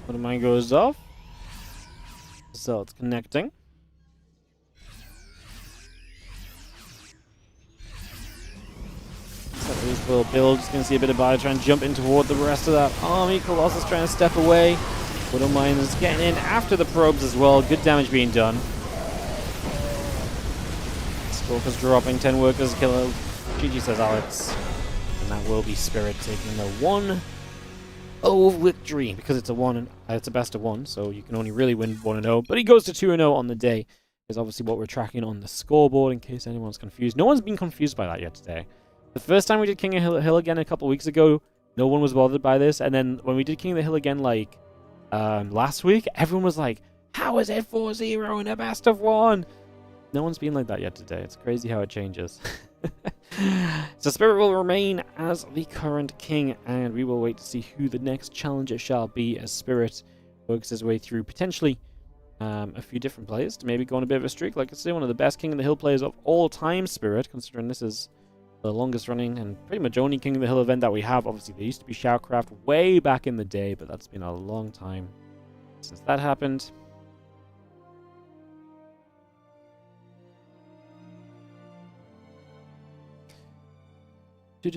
One of mine goes off. So it's connecting. This little build, just going to see a bit of Bio trying to jump in toward the rest of that army. Colossus trying to step away. Widow Mine is getting in after the probes as well. Good damage being done. Stalker's dropping 10 workers. Killer. GG says Alex. And that will be Spirit taking the 1-0 victory. Because it's a 1, it's a best of 1, so you can only really win 1-0. But he goes to 2-0 on the day. Is obviously what we're tracking on the scoreboard in case anyone's confused. No one's been confused by that yet today. The first time we did King of the Hill again a couple weeks ago, no one was bothered by this. And then when we did King of the Hill again, like, last week, everyone was like, how is it 4-0 in a best of 1? No one's been like that yet today. It's crazy how it changes. So Spirit will remain as the current king, and we will wait to see who the next challenger shall be as Spirit works his way through potentially a few different players to maybe go on a bit of a streak. Like I say, one of the best King of the Hill players of all time, Spirit, considering this is the longest running and pretty much only King of the Hill event that we have. Obviously, there used to be StarCraft way back in the day, but that's been a long time since that happened. I've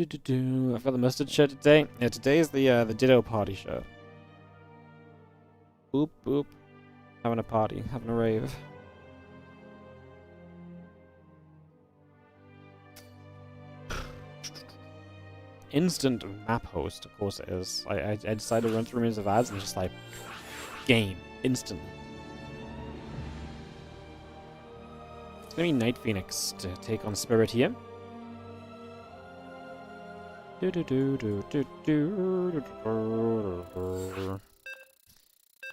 got the mustard shirt today. Yeah, today is the Ditto party shirt. Boop, boop. Having a party, having a rave. Instant map host, of course it is. I decided to run through minutes of ads and just like game instantly. It's gonna be Night Phoenix to take on Spirit here.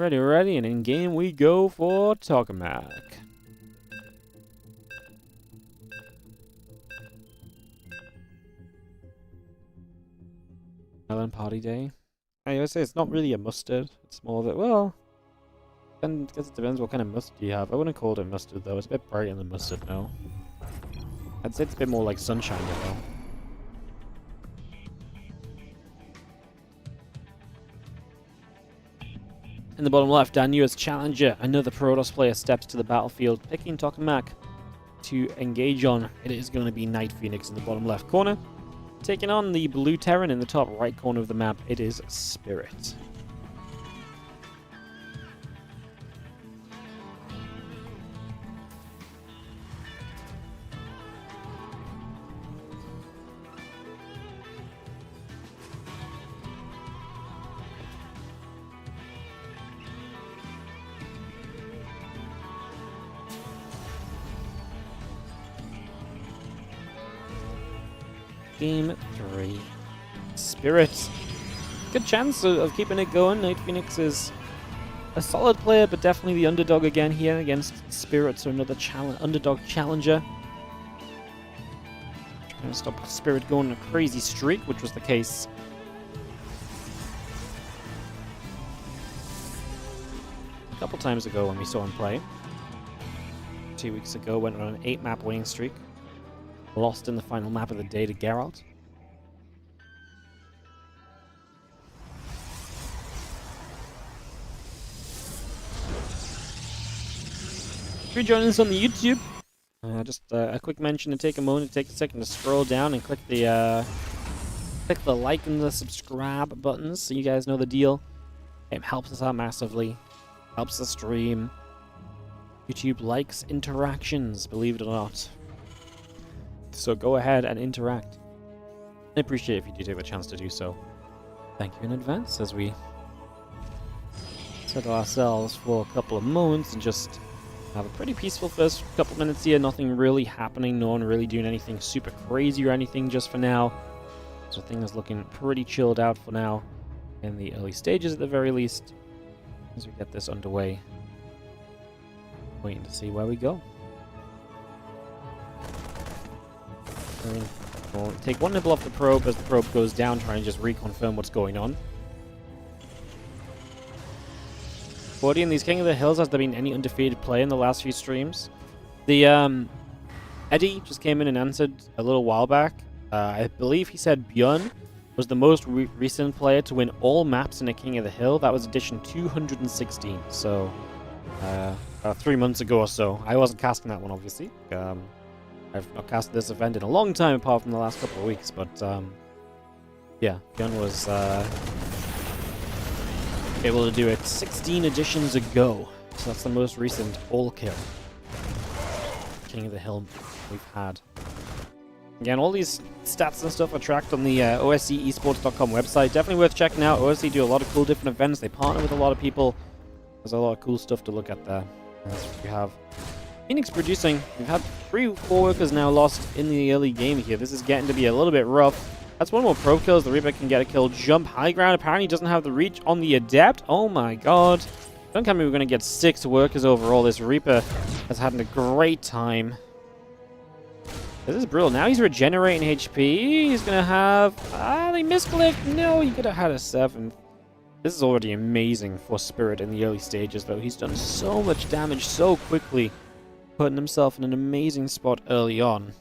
Ready, and in game we go for Tokamak. Island Party Day. I would say it's not really a mustard. It's more that, well, I guess it depends what kind of mustard you have. I wouldn't call it mustard though. It's a bit brighter than mustard now. I'd say it's a bit more like sunshine though. In the bottom left, our newest challenger, another Protoss player, steps to the battlefield, picking Tokamak to engage on. It is going to be Night Phoenix in the bottom left corner. Taking on the blue Terran in the top right corner of the map, it is Spirit. Game 3. Spirit. Good chance of keeping it going. Night Phoenix is a solid player, but definitely the underdog again here against Spirit, so another underdog challenger. Trying to stop Spirit going on a crazy streak, which was the case a couple times ago when we saw him play. 2 weeks ago, went on an 8-map winning streak. Lost in the final map of the day to Geralt. If you're joining us on the YouTube, just a quick mention to take a moment to take a second to scroll down and click the like and the subscribe buttons so you guys know the deal. It helps us out massively, helps the stream. YouTube likes interactions, believe it or not. So go ahead and interact. I appreciate it if you do take the chance to do so. Thank you in advance as we settle ourselves for a couple of moments and just have a pretty peaceful first couple minutes here. Nothing really happening, no one really doing anything super crazy or anything just for now. So things looking pretty chilled out for now in the early stages at the very least as we get this underway. Waiting to see where we go. We'll take one nibble off the probe as the probe goes down, trying to just reconfirm what's going on. Wardy in these King of the Hills, has there been any undefeated play in the last few streams? The Eddie just came in and answered a little while back. I believe he said Björn was the most recent player to win all maps in a King of the Hill. That was edition 216, so 3 months ago or so. I wasn't casting that one, obviously. I've not casted this event in a long time, apart from the last couple of weeks, but yeah, Björn was able to do it 16 editions ago. So that's the most recent all-kill King of the Hill we've had. Again, all these stats and stuff are tracked on the OSC eSports.com website. Definitely worth checking out. OSC do a lot of cool different events. They partner with a lot of people. There's a lot of cool stuff to look at there. As we have Phoenix producing. We've had 3 or 4 workers now lost in the early game here. This is getting to be a little bit rough. That's one more probe kills. The Reaper can get a kill. Jump high ground. Apparently doesn't have the reach on the Adept. Oh my god. Don't tell me we're going to get 6 workers overall. This Reaper has had a great time. This is brutal. Now he's regenerating HP. He's going to have... they misclicked. No, he could have had a 7th. This is already amazing for Spirit in the early stages, though. He's done so much damage so quickly, putting himself in an amazing spot early on.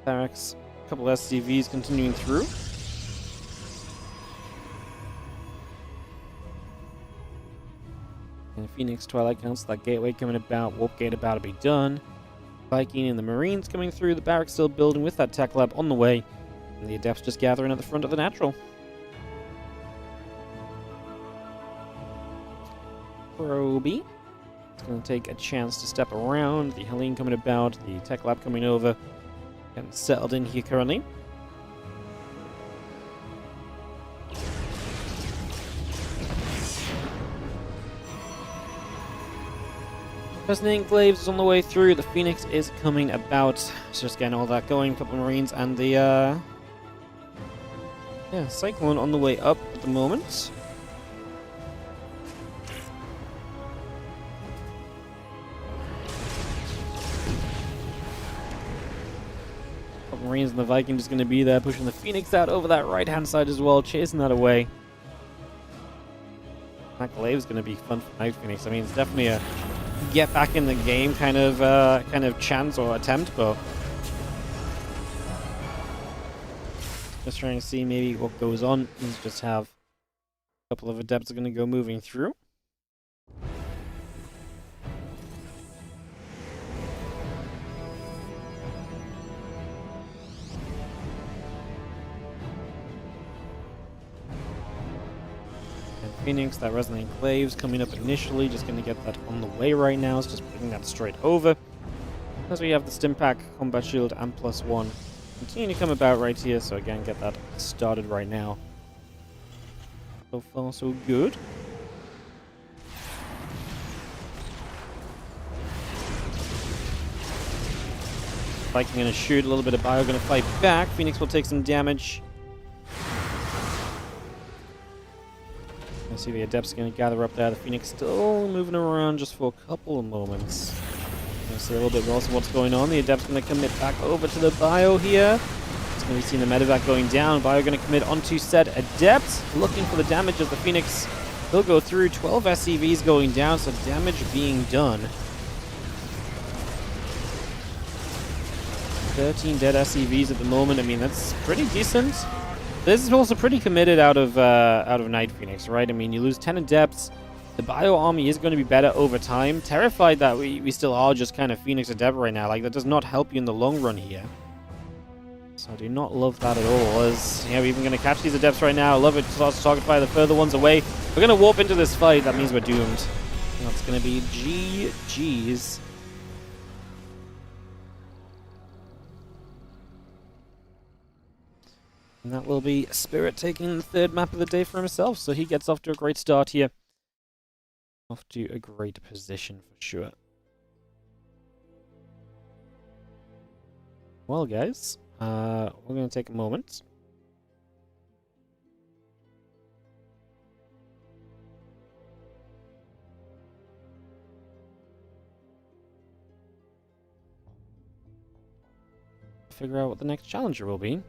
Barracks, a couple of SCVs continuing through. And Phoenix Twilight Council, that gateway coming about, Warp Gate about to be done. Viking and the Marines coming through, the barracks still building with that tech lab on the way, and the Adepts just gathering at the front of the Natural. Proby. It's going to take a chance to step around. The Helene coming about, the tech lab coming over, getting settled in here currently. Resonant Enclaves is on the way through. The Phoenix is coming about. It's just getting all that going. A couple of Marines and the Cyclone on the way up at the moment. Couple Marines and the Viking just going to be there, pushing the Phoenix out over that right-hand side as well, chasing that away. That glaive is going to be fun for Night Phoenix. I mean, it's definitely a get back in the game kind of chance or attempt, but just trying to see maybe what goes on. Let's just have a couple of Adepts are going to go moving through. Phoenix, that Resonant Enclaves coming up initially, just going to get that on the way right now. It's just putting that straight over. As we have the Stim Pack, Combat Shield, and +1 continue to come about right here, so again, get that started right now. So far, so good. Viking gonna shoot, a little bit of Bio gonna fight back. Phoenix will take some damage. I see the Adepts gonna gather up there. The Phoenix still moving around just for a couple of moments. Gonna see a little bit more of what's going on. The Adepts gonna commit back over to the Bio here. It's gonna be seeing the medevac going down. Bio gonna commit onto said Adept, looking for the damage as the Phoenix will go through. 12 SCVs going down, so damage being done. 13 dead SCVs at the moment. I mean, that's pretty decent. This is also pretty committed out of Night Phoenix, right? I mean, you lose 10 Adepts. The Bio army is going to be better over time. Terrified that we still are just kind of Phoenix Adept right now. Like, that does not help you in the long run here. So I do not love that at all. As, yeah, we're even going to catch these Adepts right now. I love it. Starts to target fire the further ones away. We're going to warp into this fight. That means we're doomed. And that's going to be GG's. And that will be Spirit taking the third map of the day for himself, so he gets off to a great start here. Off to a great position for sure. Well, guys, we're going to take a moment. Figure out what the next challenger will be.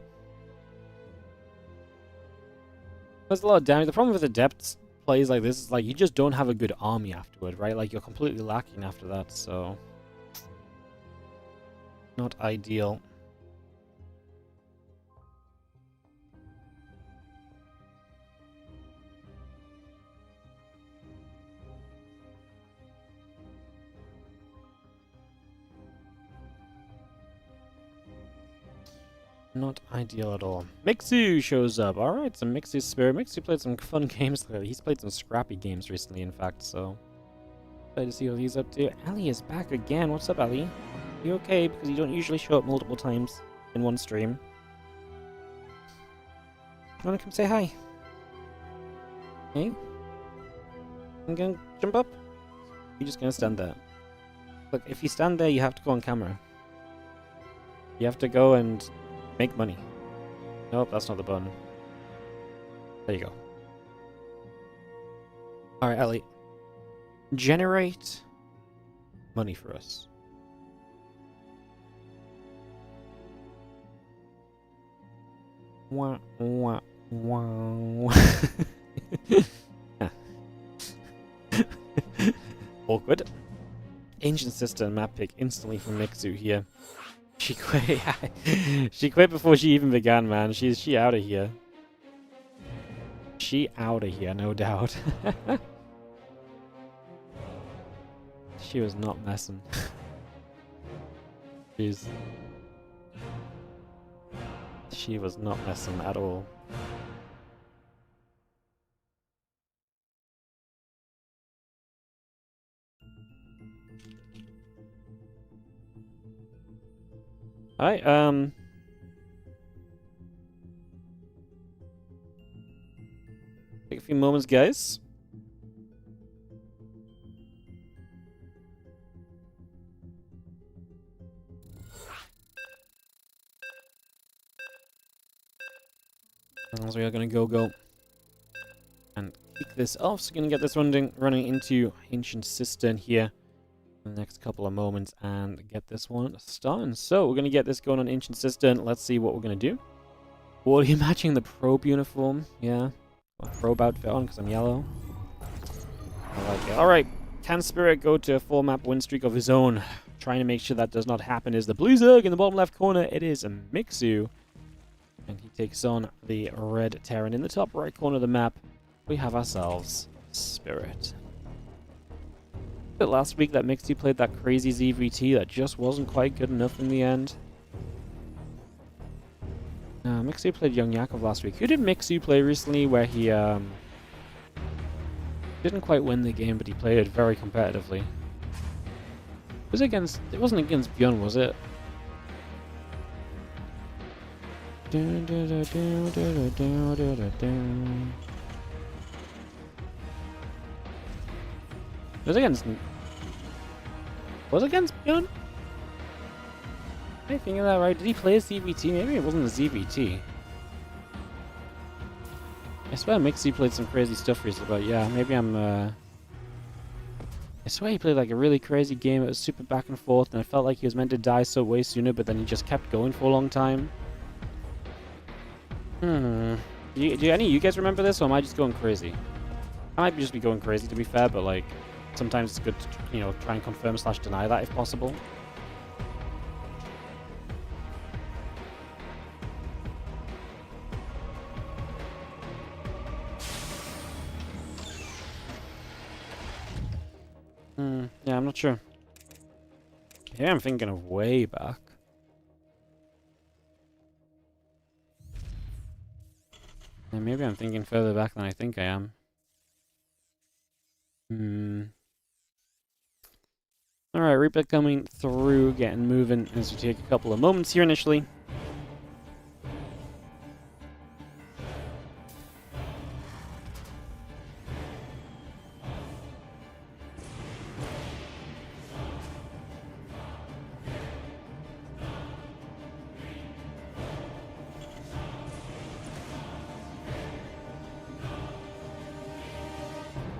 There's a lot of damage. The problem with Adept plays like this is like you just don't have a good army afterward, right? Like you're completely lacking after that, so not ideal. Not ideal at all. Mixu shows up. Alright, so Mixu's Spirit. Mixu played some fun games lately. He's played some scrappy games recently, in fact, so excited to see what he's up to. Ali is back again. What's up, Ali? You okay? Because you don't usually show up multiple times in one stream. You wanna come say hi? Hey? I'm gonna jump up? You're just gonna stand there. Look, if you stand there, you have to go on camera. You have to go and make money. Nope, that's not the button. There you go. Alright, Ellie. Generate money for us. Wah, wah, wah. Awkward. Ancient Sister map pick instantly from Mixu here. She quit. She quit before she even began, man. She out of here. She out of here, no doubt. She was not messing. Jeez. She was not messing at all. Alright, take a few moments, guys. As we are gonna go and kick this off, so we're gonna get this running into Ancient Cistern here in the next couple of moments and get this one started. So we're going to get this going on Ancient Cistern. Let's see what we're going to do. What are you matching the probe uniform? Yeah. Probe outfit on because I'm yellow. I like it. Alright. Can Spirit go to a 4-map win streak of his own? Trying to make sure that does not happen is the blue Zerg in the bottom left corner. It is a Mixu. And he takes on the red Terran. In the top right corner of the map, we have ourselves Spirit. Last week that Mixu played that crazy ZVT that just wasn't quite good enough in the end. Mixu played Young Yakov last week. Who did Mixu play recently where he didn't quite win the game, but he played it very competitively? It wasn't against Bjorn, was it? It was against... Was it against Bjorn? I think of that right? Did he play a ZVT? Maybe it wasn't a ZVT. I swear Mixie played some crazy stuff recently, but yeah, maybe I'm, I swear he played like a really crazy game. It was super back and forth, and I felt like he was meant to die so way sooner, but then he just kept going for a long time. Do any of you guys remember this, or am I just going crazy? I might just be going crazy, to be fair, but like, sometimes it's good to, you know, try and confirm / deny that if possible. Yeah, I'm not sure. Here I'm thinking of way back. And maybe I'm thinking further back than I think I am. Alright, Reaper coming through, getting moving as we take a couple of moments here initially.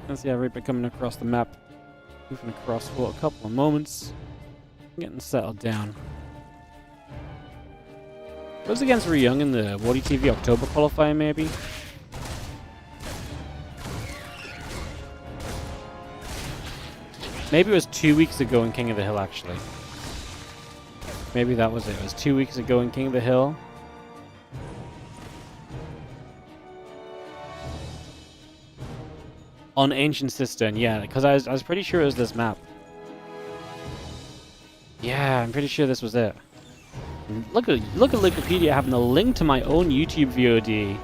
Let's see how Reaper coming across the map. Moving across for a couple of moments. Getting settled down. Goes against Ryu Young in the WardiTV October qualifier, maybe? Maybe it was 2 weeks ago in King of the Hill, actually. Maybe that was it. It was 2 weeks ago in King of the Hill. On Ancient Cistern, yeah, because I was pretty sure it was this map. Yeah, I'm pretty sure this was it. Look at Wikipedia having a link to my own YouTube VOD.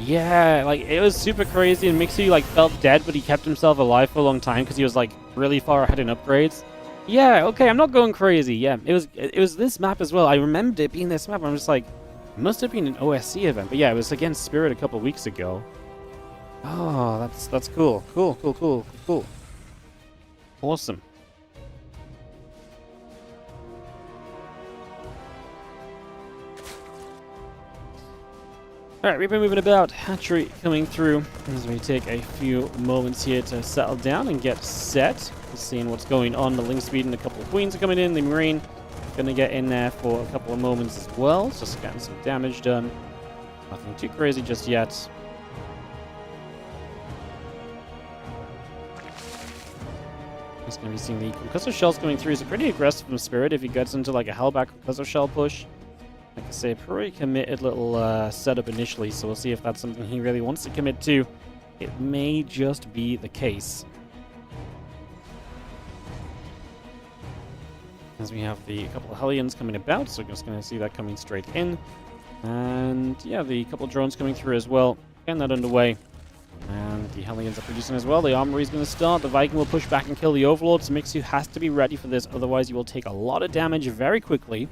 Yeah, like it was super crazy, and Mixie like felt dead, but he kept himself alive for a long time because he was like really far ahead in upgrades. Yeah, okay, I'm not going crazy. Yeah, it was this map as well. I remembered it being this map. I'm just like, it must have been an OSC event, but yeah, it was against Spirit a couple of weeks ago. Oh, that's cool. Cool. Awesome. Alright, we've been moving about. Hatchery coming through as we take a few moments here to settle down and get set. Seeing what's going on. The Link Speed and a couple of Queens are coming in. The Marine gonna get in there for a couple of moments as well. Just getting some damage done. Nothing too crazy just yet. He's going to be seeing the concussive shells coming through. He's pretty aggressive from Spirit if he gets into like a hellback concussive shell push. Like I say, pretty committed little setup initially, so we'll see if that's something he really wants to commit to. It may just be the case. As we have the couple of Hellions coming about, so we're just going to see that coming straight in. And yeah, the couple of drones coming through as well. Getting that underway. And the Hellions are producing as well. The Armory is going to start. The Viking will push back and kill the Overlord. So Mixu has to be ready for this. Otherwise, you will take a lot of damage very quickly.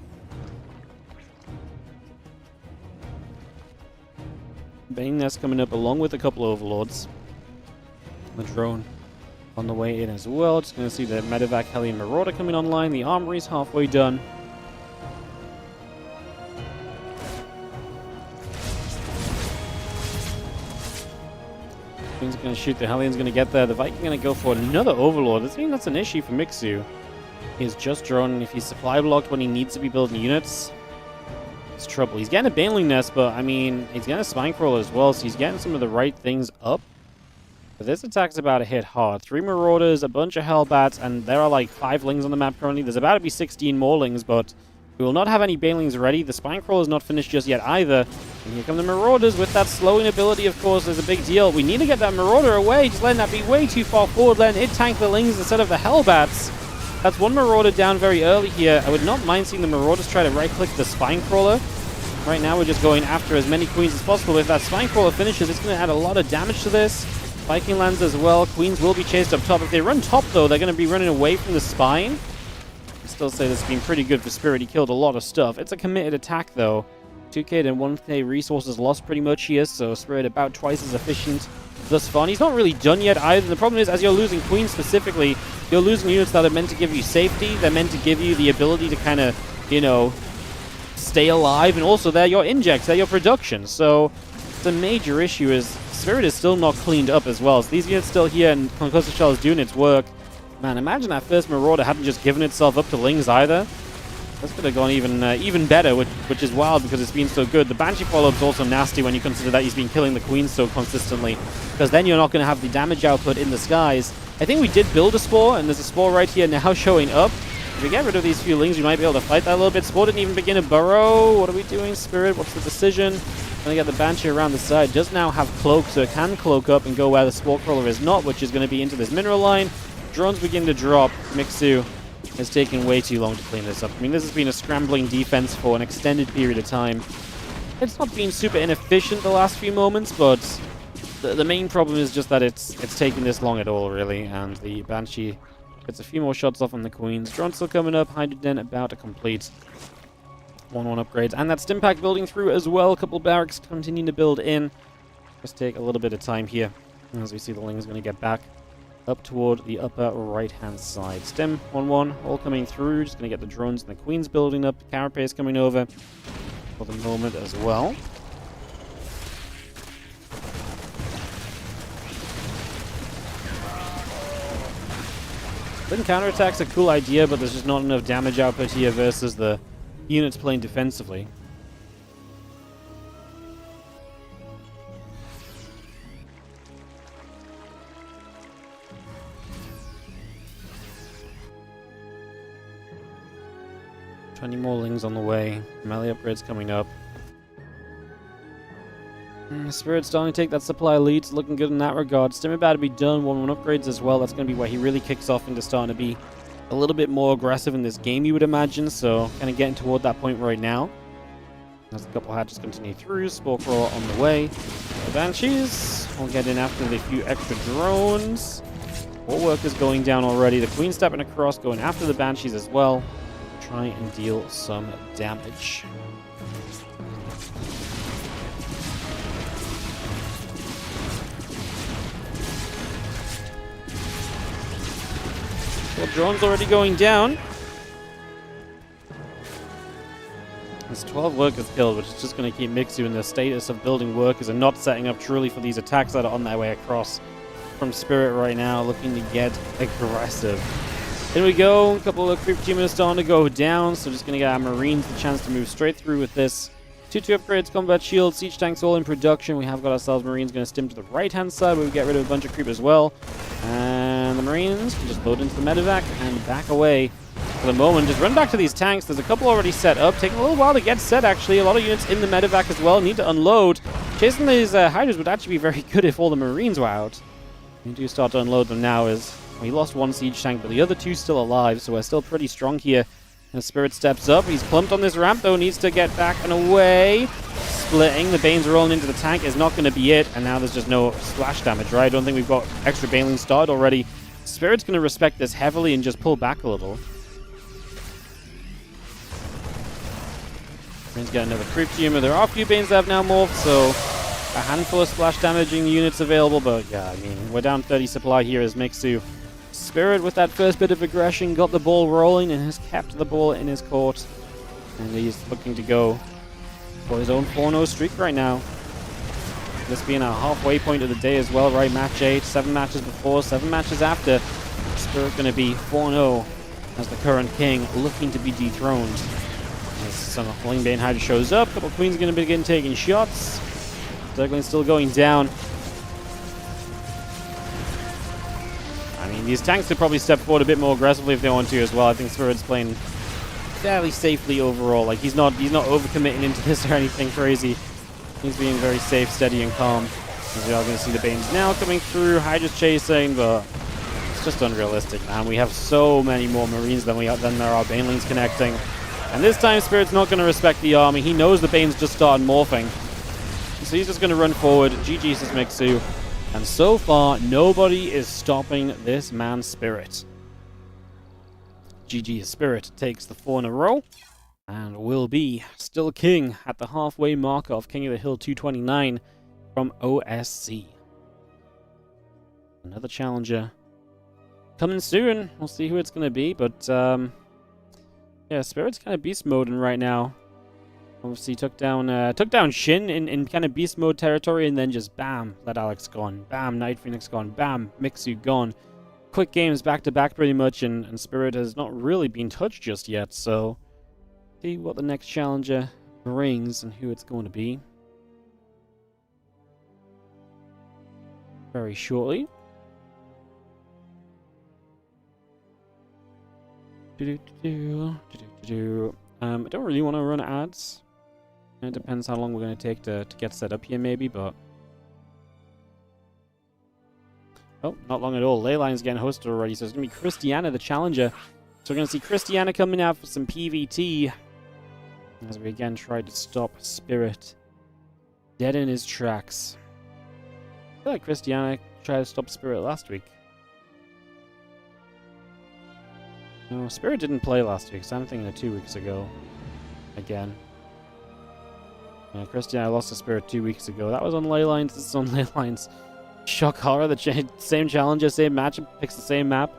Bane Nest coming up along with a couple of Overlords. The drone on the way in as well. Just going to see the Medevac Hellion Marauder coming online. The Armory is halfway done. Queen's going to shoot, the Hellion's going to get there. The Viking going to go for another Overlord. I think that's an issue for Mixu. He's just drone. If he's supply blocked when he needs to be building units, it's trouble. He's getting a Baneling Nest, but I mean, he's getting a Spine Crawler as well, so he's getting some of the right things up. But this attack's about to hit hard. 3 Marauders, a bunch of Hellbats, and there are like 5 Lings on the map currently. There's about to be 16 more Lings, but we will not have any Banelings ready. The Spine Crawler is not finished just yet either. And here come the Marauders with that slowing ability, of course, is a big deal. We need to get that Marauder away, just letting that be way too far forward, letting it tank the Lings instead of the Hellbats. That's one Marauder down very early here. I would not mind seeing the Marauders try to right-click the Spine Crawler. Right now we're just going after as many Queens as possible. If that Spine Crawler finishes, it's going to add a lot of damage to this. Viking lands as well. Queens will be chased up top. If they run top, though, they're going to be running away from the Spine. I still say this has been pretty good for Spirit. He killed a lot of stuff. It's a committed attack, though. 2k and 1k resources lost pretty much here, so Spirit about twice as efficient thus far. And he's not really done yet either. The problem is, as you're losing Queens specifically, you're losing units that are meant to give you safety. They're meant to give you the ability to kind of, you know, stay alive, and also they're your injects, they're your production. So the major issue is Spirit is still not cleaned up as well. So these units still here, and Concussive Shell is doing its work. Man, imagine that first Marauder hadn't just given itself up to Lings either. This could have gone even better, which is wild because it's been so good. The Banshee follow-up's also nasty when you consider that he's been killing the Queen so consistently, because then you're not going to have the damage output in the skies. I think we did build a Spore, and there's a Spore right here now showing up. If we get rid of these few Lings, we might be able to fight that a little bit. Spore didn't even begin to burrow. What are we doing, Spirit? What's the decision? Gonna get the Banshee around the side. Does now have Cloak, so it can cloak up and go where the Spore Crawler is not, which is going to be into this mineral line. Drones begin to drop. Mixu has taken way too long to clean this up. I mean, this has been a scrambling defense for an extended period of time. It's not been super inefficient the last few moments, but the main problem is just that it's taken this long at all, really. And the Banshee gets a few more shots off on the Queens. Drone's still coming up. Hydrogen about to complete 1-1 upgrades. And that Stimpack building through as well. A couple barracks continuing to build in. Just take a little bit of time here as we see the Ling's going to get back up toward the upper right-hand side. Stim, 1-1, all coming through. Just going to get the drones and the Queens building up. The Carapace coming over for the moment as well. I think counterattack's a cool idea, but there's just not enough damage output here versus the units playing defensively. Any more Lings on the way. Melee upgrades coming up. Spirit's starting to take that supply lead. It's looking good in that regard. Stim about to be done. 1-1 upgrades as well. That's going to be where he really kicks off into starting to be a little bit more aggressive in this game, you would imagine. So, kind of getting toward that point right now. As a couple hatches continue through. Spore Crawler on the way. The Banshees will get in after the few extra drones. More workers going down already. The Queen stepping across, going after the Banshees as well. Try and deal some damage. Well, drone's already going down. There's 12 workers killed, which is just going to keep Mixu in the status of building workers and not setting up truly for these attacks that are on their way across from Spirit right now, looking to get aggressive. Here we go, a couple of creep teamers starting to go down, so just going to get our Marines the chance to move straight through with this. 2-2 upgrades, combat shield, siege tanks all in production. We have got ourselves Marines going to stim to the right-hand side where we get rid of a bunch of creep as well. And the Marines can just load into the medevac and back away for the moment. Just run back to these tanks. There's a couple already set up. Taking a little while to get set, actually. A lot of units in the medevac as well. Need to unload. Chasing these Hydras would actually be very good if all the Marines were out. We do start to unload them now as we lost one siege tank, but the other two still alive, so we're still pretty strong here. And Spirit steps up. He's clumped on this ramp, though. Needs to get back and away. Splitting. The Banes rolling into the tank is not going to be it. And now there's just no splash damage, right? I don't think we've got extra Banelings started already. Spirit's going to respect this heavily and just pull back a little. Bane's got another creep tumor. There are a few Banes that have now morphed, so a handful of splash damaging units available. But yeah, I mean, we're down 30 supply here as Mixu. Spirit, with that first bit of aggression, got the ball rolling and has kept the ball in his court. And he's looking to go for his own 4-0 streak right now. This being our halfway point of the day as well, right? Match 8, 7 matches before, 7 matches after. Spirit going to be 4-0 as the current king, looking to be dethroned. As some Bane Hydra shows up, a couple Queens are going to begin taking shots. Zergling's still going down. I mean, these tanks could probably step forward a bit more aggressively if they want to as well. I think Spirit's playing fairly safely overall. Like, he's not overcommitting into this or anything crazy. He's being very safe, steady, and calm. As we are going to see the Banes now coming through. Hydra's chasing, but it's just unrealistic, man. We have so many more Marines than there are Banelings connecting. And this time, Spirit's not going to respect the army. He knows the Banes just started morphing. So he's just going to run forward. GG says Mixu. And so far, nobody is stopping this man Spirit. GG Spirit takes the 4 in a row and will be still king at the halfway marker of King of the Hill 229 from OSC. Another challenger coming soon. We'll see who it's going to be, but yeah, Spirit's kind of beast moding right now. Obviously took down Shin in kind of beast mode territory, and then just bam, let Alex gone. Bam, Night Phoenix gone. Bam, Mixu gone. Quick games back to back pretty much, and Spirit has not really been touched just yet, so see what the next challenger brings and who it's going to be very shortly. I don't really want to run ads. It depends how long we're going to take to get set up here, maybe, but... Oh, not long at all. Leyline's getting hosted already, so it's going to be Christiana, the challenger. So we're going to see Christiana coming out for some PvT. As we again try to stop Spirit dead in his tracks. I feel like Christiana tried to stop Spirit last week. No, Spirit didn't play last week, so I'm thinking of 2 weeks ago. Again. Christiana lost to Spirit 2 weeks ago. That was on Leylines. This is on Leylines. Shock horror, the same challenger, same matchup, picks the same map.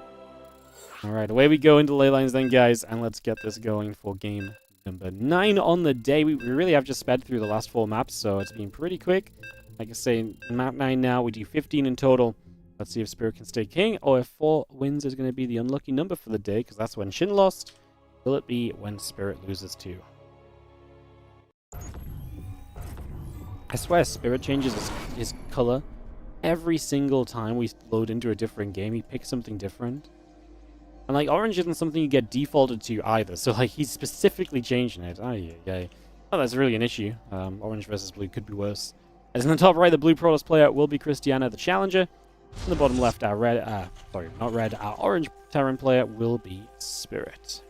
Alright, away we go into Leylines then, guys, and let's get this going for game number 9 on the day. We really have just sped through the last 4 maps, so it's been pretty quick. Like I say, in map 9 now, we do 15 in total. Let's see if Spirit can stay king, or if 4 wins is going to be the unlucky number for the day, because that's when Shin lost. Will it be when Spirit loses too? I swear Spirit changes his color every single time we load into a different game. He picks something different. And like, orange isn't something you get defaulted to either, so like, he's specifically changing it. Oh, yeah. Oh, that's really an issue. Orange versus blue could be worse. As in the top right, the blue Protoss player will be Christiana, the challenger. In the bottom left, our red, sorry, not red, our orange Terran player will be Spirit.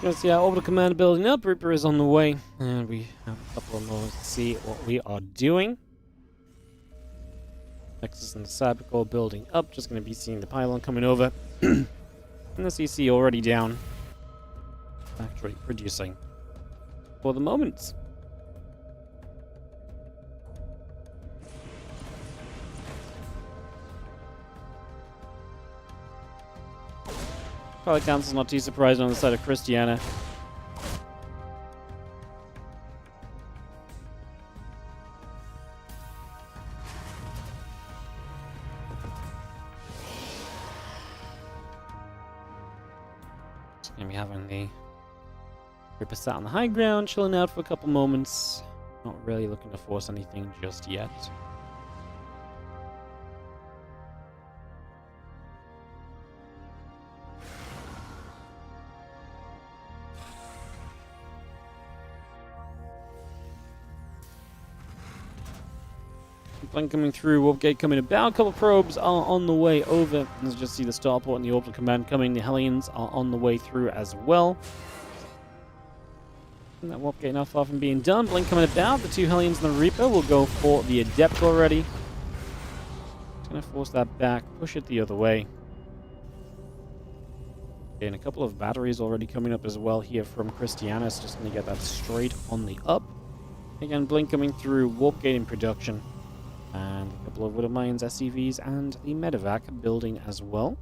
Let's see our orbital command building up. Reaper is on the way, and we have a couple of moments to see what we are doing. Nexus and the Cybercore building up. Just going to be seeing the pylon coming over. And the CC already down. Factory producing for the moment. Probably Council's not too surprised on the side of Christiana. Just gonna be having the Reaper sat on the high ground, chilling out for a couple moments. Not really looking to force anything just yet. Blink coming through, Warp Gate coming about, a couple of probes are on the way over. Let's just see the starport and the orbital command coming. The Hellions are on the way through as well. And that Warp Gate not far from being done. Blink coming about, the 2 Hellions and the Reaper will go for the Adept already. It's going to force that back, push it the other way. Okay, and a couple of batteries already coming up as well here from Christiana. It's just going to get that straight on the up. Again, Blink coming through, Warp Gate in production. And a couple of Widow Mines, SCVs, and the Medevac building as well.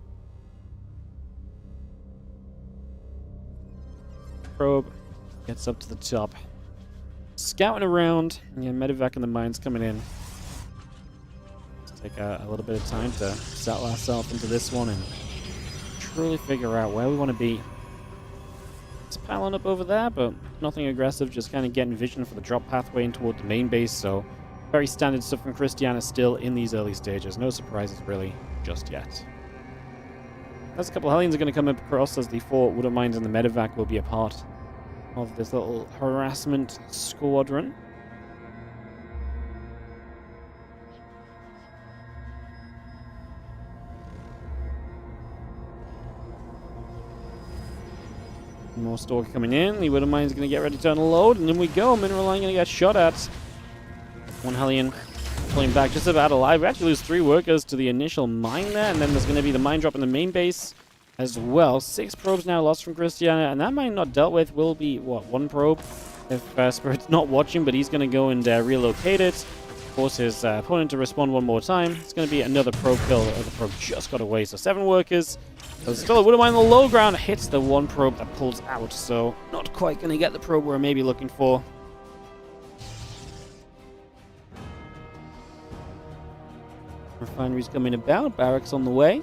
Probe gets up to the top. Scouting around. Yeah, Medevac and the mines coming in. Let's take a little bit of time to settle ourselves into this one and truly figure out where we want to be. It's piling up over there, but nothing aggressive, just kind of getting vision for the drop pathway in toward the main base, so very standard stuff from Christiana still in these early stages. No surprises really just yet. As a couple of Hellions are going to come across as the 4 Widow Mines and the Medevac will be a part of this little harassment squadron. More Stalker coming in. The Widow Mine's going to get ready to unload, and then we go. Mineral Line going to get shot at. One Hellion pulling back just about alive. We actually lose 3 workers to the initial mine there, and then there's going to be the mine drop in the main base as well. 6 probes now lost from Christiana, and that mine not dealt with will be, what, 1 probe? If Spirit's not watching, but he's going to go and relocate it. Force his opponent to respawn one more time. It's going to be another probe kill. The probe just got away, so 7 workers. There's still a Widow Mine on the low ground. Hits the 1 probe that pulls out, so not quite going to get the probe we're maybe looking for. Refinery's coming about. Barracks on the way.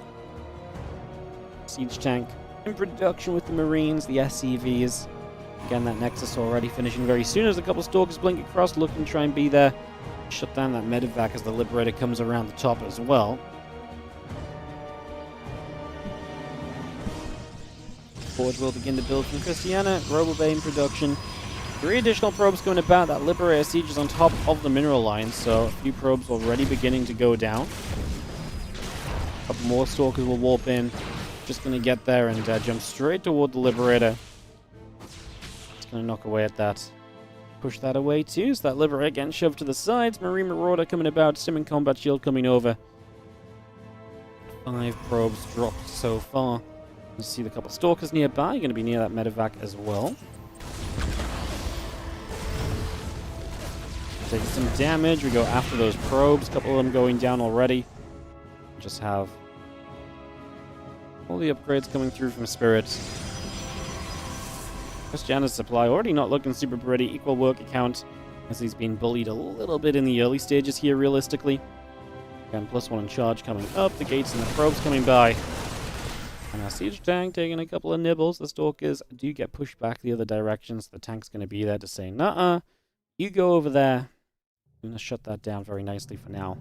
Siege tank in production with the Marines, the SCVs. Again, that Nexus already finishing very soon as a couple Stalkers blink across, looking to try and be there. Shut down that Medevac as the Liberator comes around the top as well. Forge will begin to build from Christiana. Robo Bay in production. 3 additional probes going about. That Liberator siege is on top of the mineral line, so a few probes already beginning to go down. A couple more Stalkers will warp in. Just going to get there and jump straight toward the Liberator. It's going to knock away at that. Push that away too, so that Liberator getting shoved to the sides. Marine Marauder coming about. Stimming Combat Shield coming over. 5 probes dropped so far. You see the couple Stalkers nearby. You're going to be near that Medevac as well. Taking some damage. We go after those probes. A couple of them going down already. Just have all the upgrades coming through from Spirit. Christiana's supply already not looking super pretty. Equal worker count as he's been bullied a little bit in the early stages here, realistically. Again, +1 in charge coming up. The gates and the probes coming by. And our siege tank taking a couple of nibbles. The Stalkers do get pushed back the other direction, so the tank's going to be there to say, "Nuh-uh, you go over there." I'm going to shut that down very nicely for now.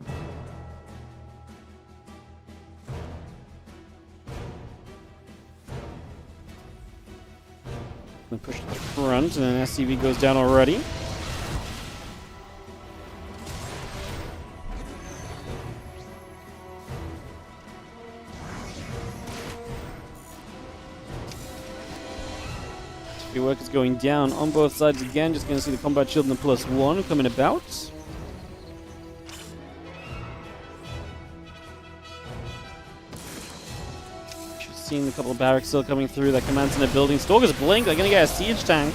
I'm going to push to the front, and an SCV goes down already. Few workers going down on both sides again. Just going to see the combat shield and the +1 coming about. Seeing a couple of barracks still coming through. That commands in the building. Stalkers blink. They're going to get a siege tank.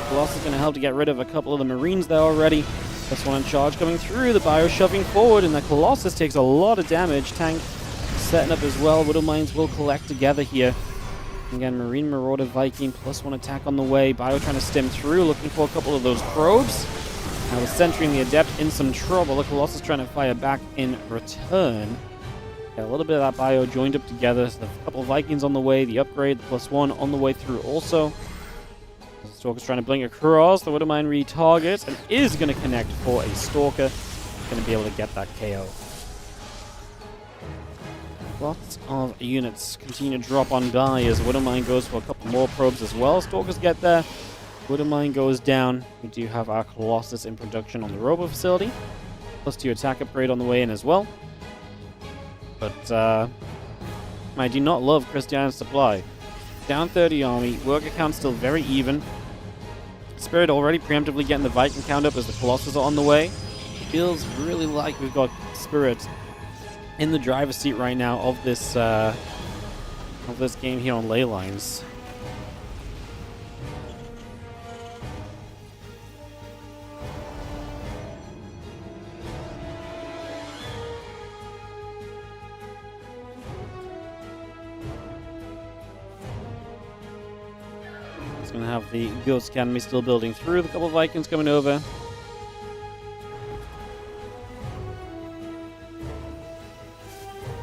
Colossus is going to help to get rid of a couple of the Marines there already. +1 in charge coming through. The Bio shoving forward, and the Colossus takes a lot of damage. Tank setting up as well. Widow Mines will collect together here. Again, Marine Marauder Viking, +1 attack on the way. Bio trying to stem through, looking for a couple of those probes. Now the Sentry and the Adept in some trouble. The Colossus trying to fire back in return. Got a little bit of that Bio joined up together. So a couple of Vikings on the way. The upgrade, the +1 on the way through also. The Stalker's trying to blink across. The Widow Mine retargets and is going to connect for a Stalker. Going to be able to get that KO. Lots of units continue to drop on by as Widow Mine goes for a couple more probes as well. Stalkers get there. Widow Mine goes down. We do have our Colossus in production on the Robo facility. +2 attack upgrade on the way in as well. But I do not love Christiana's supply. Down 30 army. Worker count still very even. Spirit already preemptively getting the Viking count up as the Colossus are on the way. Feels really like we've got Spirit in the driver's seat right now of this game here on ley lines. It's going to have the Ghost Academy still building through. A couple of Vikings coming over.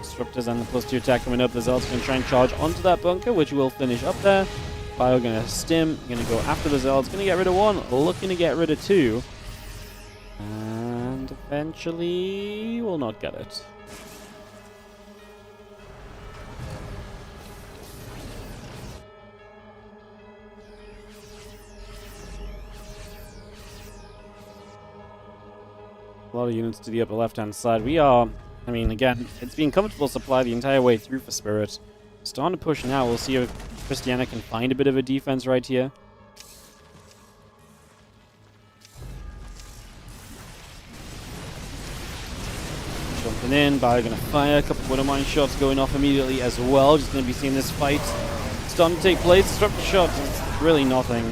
Disruptors and the +2 attack coming up. The Zealots going to try and charge onto that bunker, which will finish up there. Bio going to stim. Going to go after the Zealots. Going to get rid of one. Looking to get rid of two. And eventually will not get it. A lot of units to the upper left-hand side. We are, I mean, again, it's been comfortable supply the entire way through for Spirit. Starting to push now. We'll see if Christiana can find a bit of a defense right here. Jumping in, Bio going to fire. A couple of Widow Mine shots going off immediately as well. Just going to be seeing this fight starting to take place. Disruptor shots, it's really nothing.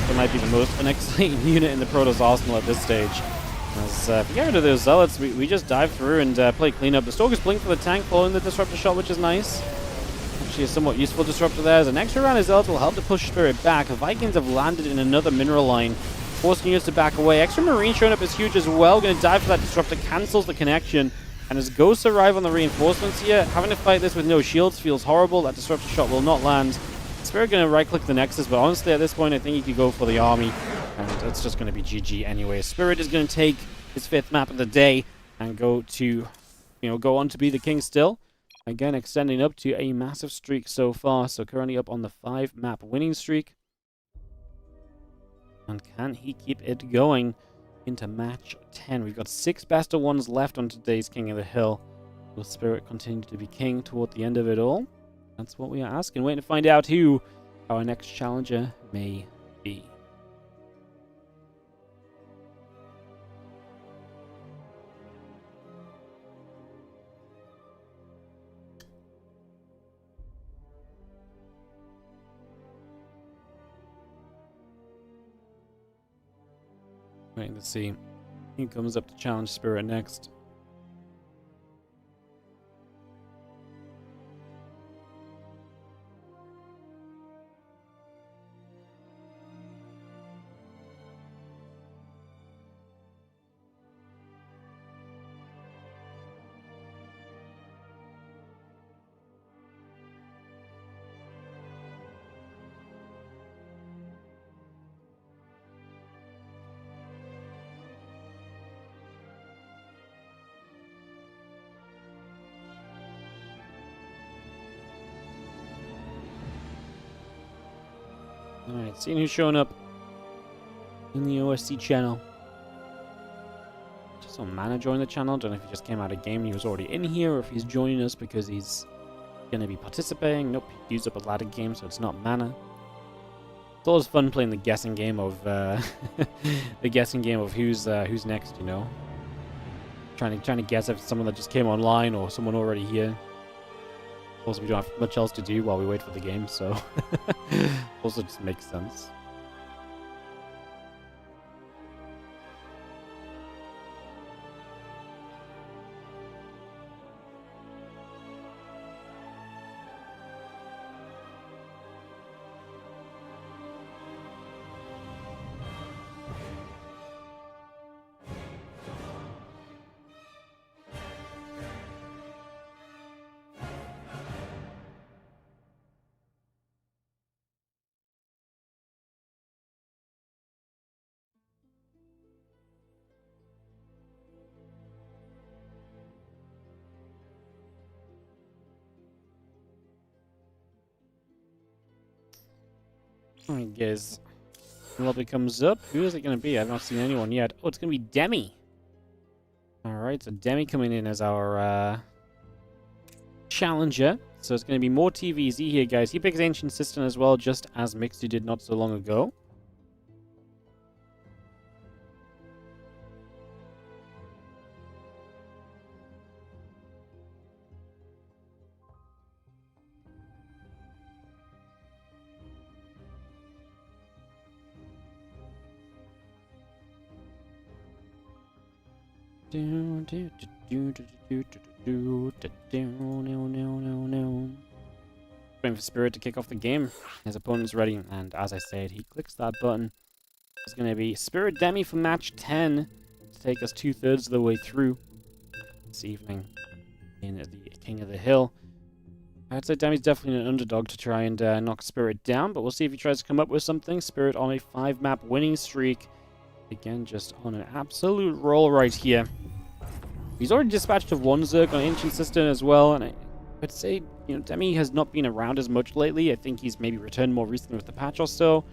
It might be the most unexciting unit in the Protoss arsenal at this stage. As if we get rid of those Zealots, we just dive through and play cleanup. The Stalkers blink for the tank following the Disruptor shot, which is nice. Actually a somewhat useful Disruptor there. As an extra round of Zealots will help to push Spirit back. The Vikings have landed in another mineral line, forcing units to back away. Extra Marine showing up is huge as well. Going to dive for that Disruptor, cancels the connection. And as Ghosts arrive on the reinforcements here, having to fight this with no shields feels horrible. That Disruptor shot will not land. Spirit going to right-click the Nexus, but honestly at this point I think he could go for the army. And it's just going to be GG anyway. Spirit is going to take his 5th map of the day and go on to be the king still. Again, extending up to a massive streak so far. So currently up on the 5-map winning streak. And can he keep it going into match 10? We've got 6 best of 1s left on today's King of the Hill. Will Spirit continue to be king toward the end of it all? That's what we are asking. Waiting to find out who our next challenger may be. Waiting to see who comes up to challenge Spirit next. Alright, seeing who's showing up in the OSC channel. Just saw Mana join the channel. Don't know if he just came out of game and he was already in here, or if he's joining us because he's going to be participating. Nope, he used up a ladder game, so it's not Mana. It's always fun playing the guessing game of who's next. You know, trying to guess if it's someone that just came online or someone already here. Also, we don't have much else to do while we wait for the game, so also just makes sense. Alright guys, lobby comes up. Who is it going to be? I've not seen anyone yet. Oh, it's going to be Demi. Alright, so Demi coming in as our challenger. So it's going to be more TVZ here, guys. He picks Ancient Cistern as well, just as Mixty did not so long ago. Waiting for Spirit to kick off the game. His opponent's ready, and as I said, he clicks that button. It's going to be Spirit Demi for match 10 to take us 2/3 of the way through this evening in the King of the Hill. I'd say Demi's definitely an underdog to try and knock Spirit down, but we'll see if he tries to come up with something. Spirit on a 5-map winning streak. Again, just on an absolute roll right here. He's already dispatched of 1 Zerg on Ancient Cistern as well, and I'd say, Demi has not been around as much lately. I think he's maybe returned more recently with the patch or so.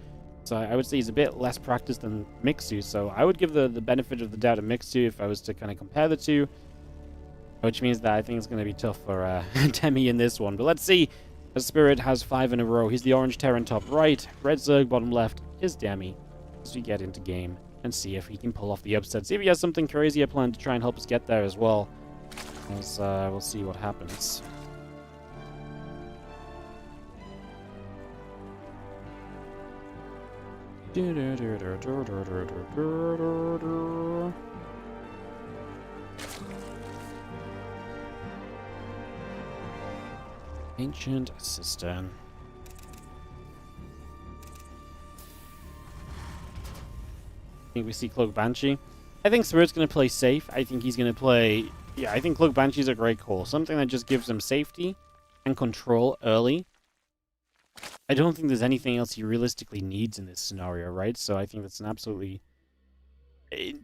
So I would say he's a bit less practiced than Mixu, so I would give the benefit of the doubt to Mixu if I was to kind of compare the two. Which means that I think it's going to be tough for Demi in this one. But let's see. The Spirit has 5 in a row. He's the orange Terran top right. Red Zerg bottom left is Demi. As we get into game and see if he can pull off the upset. See if he has something crazy planned to try and help us get there as well. As we'll see what happens. Ancient Cistern. I think we see Cloak Banshee. I think Spirit's going to play safe. I think he's going to play... Yeah, I think Cloak Banshee's a great call. Something that just gives him safety and control early. I don't think there's anything else he realistically needs in this scenario, right? So I think that's an absolutely... It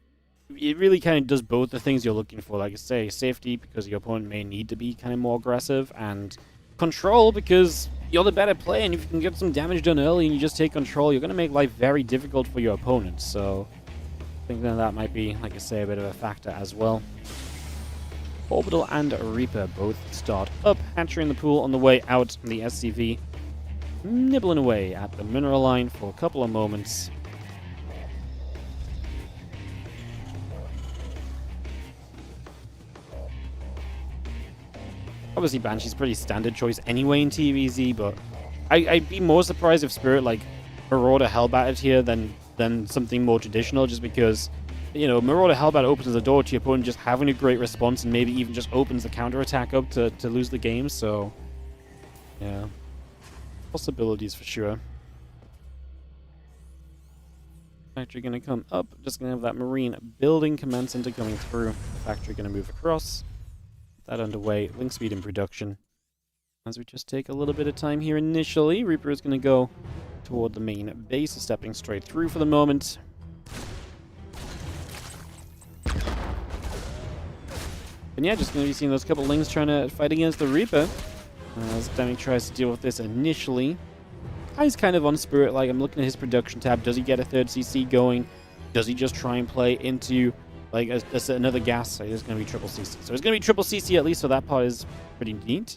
really kind of does both the things you're looking for. Like I say, safety because your opponent may need to be kind of more aggressive, and control because you're the better player, and if you can get some damage done early and you just take control, you're going to make life very difficult for your opponent. So I think that might be, like I say, a bit of a factor as well. Orbital and Reaper both start up. Hatchery in the pool on the way out. The SCV nibbling away at the mineral line for a couple of moments. Obviously, Banshee's pretty standard choice anyway in TVZ, but I'd be more surprised if Spirit, like, Marauder Hellbatted here than something more traditional, just because, Marauder Hellbat opens the door to your opponent just having a great response and maybe even just opens the counterattack up to lose the game, so, yeah. Possibilities for sure. Factory going to come up, just going to have that marine building commence into coming through. Factory going to move across. That underway, link speed in production. As we just take a little bit of time here initially, Reaper is going to go toward the main base, stepping straight through for the moment. And yeah, just going to be seeing those couple links trying to fight against the Reaper. As Demi tries to deal with this initially. He's kind of on Spirit, like I'm looking at his production tab. Does he get a 3rd CC going? Does he just try and play into... like, another gas, so it's going to be triple CC. So it's going to be triple CC at least, so that part is pretty neat.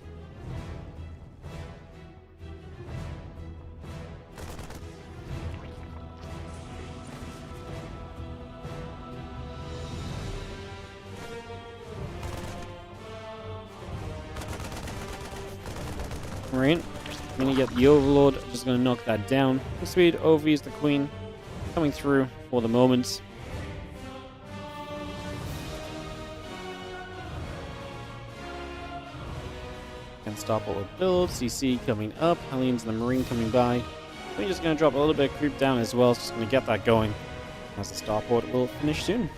Right. Going to get the Overlord, just going to knock that down. Speed, OV's the Queen, coming through for the moment. Can stop what we build. CC coming up. Hellions and the Marine coming by. We're just going to drop a little bit of creep down as well. It's just going to get that going. As the starport will finish soon.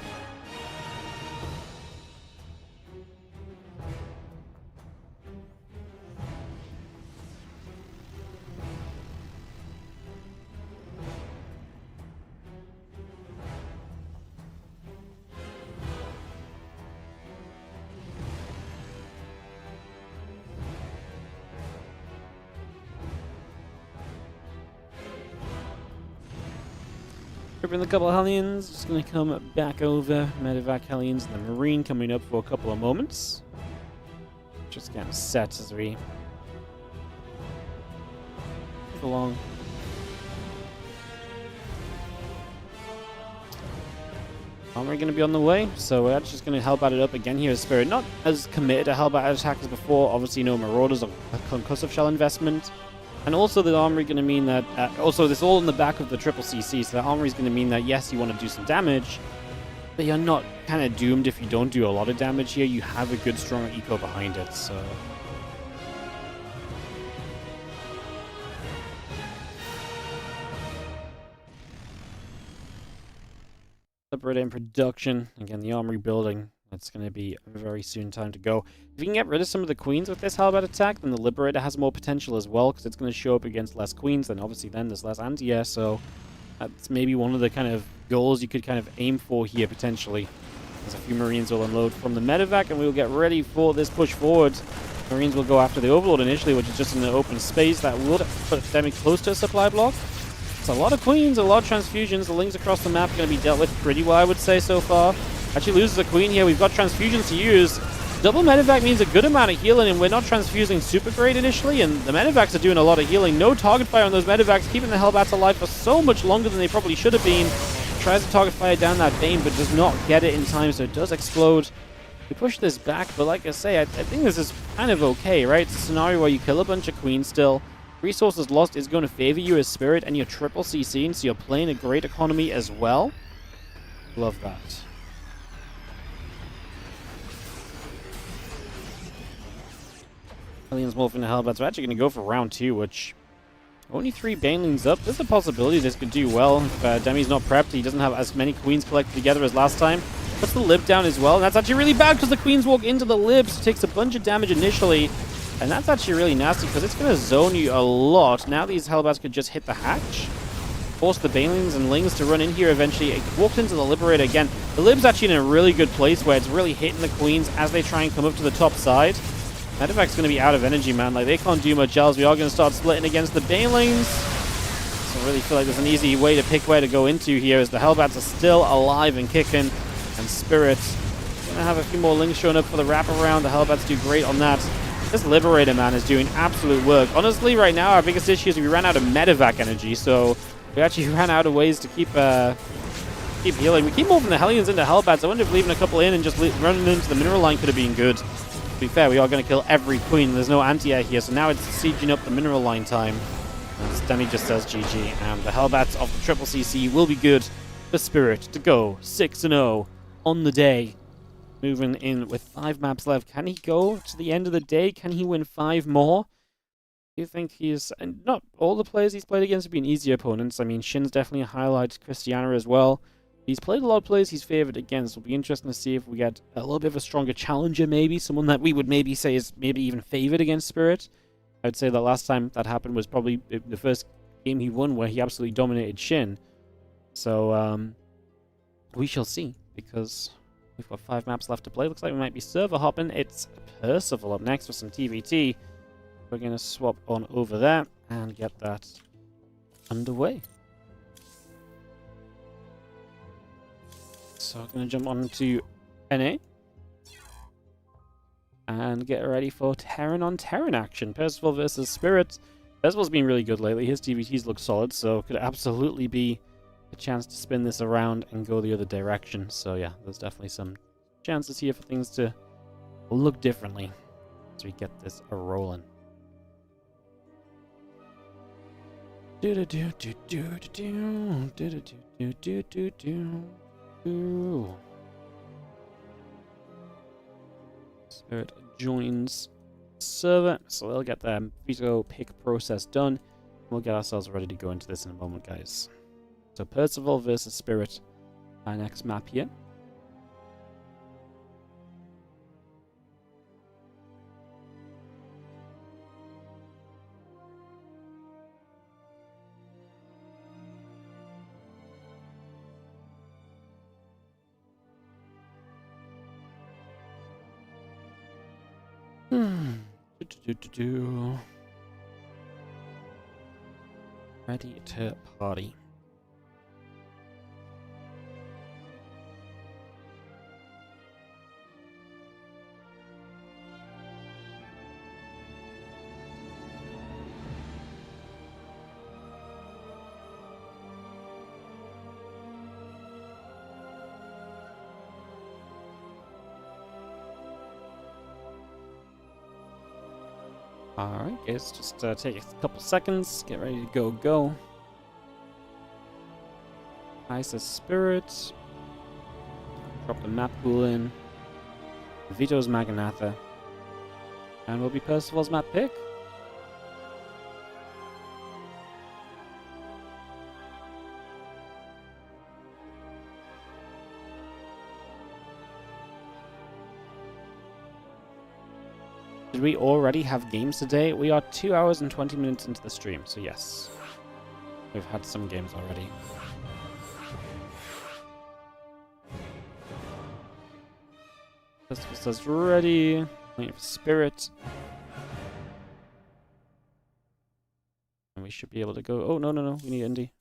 Gripping a couple of Hellions, just going to come back over. Medevac Hellions and the Marine coming up for a couple of moments. Just getting set as we move along. Armory going to be on the way, so we're just going to Hellbat it up again here as Spirit. Not as committed to Hellbat attack as before. Obviously, no Marauders or a concussive shell investment. And also the armory going to mean that, also this all in the back of the triple CC, so the armory is going to mean that yes, you want to do some damage, but you're not kind of doomed if you don't do a lot of damage here. You have a good, strong eco behind it, so... Liberator in production. Again, the armory building. That's going to be very soon time to go. If you can get rid of some of the queens with this halberd attack, then the Liberator has more potential as well, because it's going to show up against less queens, and obviously then there's less anti-air, so that's maybe one of the kind of goals you could kind of aim for here, potentially. As a few Marines will unload from the medevac, and we'll get ready for this push forward. Marines will go after the Overlord initially, which is just in an open space that would put them close to a supply block. It's a lot of queens, a lot of transfusions. The lings across the map are going to be dealt with pretty well, I would say, so far. Actually loses a queen here. We've got transfusions to use. Double medevac means a good amount of healing, and we're not transfusing super great initially, and the medevacs are doing a lot of healing. No target fire on those medevacs, keeping the Hellbats alive for so much longer than they probably should have been. Tries to target fire down that Bane, but does not get it in time, so it does explode. We push this back, but like I say, I think this is kind of okay, right? It's a scenario where you kill a bunch of queens still. Resources lost is going to favor you as Spirit, and you're triple CCing, so you're playing a great economy as well. Love that. Aliens morphing the Hellbats. We're actually going to go for round 2, which... Only 3 Banelings up. There's a possibility this could do well. If Demi's not prepped, he doesn't have as many queens collected together as last time. Puts the lib down as well, and that's actually really bad because the queens walk into the libs. Takes a bunch of damage initially, and that's actually really nasty because it's going to zone you a lot. Now these Hellbats could just hit the hatch. Force the Banelings and Lings to run in here eventually. It walked into the Liberator again. The lib's actually in a really good place where it's really hitting the queens as they try and come up to the top side. Medevac's going to be out of energy, man. Like, they can't do much else. We are going to start splitting against the Banelings. So I really feel like there's an easy way to pick where to go into here as the Hellbats are still alive and kicking. And Spirit's going to have a few more Lings showing up for the wraparound. The Hellbats do great on that. This Liberator, man, is doing absolute work. Honestly, right now, our biggest issue is we ran out of Medevac energy. So we actually ran out of ways to keep healing. We keep moving the Hellions into Hellbats. I wonder if leaving a couple in and just running into the mineral line could have been good. To be fair, we are going to kill every queen. There's no anti-air here, so now it's sieging up the mineral line time. And Demi just says GG, and the Hellbats of the Triple CC will be good for Spirit to go 6-0 on the day. Moving in with 5 maps left. Can he go to the end of the day? Can he win 5 more? Do you think he's... And not all the players he's played against have been easy opponents. I mean, Shin's definitely a highlight. Christiana as well. He's played a lot of players he's favored against. It'll be interesting to see if we get a little bit of a stronger challenger, maybe. Someone that we would maybe say is maybe even favored against Spirit. I'd say that last time that happened was probably the first game he won where he absolutely dominated Shin. So, we shall see, because we've got 5 maps left to play. Looks like we might be server hopping. It's Percival up next with some TVT. We're going to swap on over there and get that underway. So I'm going to jump on to NA and get ready for Terran on Terran action. Percival versus Spirit. Percival's been really good lately. His TVTs look solid, so could absolutely be a chance to spin this around and go the other direction. So yeah, there's definitely some chances here for things to look differently as we get this rolling. Spirit joins server, so they'll get their veto pick process done. We'll get ourselves ready to go into this in a moment, guys. So Percival versus Spirit, our next map here. Ready to party. Alright, guys, just take a couple seconds, get ready to go. Isis Spirit. Drop the map pool in. Vito's Maganatha. And will be Percival's map pick. Did we already have games today? We are 2 hours and 20 minutes into the stream, so yes. We've had some games already. This is ready. Waiting for Spirit. And we should be able to go. Oh, no, no, no. We need Indy.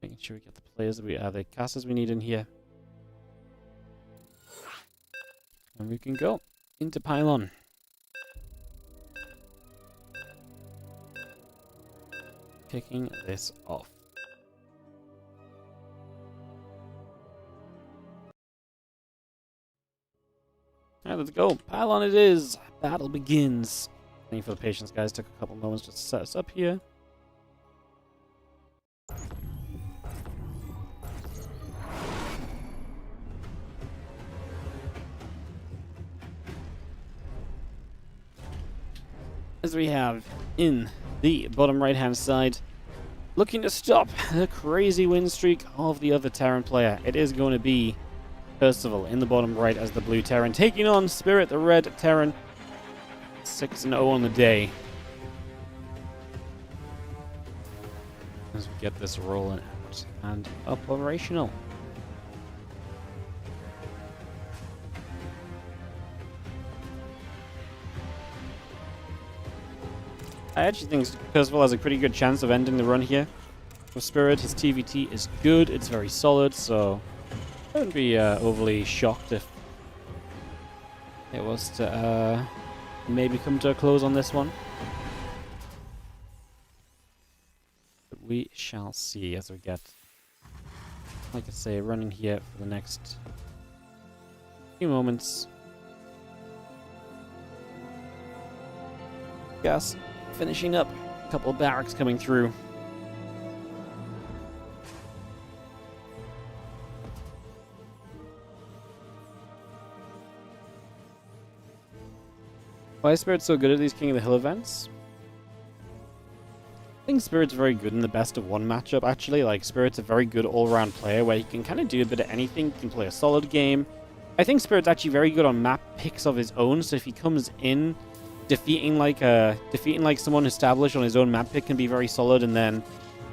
Making sure we get the players that we the casters we need in here. And we can go into Pylon. Kicking this off. Alright, let's go. Pylon it is. Battle begins. Thank you for the patience, guys. Took a couple moments just to set us up here. As we have in the bottom right hand side, looking to stop the crazy win streak of the other Terran player. It is going to be Percival in the bottom right as the blue Terran, taking on Spirit, the red Terran. 6-0 on the day. As we get this rolling out and operational. I actually think Percival has a pretty good chance of ending the run here. For Spirit, his TVT is good, it's very solid, so I wouldn't be overly shocked if it was to maybe come to a close on this one. But we shall see as we get, like I say, running here for the next few moments. Gas finishing up, a couple of barracks coming through. Why is Spirit so good at these King of the Hill events? I think Spirit's very good in the best of one matchup, actually. Like, Spirit's a very good all-round player where he can kind of do a bit of anything. He can play a solid game. I think Spirit's actually very good on map picks of his own, so if he comes in defeating like someone established on his own map pick can be very solid, and then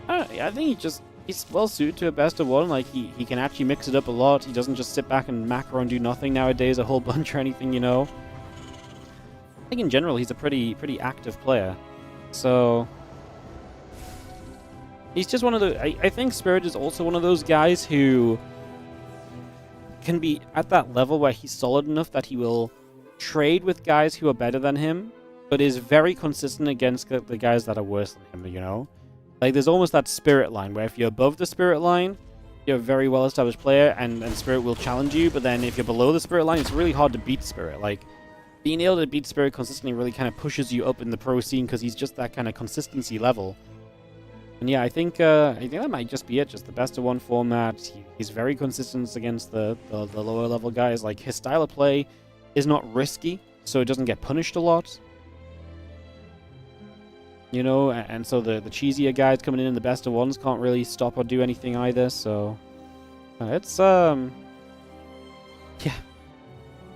I think he's well suited to a best of one. Like he can actually mix it up a lot. He doesn't just sit back and macro and do nothing nowadays a whole bunch or anything, you know. I think in general he's a pretty active player. So he's just one of the I think Spirit is also one of those guys who can be at that level where he's solid enough that he will trade with guys who are better than him, but is very consistent against the guys that are worse than him, you know? Like, there's almost that Spirit line, where if you're above the Spirit line, you're a very well-established player, and Spirit will challenge you, but then if you're below the Spirit line, it's really hard to beat Spirit. Like, being able to beat Spirit consistently really kind of pushes you up in the pro scene, because he's just that kind of consistency level. And yeah, I think that might just be it, just the best of one format. He's very consistent against the lower level guys. Like, his style of play is not risky, so it doesn't get punished a lot. You know, and so the cheesier guys coming in the best of ones can't really stop or do anything either, so it's yeah,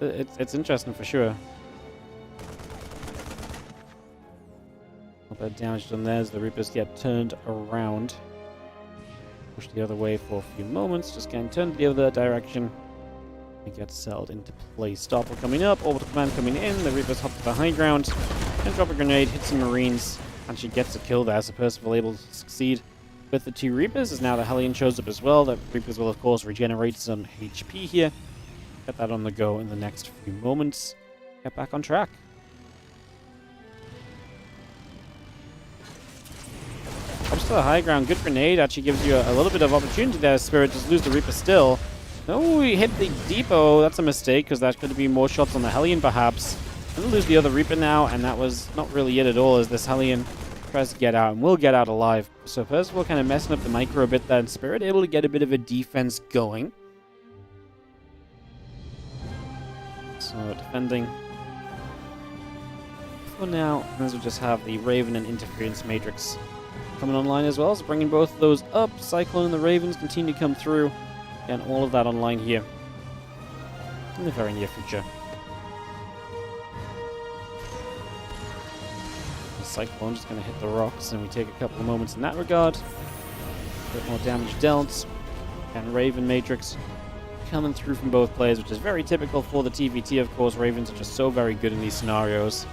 it's interesting for sure. A bit of damage done there as the Reapers get turned around. Push the other way for a few moments, just getting turned the other direction. It gets settled into place. Stopper coming up, orbital command coming in, the Reapers hop to the high ground, and drop a grenade, hit some Marines, and she gets a kill there, so Percival able to succeed with the two Reapers, as now the Hellion shows up as well. The Reapers will of course regenerate some HP here. Get that on the go in the next few moments. Get back on track. Up to the high ground, good grenade, actually gives you a little bit of opportunity there, Spirit, just lose the Reaper still. Oh, he hit the depot. That's a mistake, because that could be more shots on the Hellion, perhaps. Gonna lose the other Reaper now, and that was not really it at all, as this Hellion tries to get out, and will get out alive. So Percival kind of messing up the micro a bit there, and Spirit able to get a bit of a defense going. So defending for now, as we just have the Raven and Interference Matrix coming online as well, so bringing both of those up. Cyclone and the Ravens continue to come through. And all of that online here in the very near future. Cyclone just going to hit the rocks, and we take a couple of moments in that regard. A bit more damage dealt. And Raven Matrix coming through from both players, which is very typical for the TVT, of course. Ravens are just so very good in these scenarios.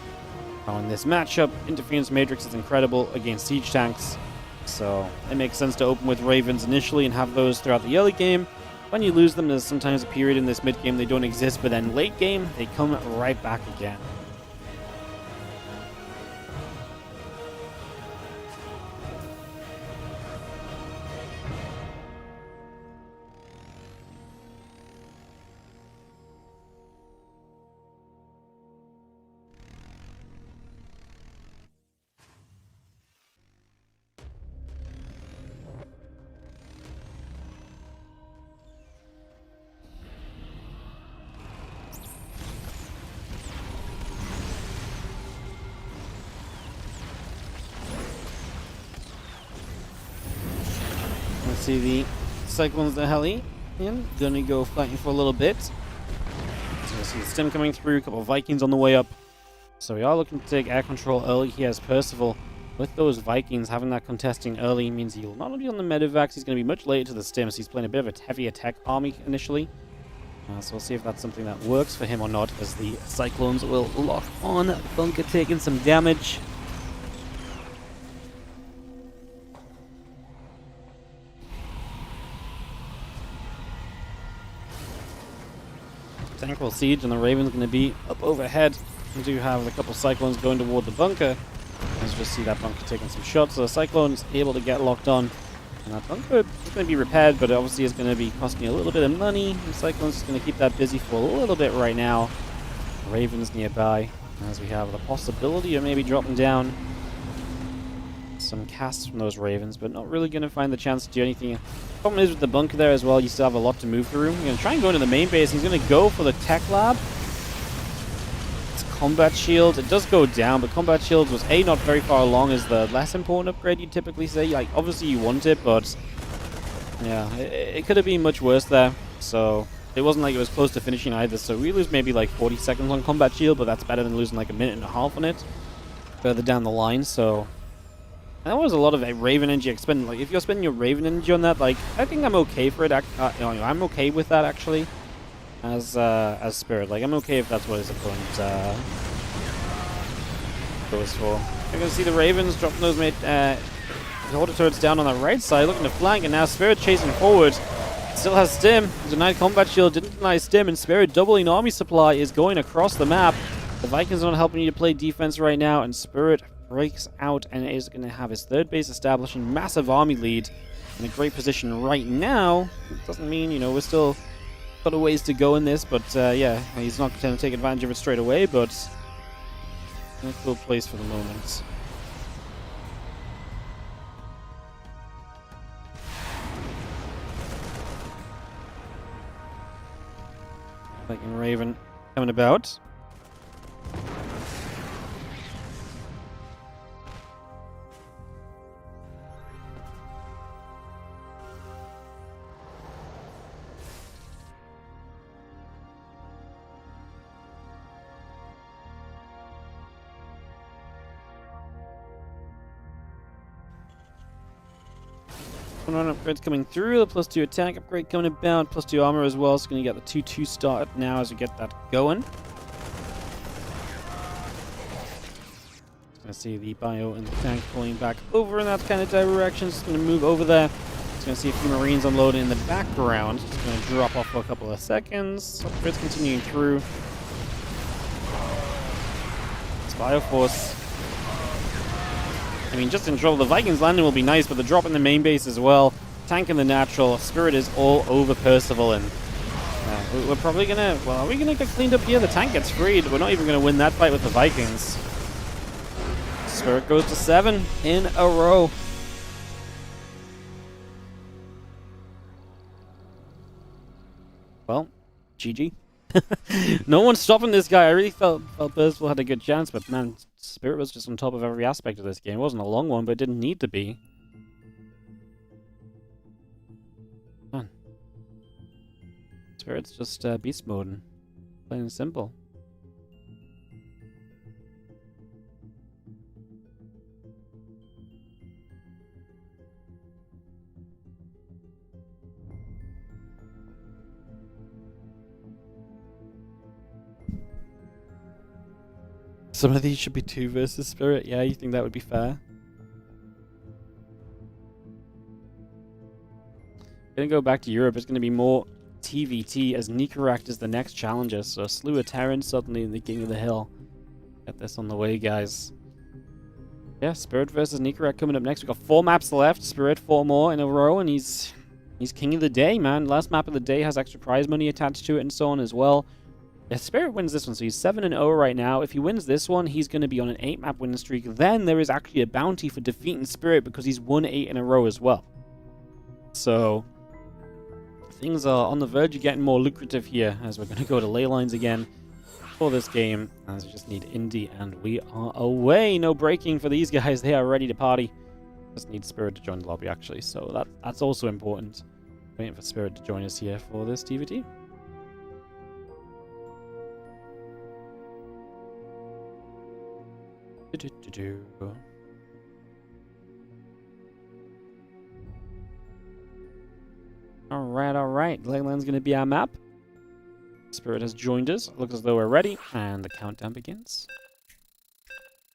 Now in this matchup, Interference Matrix is incredible against siege tanks. So it makes sense to open with Ravens initially and have those throughout the early game. When you lose them, there's sometimes a period in this mid game they don't exist, but then late game, they come right back again. Let's see the Cyclones the heli in. Gonna go fighting for a little bit. So you see the stim coming through, a couple of Vikings on the way up. So we are looking to take air control early here as Percival. With those Vikings, having that contesting early means he'll not only be on the medevacs, he's going to be much later to the stim, so he's playing a bit of a heavy attack army initially. So we'll see if that's something that works for him or not, as the Cyclones will lock on. Bunker taking some damage. Tank will siege, and the Raven's going to be up overhead. We do have a couple Cyclones going toward the bunker. Let's just see that bunker taking some shots. So the Cyclone's able to get locked on. And that bunker is going to be repaired, but it obviously is going to be costing a little bit of money. The Cyclone's just going to keep that busy for a little bit right now. Raven's nearby, as we have the possibility of maybe dropping down some casts from those Ravens, but not really going to find the chance to do anything. Problem is with the bunker there as well, you still have a lot to move through. You're going to try and go into the main base. He's going to go for the tech lab. It's combat shield. It does go down, but combat shield was not very far along as the less important upgrade you'd typically say. Like, obviously you want it, but yeah, it could have been much worse there. So it wasn't like it was close to finishing either. So we lose maybe like 40 seconds on combat shield, but that's better than losing like a minute and a half on it further down the line. So that was a lot of Raven energy expended. Like, if you're spending your Raven energy on that, like, I think I'm okay for it. I'm okay with that, actually, as Spirit. Like, I'm okay if that's what his opponent goes for. You're going to see the Ravens dropping those order turrets down on the right side, looking to flank, and now Spirit chasing forward. Still has Stim. Denied combat shield, didn't deny Stim, and Spirit doubling army supply is going across the map. The Vikings are not helping you to play defense right now, and Spirit breaks out and is going to have his third base establishing massive army lead in a great position right now. It doesn't mean, you know, we're still got a ways to go in this, but yeah, he's not going to take advantage of it straight away, but in a cool place for the moment. Viking Raven coming about. One upgrades coming through, the +2 attack upgrade coming about, +2 armor as well, so going to get the 2-2 start now as we get that going. Going to see the bio and the tank pulling back over in that kind of direction, just going to move over there. Just going to see a few Marines unloading in the background, just going to drop off for a couple of seconds. Upgrades continuing through. It's Bioforce. I mean, just in trouble. The Vikings landing will be nice, but the drop in the main base as well. Tank in the natural. Spirit is all over Percival, and we're probably going to... Well, are we going to get cleaned up here? The tank gets freed. We're not even going to win that fight with the Vikings. Spirit goes to 7 in a row. Well, GG. No one's stopping this guy. I really felt Percival had a good chance, but man, Spirit was just on top of every aspect of this game. It wasn't a long one, but it didn't need to be. Man. Spirit's just beast mode. Plain and simple. Some of these should be 2 versus Spirit. Yeah, you think that would be fair? Gonna go back to Europe. It's gonna be more TVT as Nicorakt is the next challenger. So a slew of Terrans suddenly in the King of the Hill. Get this on the way, guys. Yeah, Spirit versus Nicorakt coming up next. We've got 4 maps left. Spirit 4 more in a row, and he's king of the day, man. Last map of the day has extra prize money attached to it and so on as well. If Spirit wins this one, so he's 7-0 right now. If he wins this one, he's going to be on an 8-map winning streak. Then there is actually a bounty for defeating Spirit because he's won 8 in a row as well. So things are on the verge of getting more lucrative here as we're going to go to ley lines again for this game. As we just need Indy and we are away. No breaking for these guys. They are ready to party. Just need Spirit to join the lobby actually. So that's also important. Waiting for Spirit to join us here for this TVT. Alright. Leyland's going to be our map. Spirit has joined us. Looks as though we're ready. And the countdown begins.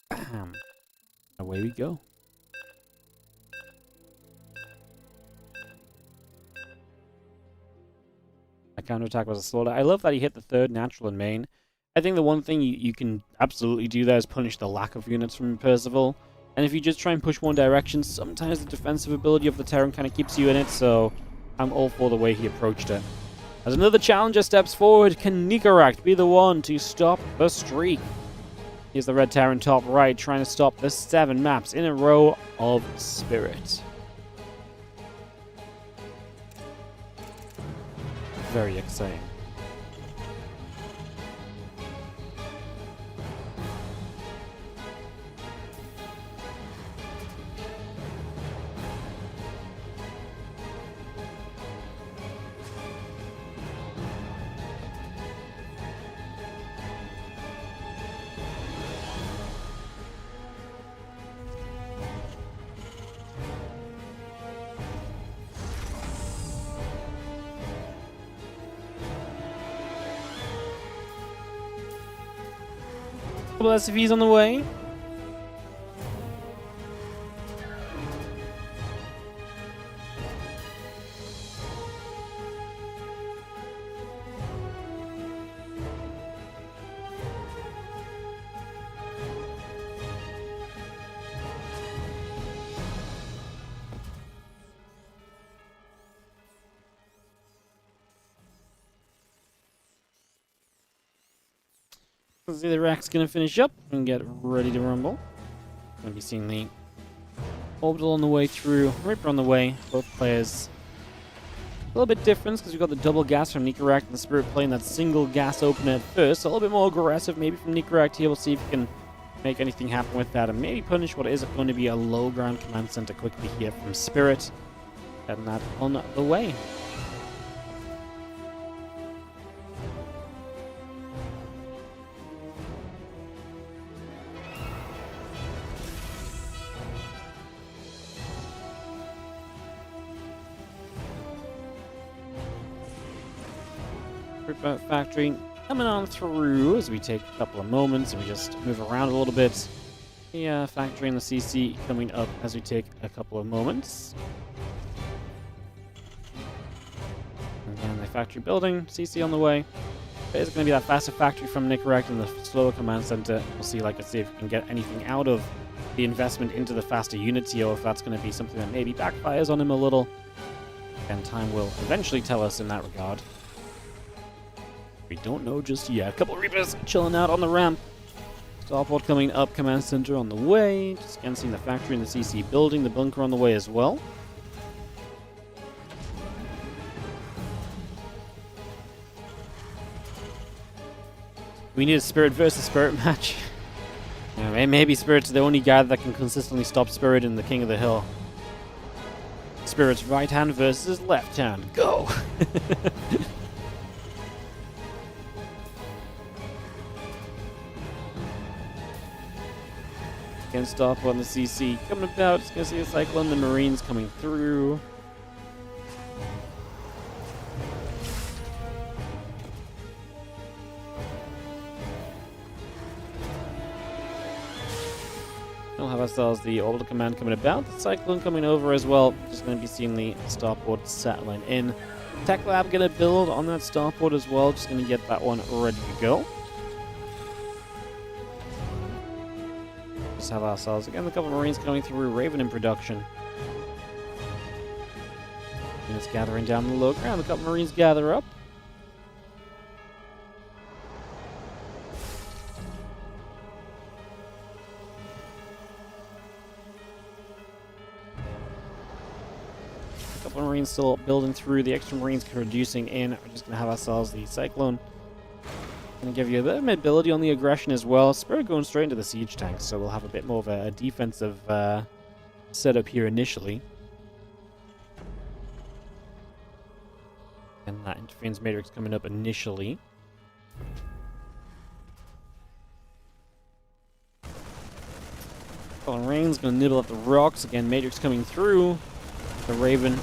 Bam. Away we go. My counterattack was a slaughter. I love that he hit the 3rd natural in main. I think the one thing you can absolutely do there is punish the lack of units from Percival. And if you just try and push one direction, sometimes the defensive ability of the Terran kind of keeps you in it, so I'm all for the way he approached it. As another challenger steps forward, can Nicorakt be the one to stop the streak? Here's the red Terran top right, trying to stop the 7 maps in a row of Spirit. Very exciting. Couple SCVs on the way. Let's see, the rack's gonna finish up and get ready to rumble. Gonna be seeing the orbital on the way through, Reaper on the way, both players. A little bit different because we've got the double gas from Nicorakt and the Spirit playing that single gas opener at first. So a little bit more aggressive maybe from Nicorakt here. We'll see if he can make anything happen with that and maybe punish what is going to be a low ground command center quickly here from Spirit. Getting that on the way. Factory coming on through as we take a couple of moments and we just move around a little bit. The factory and the CC coming up as we take a couple of moments. Again, the factory building, CC on the way. There's going to be that faster factory from Nicorakt and the slower command center. We'll see, like I say, if we can get anything out of the investment into the faster units here, or if that's going to be something that maybe backfires on him a little. And time will eventually tell us in that regard. We don't know just yet. A couple of Reapers chilling out on the ramp. Starport coming up, command center on the way. Just again seeing the factory and the CC building, the bunker on the way as well. We need a Spirit versus Spirit match. Yeah, maybe Spirit's the only guy that can consistently stop Spirit in the King of the Hill. Spirit's right hand versus left hand. Go! Again, stop on the CC coming about. Just gonna see a Cyclone, the Marines coming through. have ourselves the Orbital Command coming about, the Cyclone coming over as well. Just going to be seeing the starport satellite in. Tech Lab going to build on that starport as well. Just going to get that one ready to go. Just have ourselves, again, a couple of Marines coming through, Raven in production. Units gathering down the low ground, a couple of Marines gather up. A couple of Marines still building through, the extra Marines reducing in. We're just going to have ourselves the Cyclone. Going to give you a bit of mobility on the aggression as well. Spirit going straight into the siege tanks, so we'll have a bit more of a defensive setup here initially. And that interference matrix coming up initially. Fallen Rain's going to nibble at the rocks. Again, matrix coming through. The Raven,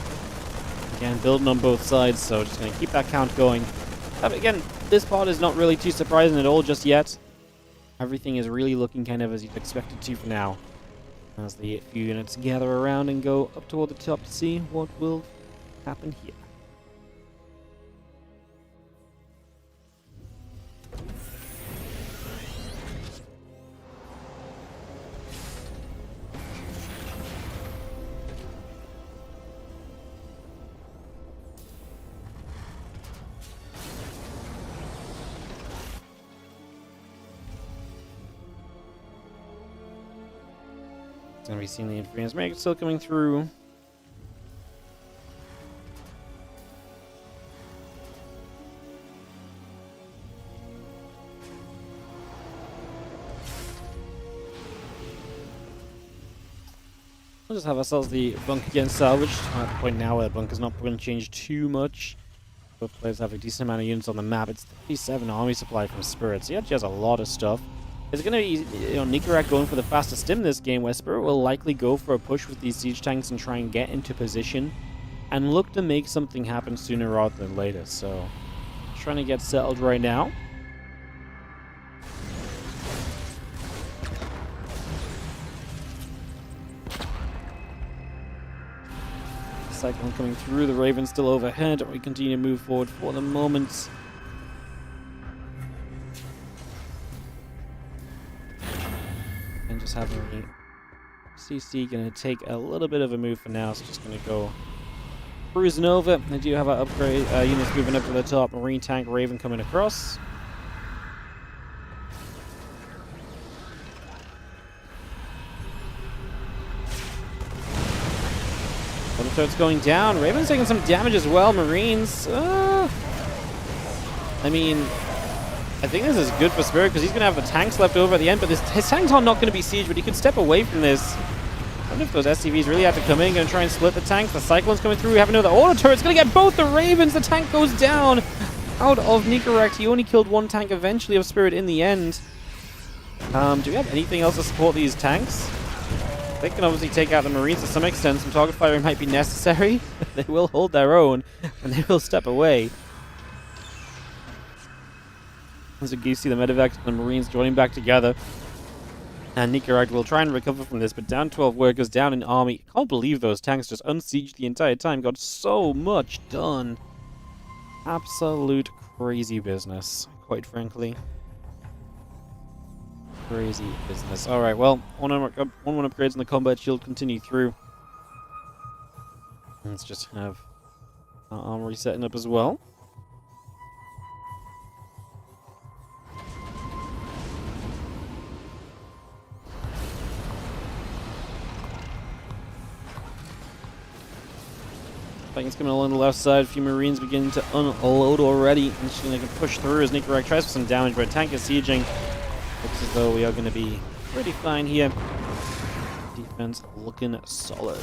again, building on both sides, so just going to keep that count going. Again, this part is not really too surprising at all just yet. Everything is really looking kind of as you'd expect it to for now. As the few units gather around and go up toward the top to see what will happen here. Going to be seeing the interference matrix still coming through. We'll just have ourselves the bunker again salvaged. We're at the point now where the bunker's not going to change too much. Both players have a decent amount of units on the map. It's 37 army supply from Spirit, so he actually has a lot of stuff. It's going to be, Nicarak going for the fastest stim this game, where Spirit will likely go for a push with these siege tanks and try and get into position and look to make something happen sooner rather than later. So, trying to get settled right now. Cyclone coming through, the Raven still overhead. We continue to move forward for the moment. Just having the CC going to take a little bit of a move for now, so just going to go cruising over. They do have our upgrade units moving up to the top. Marine tank Raven coming across. Starts going down. Raven's taking some damage as well. Marines. I mean, I think this is good for Spirit because he's going to have the tanks left over at the end, but his tanks are not going to be sieged, but he could step away from this. I wonder if those SCVs really have to come in, going to try and split the tanks. The Cyclone's coming through. We have another auto turret. It's going to get both the Ravens. The tank goes down out of Nicarak. He only killed one tank eventually of Spirit in the end. Do we have anything else to support these tanks? They can obviously take out the Marines to some extent. Some target firing might be necessary. They will hold their own, and they will step away. As you see the medevacs and the Marines joining back together. And Nicarak will try and recover from this, but down 12 workers, down in army. Can't believe those tanks just unsieged the entire time. Got so much done. Absolute crazy business, quite frankly. Crazy business. Alright, well, one upgrades on the combat shield continue through. Let's just have our armory setting up as well. It's coming along the left side. A few Marines beginning to unload already. And she's going to push through as Nicarak tries for some damage, but tank is sieging. Looks as though we are going to be pretty fine here. Defense looking solid.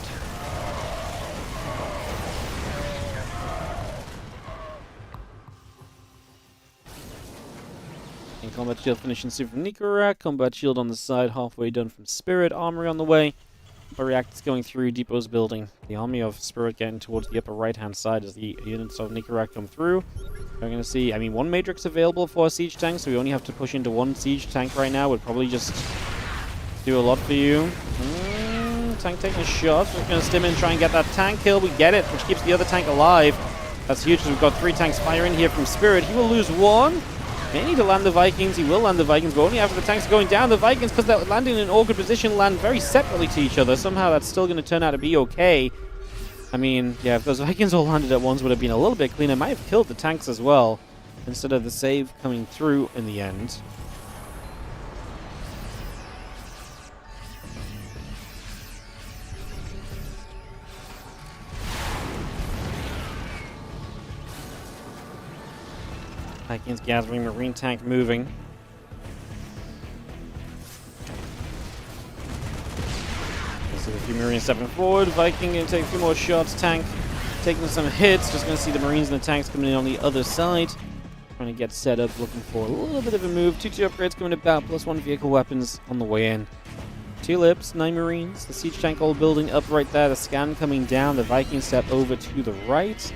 And combat shield finishing soon from Nicarak. Combat shield on the side, halfway done from Spirit. Armory on the way. Reactors going through, Depot's building. The army of Spirit getting towards the upper right-hand side as the units of Nicarak come through. We're going to see, I mean, one Matrix available for a siege tank, so we only have to push into one siege tank right now. We'll probably just Do a lot for you. Tank taking a shot. We're going to stim in and try and get that tank kill. We get it, which keeps the other tank alive. That's huge because we've got 3 tanks firing here from Spirit. He will lose 1. May need to land the Vikings. He will land the Vikings, but only after the tanks are going down. The Vikings, because they're landing in an awkward position, land very separately to each other. Somehow that's still going to turn out to be okay. I mean, yeah, if those Vikings all landed at once, would have been a little bit cleaner. Might have killed the tanks as well, instead of the save coming through in the end. Vikings gathering, Marine tank moving. So a few Marines stepping forward. Viking going to take a few more shots. Tank taking some hits. Just going to see the Marines and the tanks coming in on the other side. Trying to get set up, looking for a little bit of a move. 2-2 upgrades coming about, +1 vehicle weapons on the way in. 2 lips, 9 Marines. The siege tank all building up right there. The scan coming down. The Vikings step over to the right.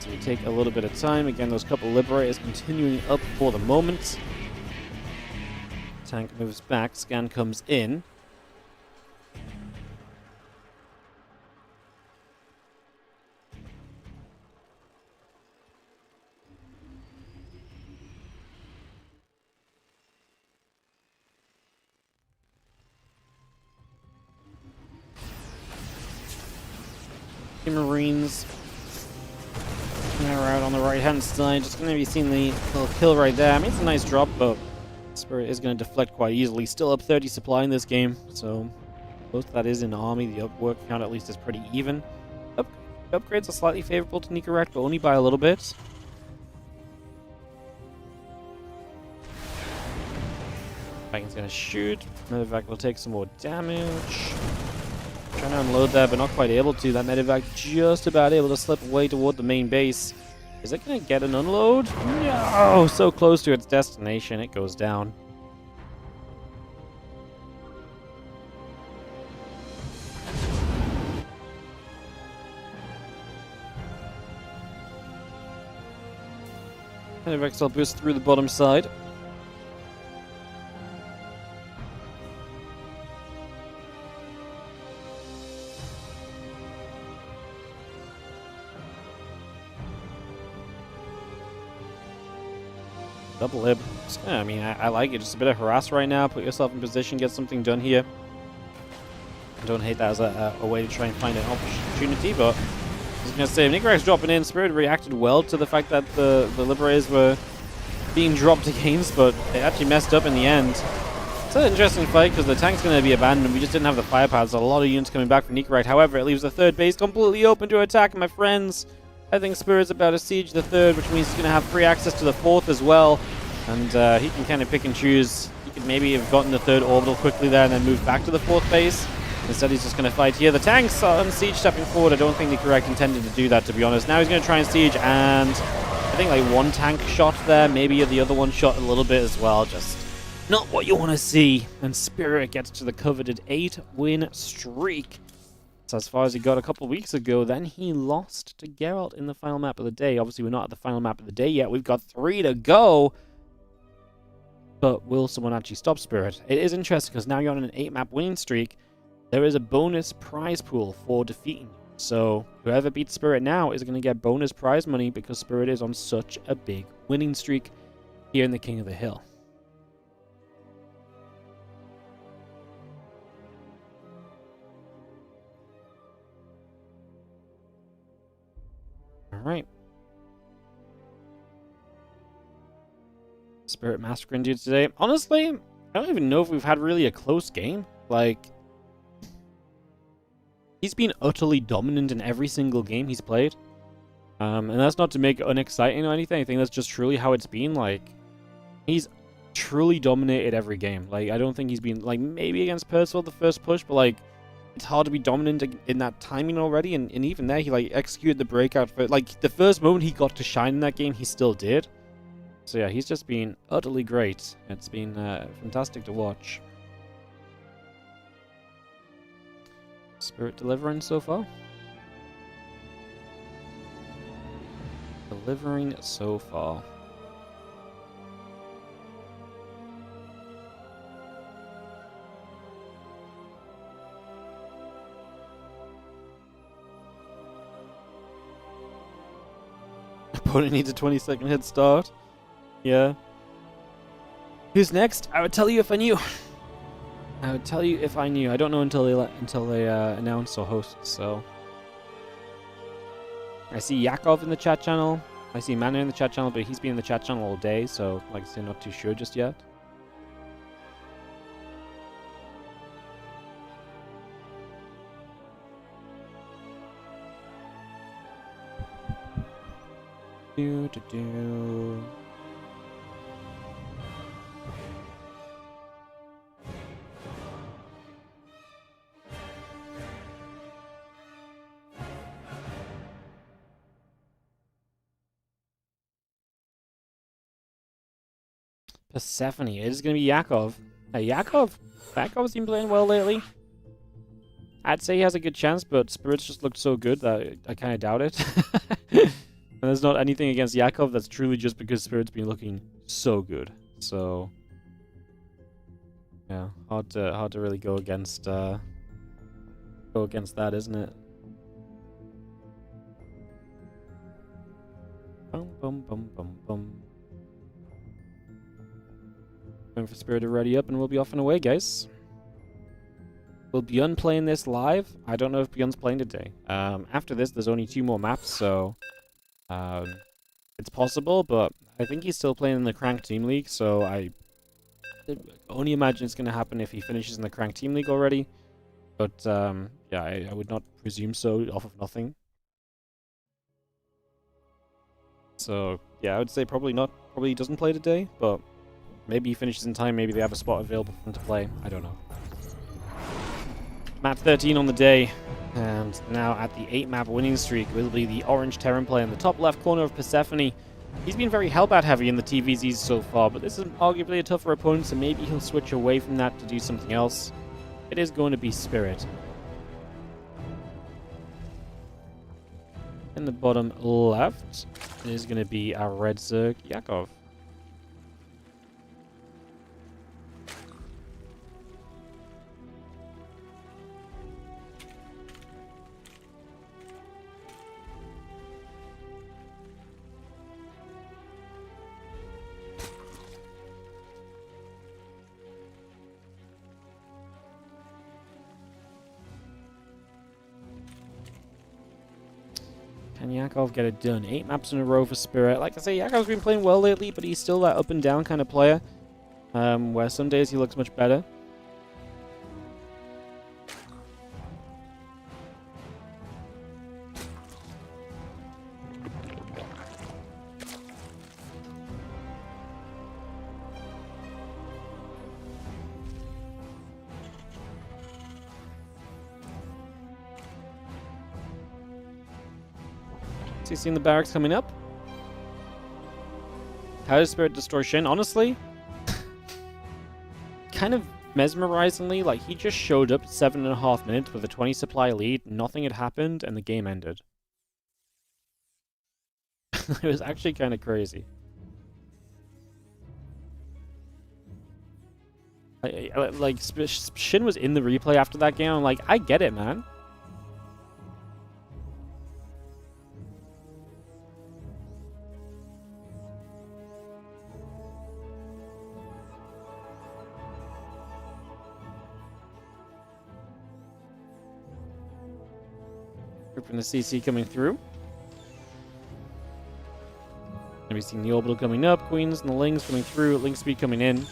So we take a little bit of time. Again, those couple liberators continuing up for the moment. Tank moves back. Scan comes in. Marines. They're out on the right-hand side. Just going to be seeing the little kill right there. I mean, it's a nice drop, but Spirit is going to deflect quite easily. Still up 30 supply in this game, so most of that is in the army. The upwork count at least is pretty even. Upgrades are slightly favorable to Nicorette, but only by a little bit. Viking's going to shoot. Medevac will take some more damage. Trying to unload there, but not quite able to. That medevac just about able to slip away toward the main base. Is it going to get an unload? No! So close to its destination, it goes down. Medevac still boosts through the bottom side. Double lib. Yeah, I mean, I like it. Just a bit of harass right now. Put yourself in position, get something done here. I don't hate that as a way to try and find an opportunity, but I was going to say, if Nicorette's dropping in, Spirit reacted well to the fact that the Liberators were being dropped against, but they actually messed up in the end. It's an interesting fight because the tank's going to be abandoned. We just didn't have the firepower. There's a lot of units coming back from Nicorette. However, it leaves the third base completely open to attack, my friends. I think Spirit's about to siege the third, which means he's going to have free access to the fourth as well. And he can kind of pick and choose. He could maybe have gotten the third orbital quickly there and then moved back to the fourth base. Instead, he's just going to fight here. The tanks are on siege stepping forward. I don't think Nicorette intended to do that, to be honest. Now he's going to try and siege, and I think like one tank shot there. Maybe the other one shot a little bit as well. Just not what you want to see. And Spirit gets to the coveted 8-win streak. So as far as he got a couple weeks ago, then he lost to Geralt in the final map of the day. Obviously, we're not at the final map of the day yet. We've got 3 to go. But will someone actually stop Spirit? It is interesting because now you're on an 8-map winning streak. There is a bonus prize pool for defeating you. So whoever beats Spirit now is going to get bonus prize money because Spirit is on such a big winning streak here in the King of the Hill. Alright. Spirit massacring dudes today. Honestly, I don't even know if we've had really a close game. Like, he's been utterly dominant in every single game he's played. And that's not to make it unexciting or anything. I think that's just truly how it's been. Like, he's truly dominated every game. Like, I don't think he's been, like, maybe against Percival the first push, but, like, it's hard to be dominant in that timing already. And even there, he, like, executed the breakout. For, like, the first moment he got to shine in that game, he still did. So, yeah, he's just been utterly great. It's been fantastic to watch. Spirit delivering so far? Delivering so far. Opponent needs a 20-second head start. Yeah. Who's next? I would tell you if I knew. I would tell you if I knew. I don't know until they announce or host. So I see Yakov in the chat channel. I see Mana in the chat channel, but he's been in the chat channel all day, so like I say, not too sure just yet. Do do do. Persephone. It is going to be Yakov. Yakov's been playing well lately. I'd say he has a good chance, but Spirits just looked so good that I kind of doubt it. And there's not anything against Yakov. That's truly just because Spirit's been looking so good. So yeah, hard to really go against that, isn't it? Bum bum bum bum bum. Waiting for Spirit to ready up and we'll be off and away, guys. Will Bjorn playing this live? I don't know if Bjorn's playing today. After this, there's only 2 more maps, so it's possible, but I think he's still playing in the Crank Team League, so I only imagine it's going to happen if he finishes in the Crank Team League already. But yeah, I would not presume so off of nothing. So yeah, I would say probably not. Probably he doesn't play today, but maybe he finishes in time. Maybe they have a spot available for him to play. I don't know. Map 13 on the day, and now at the 8-map winning streak will be the Orange Terran player in the top left corner of Persephone. He's been very Hellbat heavy in the TVZs so far, but this is arguably a tougher opponent, so maybe he'll switch away from that to do something else. It is going to be Spirit. In the bottom left, it is going to be our Red Zerg Yakov. Can Yakov get it done? 8 maps in a row for Spirit. Like I say, Yakov's been playing well lately, but he's still that up and down kind of player, where some days he looks much better. So you seen the barracks coming up? How does Spirit destroy Shin? Honestly, kind of mesmerizingly, like he just showed up 7.5 minutes with a 20 supply lead, nothing had happened, and the game ended. It was actually kind of crazy. Like Shin was in the replay after that game. I'm like, I get it, man. From the CC coming through. And we've seen the orbital coming up, Queens and the Lings coming through, Link speed coming in.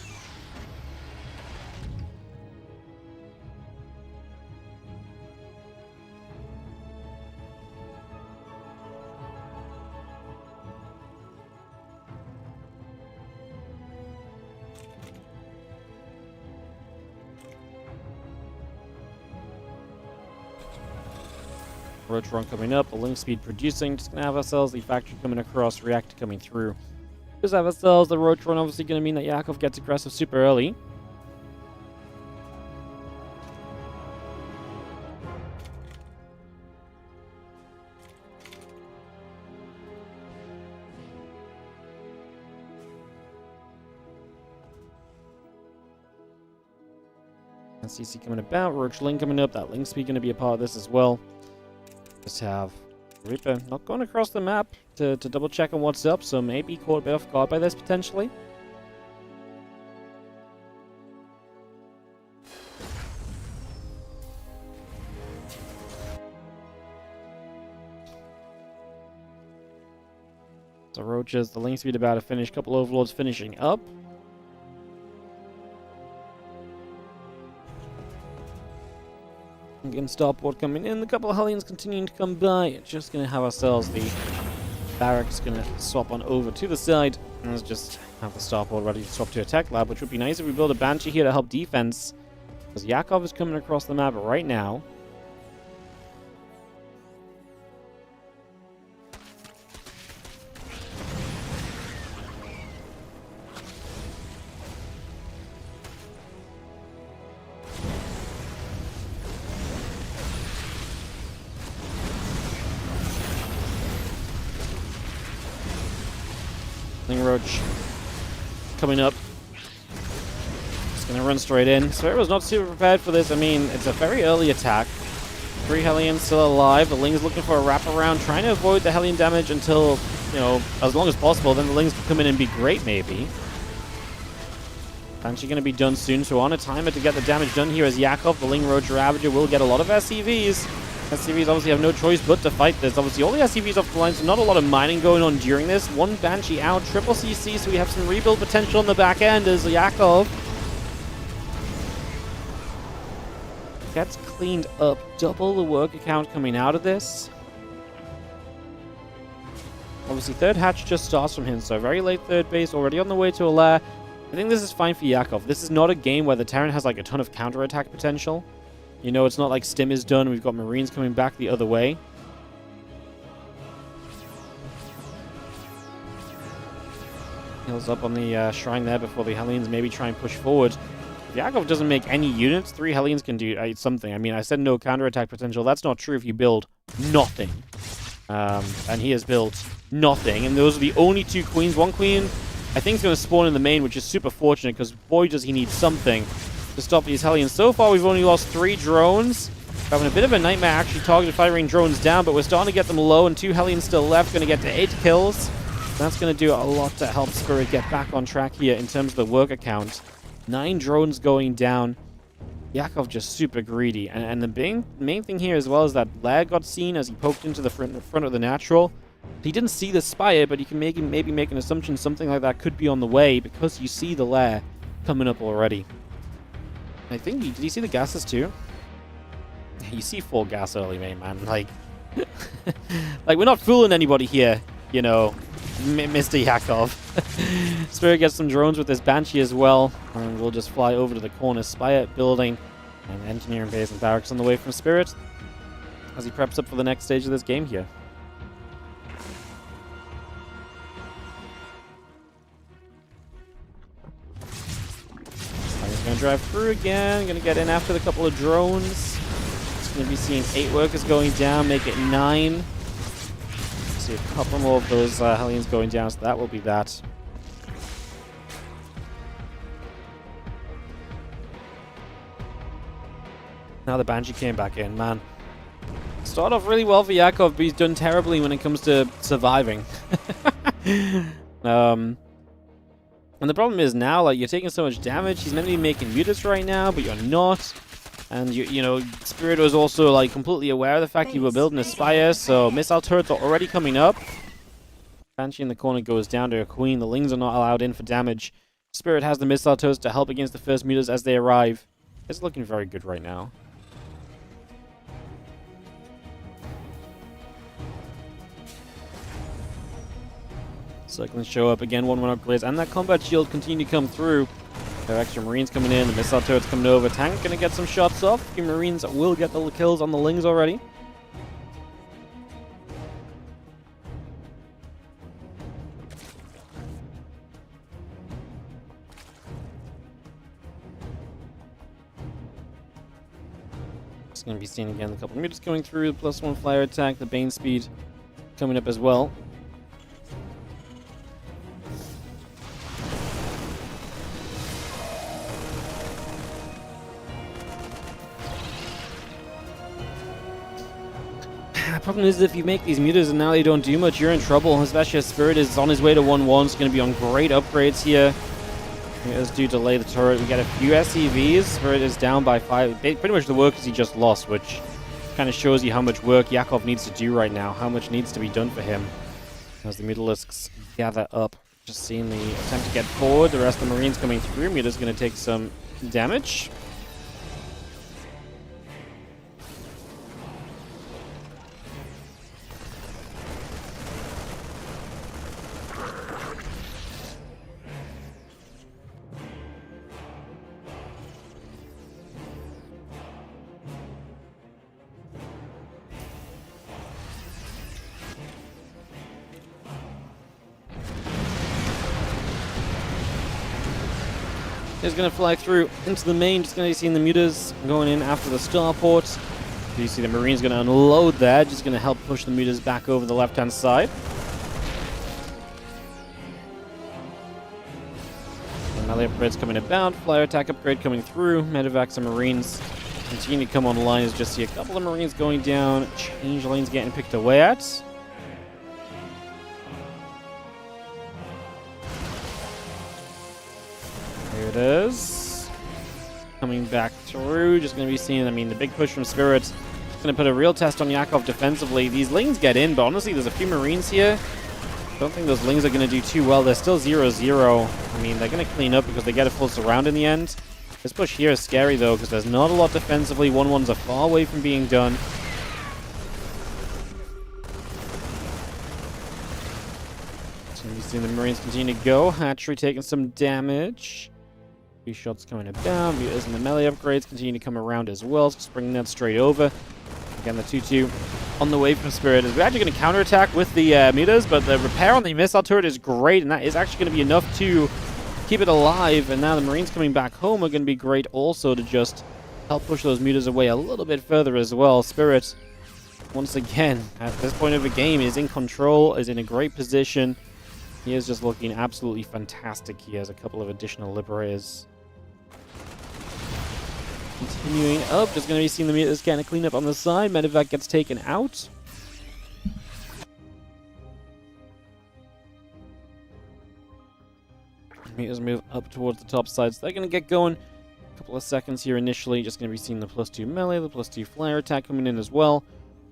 Rotron coming up, a Link speed producing, just gonna have ourselves the factory coming across, reactor coming through. Just have ourselves the Rotron, obviously gonna mean that Yakov gets aggressive super early. And CC coming about, Roach Link coming up, that Link speed gonna be a part of this as well. Just have Reaper not going across the map to double check on what's up, so maybe caught a bit off guard by this potentially. So Roaches, the Link speed about to finish, couple Overlords finishing up. Again, starport coming in, a couple of Hellions continuing to come by. Just going to have ourselves the barracks going to swap on over to the side. And let's just have the starport ready to swap to a tech lab, which would be nice if we build a Banshee here to help defense. Because Yakov is coming across the map right now. Roach coming up. Just gonna run straight in. Spirit was not super prepared for this. I mean, it's a very early attack. 3 Hellions still alive. The Ling's looking for a wraparound, trying to avoid the Hellion damage until, you know, as long as possible. Then the Lings can come in and be great, maybe. Banshee gonna be done soon, so on a timer to get the damage done here as Yakov, the Ling Roach Ravager, will get a lot of SCVs. SCVs obviously have no choice but to fight this. Obviously, all the SCVs off the line, so not a lot of mining going on during this. One Banshee out, triple CC, so we have some rebuild potential on the back end as Yakov gets cleaned up. Double the work account coming out of this. Obviously, third hatch just starts from him, so very late third base, already on the way to a lair. I think this is fine for Yakov. This is not a game where the Terran has like a ton of counterattack potential. You know, it's not like Stim is done. We've got Marines coming back the other way. Heals up on the shrine there before the Hellions maybe try and push forward. If Yakov doesn't make any units, 3 Hellions can do something. I mean, I said no counterattack potential. That's not true if you build nothing. And he has built nothing. And those are the only 2 queens. One queen, I think, is going to spawn in the main, which is super fortunate because boy, does he need something to stop these Hellions. So far, we've only lost 3 drones. We're having a bit of a nightmare actually targeted firing drones down, but we're starting to get them low, and 2 Hellions still left. Going to get to 8 kills. That's going to do a lot to help Spirit get back on track here in terms of the work account. 9 drones going down. Yakov just super greedy. And the main thing here as well is that Lair got seen as he poked into the front of the natural. He didn't see the Spire, but you can maybe make an assumption something like that could be on the way because you see the Lair coming up already. I think, did you see the gases too? You see 4 gas early, man. Like, like we're not fooling anybody here, you know, Mr. Yakov. Spirit gets some drones with this Banshee as well, and we'll just fly over to the corner Spire building and engineering base and barracks on the way from Spirit as he preps up for the next stage of this game here. Going to drive through again. Going to get in after the couple of drones. It's going to be seeing 8 workers going down, make it 9. See a couple more of those Hellions going down, so that will be that. Now the Banshee came back in, man. Started off really well for Yakov, but he's done terribly when it comes to surviving. And the problem is now, like, you're taking so much damage. He's meant to be making mutants right now, but you're not. And, you know, Spirit was also, like, completely aware of the fact you were building a Spire, so missile turrets are already coming up. Banshee in the corner goes down to a Queen. The Lings are not allowed in for damage. Spirit has the missile turrets to help against the first mutants as they arrive. It's looking very good right now. Cyclones show up again, 1-1 upgrades, and that combat shield continue to come through. There are extra Marines coming in, the missile turrets coming over. Tank gonna get some shots off. The Marines will get the kills on the Lings already. It's gonna be seen again, a couple of mutants going through, +1 flyer attack, the Bane speed coming up as well. The problem is if you make these mutas and now they don't do much, you're in trouble. Especially as Spirit is on his way to 1-1. It's going to be on great upgrades here. Mutas do delay the turret. We got a few SCVs. Spirit is down by 5. Pretty much the workers he just lost, which kind of shows you how much work Yakov needs to do right now. How much needs to be done for him. As the Mutalisks gather up. Just seeing the attempt to get forward. The rest of the Marines coming through. Muta's going to take some damage. Is going to fly through into the main. Just going to be seeing the mutas going in after the starport. So you see the Marines going to unload there. Just going to help push the mutas back over the left-hand side. Melee upgrades coming about. Flyer attack upgrade coming through. Medevacs and Marines continue to come online. As just see a couple of Marines going down. Changelings getting picked away at. There it is. Coming back through. Just going to be seeing, I mean, the big push from Spirit. Going to put a real test on Yakov defensively. These Lings get in, but honestly, there's a few Marines here. Don't think those Lings are going to do too well. They're still 0-0. I mean, they're going to clean up because they get a full surround in the end. This push here is scary, though, because there's not a lot defensively. 1-1s are far away from being done. So you've seen the Marines continue to go. Hatchery taking some damage. Few shots coming about. Mutas and the melee upgrades continue to come around as well. Just bringing that straight over. Again, the 2-2 on the way from Spirit. We're actually going to counterattack with the mutas, but the repair on the missile turret is great, and that is actually going to be enough to keep it alive. And now the Marines coming back home are going to be great also to just help push those mutas away a little bit further as well. Spirit, once again, at this point of the game, is in control, is in a great position. He is just looking absolutely fantastic. He has a couple of additional liberators. Continuing up, just going to be seeing the mutas kind of clean up on the side. Medevac gets taken out. Mutas move up towards the top side, so they're going to get going. A couple of seconds here initially. Just going to be seeing the +2 melee, the +2 flyer attack coming in as well.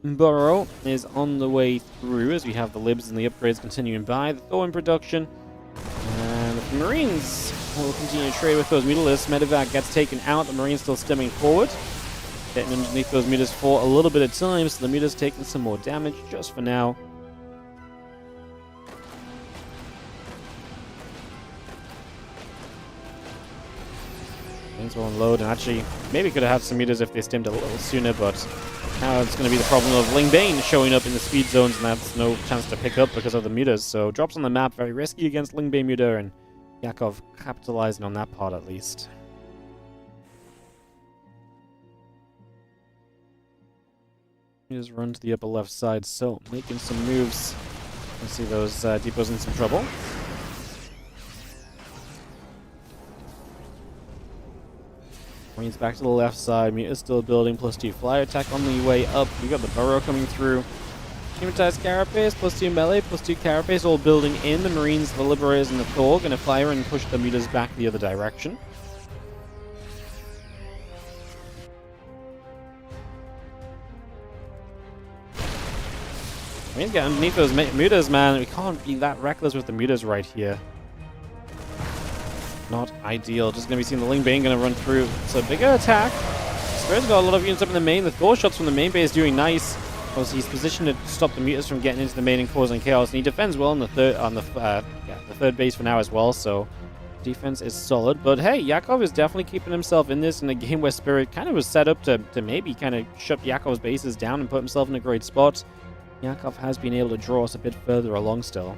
Burrow is on the way through as we have the libs and the upgrades continuing by. The Thor in production. And the Marines will continue to trade with those Mutalisks. Medevac gets taken out. The Marines still stemming forward. Getting underneath those mutas for a little bit of time, so the mutas taking some more damage just for now. Things will unload, and actually, maybe could have had some mutas if they stemmed a little sooner, but now it's going to be the problem of Ling Bane showing up in the speed zones, and that's no chance to pick up because of the mutas. So drops on the map, very risky against Ling Bane muta, and Yakov capitalizing on that part at least. Mutas run to the upper left side, so making some moves. You see those depots in some trouble. Marines back to the left side. Muta still building. +2 flyer attack on the way up. We got the burrow coming through. Pneumatized carapace, +2 melee, +2 carapace, all building in. The Marines, the Liberators, and the Thor going to fire and push the mutas back the other direction. Marines get underneath those mutas, man. We can't be that reckless with the mutas right here. Not ideal. Just going to be seeing the Ling Bane going to run through. So bigger attack. Spirit's got a lot of units up in the main. The Thor shots from the main base doing nice. Obviously, he's positioned to stop the mutas from getting into the main and causing chaos. And he defends well on the third base for now as well. So defense is solid. But hey, Yakov is definitely keeping himself in this in a game where Spirit kind of was set up to maybe kind of shut Yakov's bases down and put himself in a great spot. Yakov has been able to draw us a bit further along still.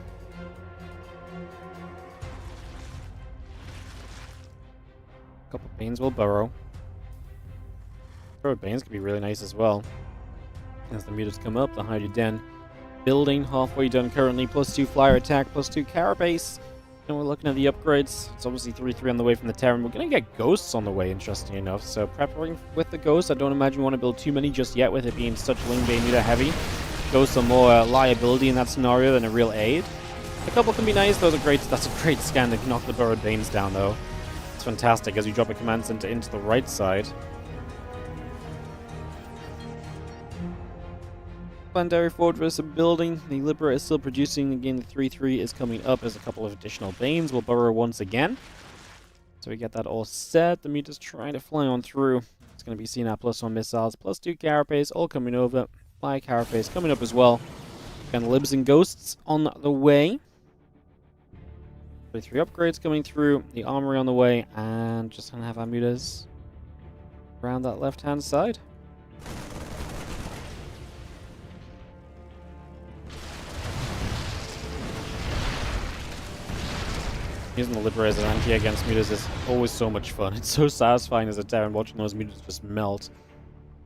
Couple of Banes will burrow. Throw Banes could be really nice as well. As the mutas come up, the hide den building halfway done currently. +2 flyer attack, +2 carapace. And we're looking at the upgrades. It's obviously 3-3 on the way from the Terran. We're going to get ghosts on the way, interesting enough. So preparing with the ghosts. I don't imagine we want to build too many just yet with it being such Ling Bane muta heavy. Ghosts are more liability in that scenario than a real aid. A couple can be nice. Those are great. That's a great scan to knock the Burrowed Banes down, though. It's fantastic as you drop a command center into the right side. Planetary Fortress building. The Liberator is still producing. Again, the 3-3 is coming up as a couple of additional Banes will burrow once again. So we get that all set. The meter's trying to fly on through. It's going to be seen at +1 missiles, +2 Carapace, all coming over. Fly Carapace coming up as well. And Libs and Ghosts on the way. 3 upgrades coming through. The armory on the way. And just going to have our mutas around that left-hand side. Using the Liberator as an anti against mutas is always so much fun. It's so satisfying as a Terran watching those mutas just melt.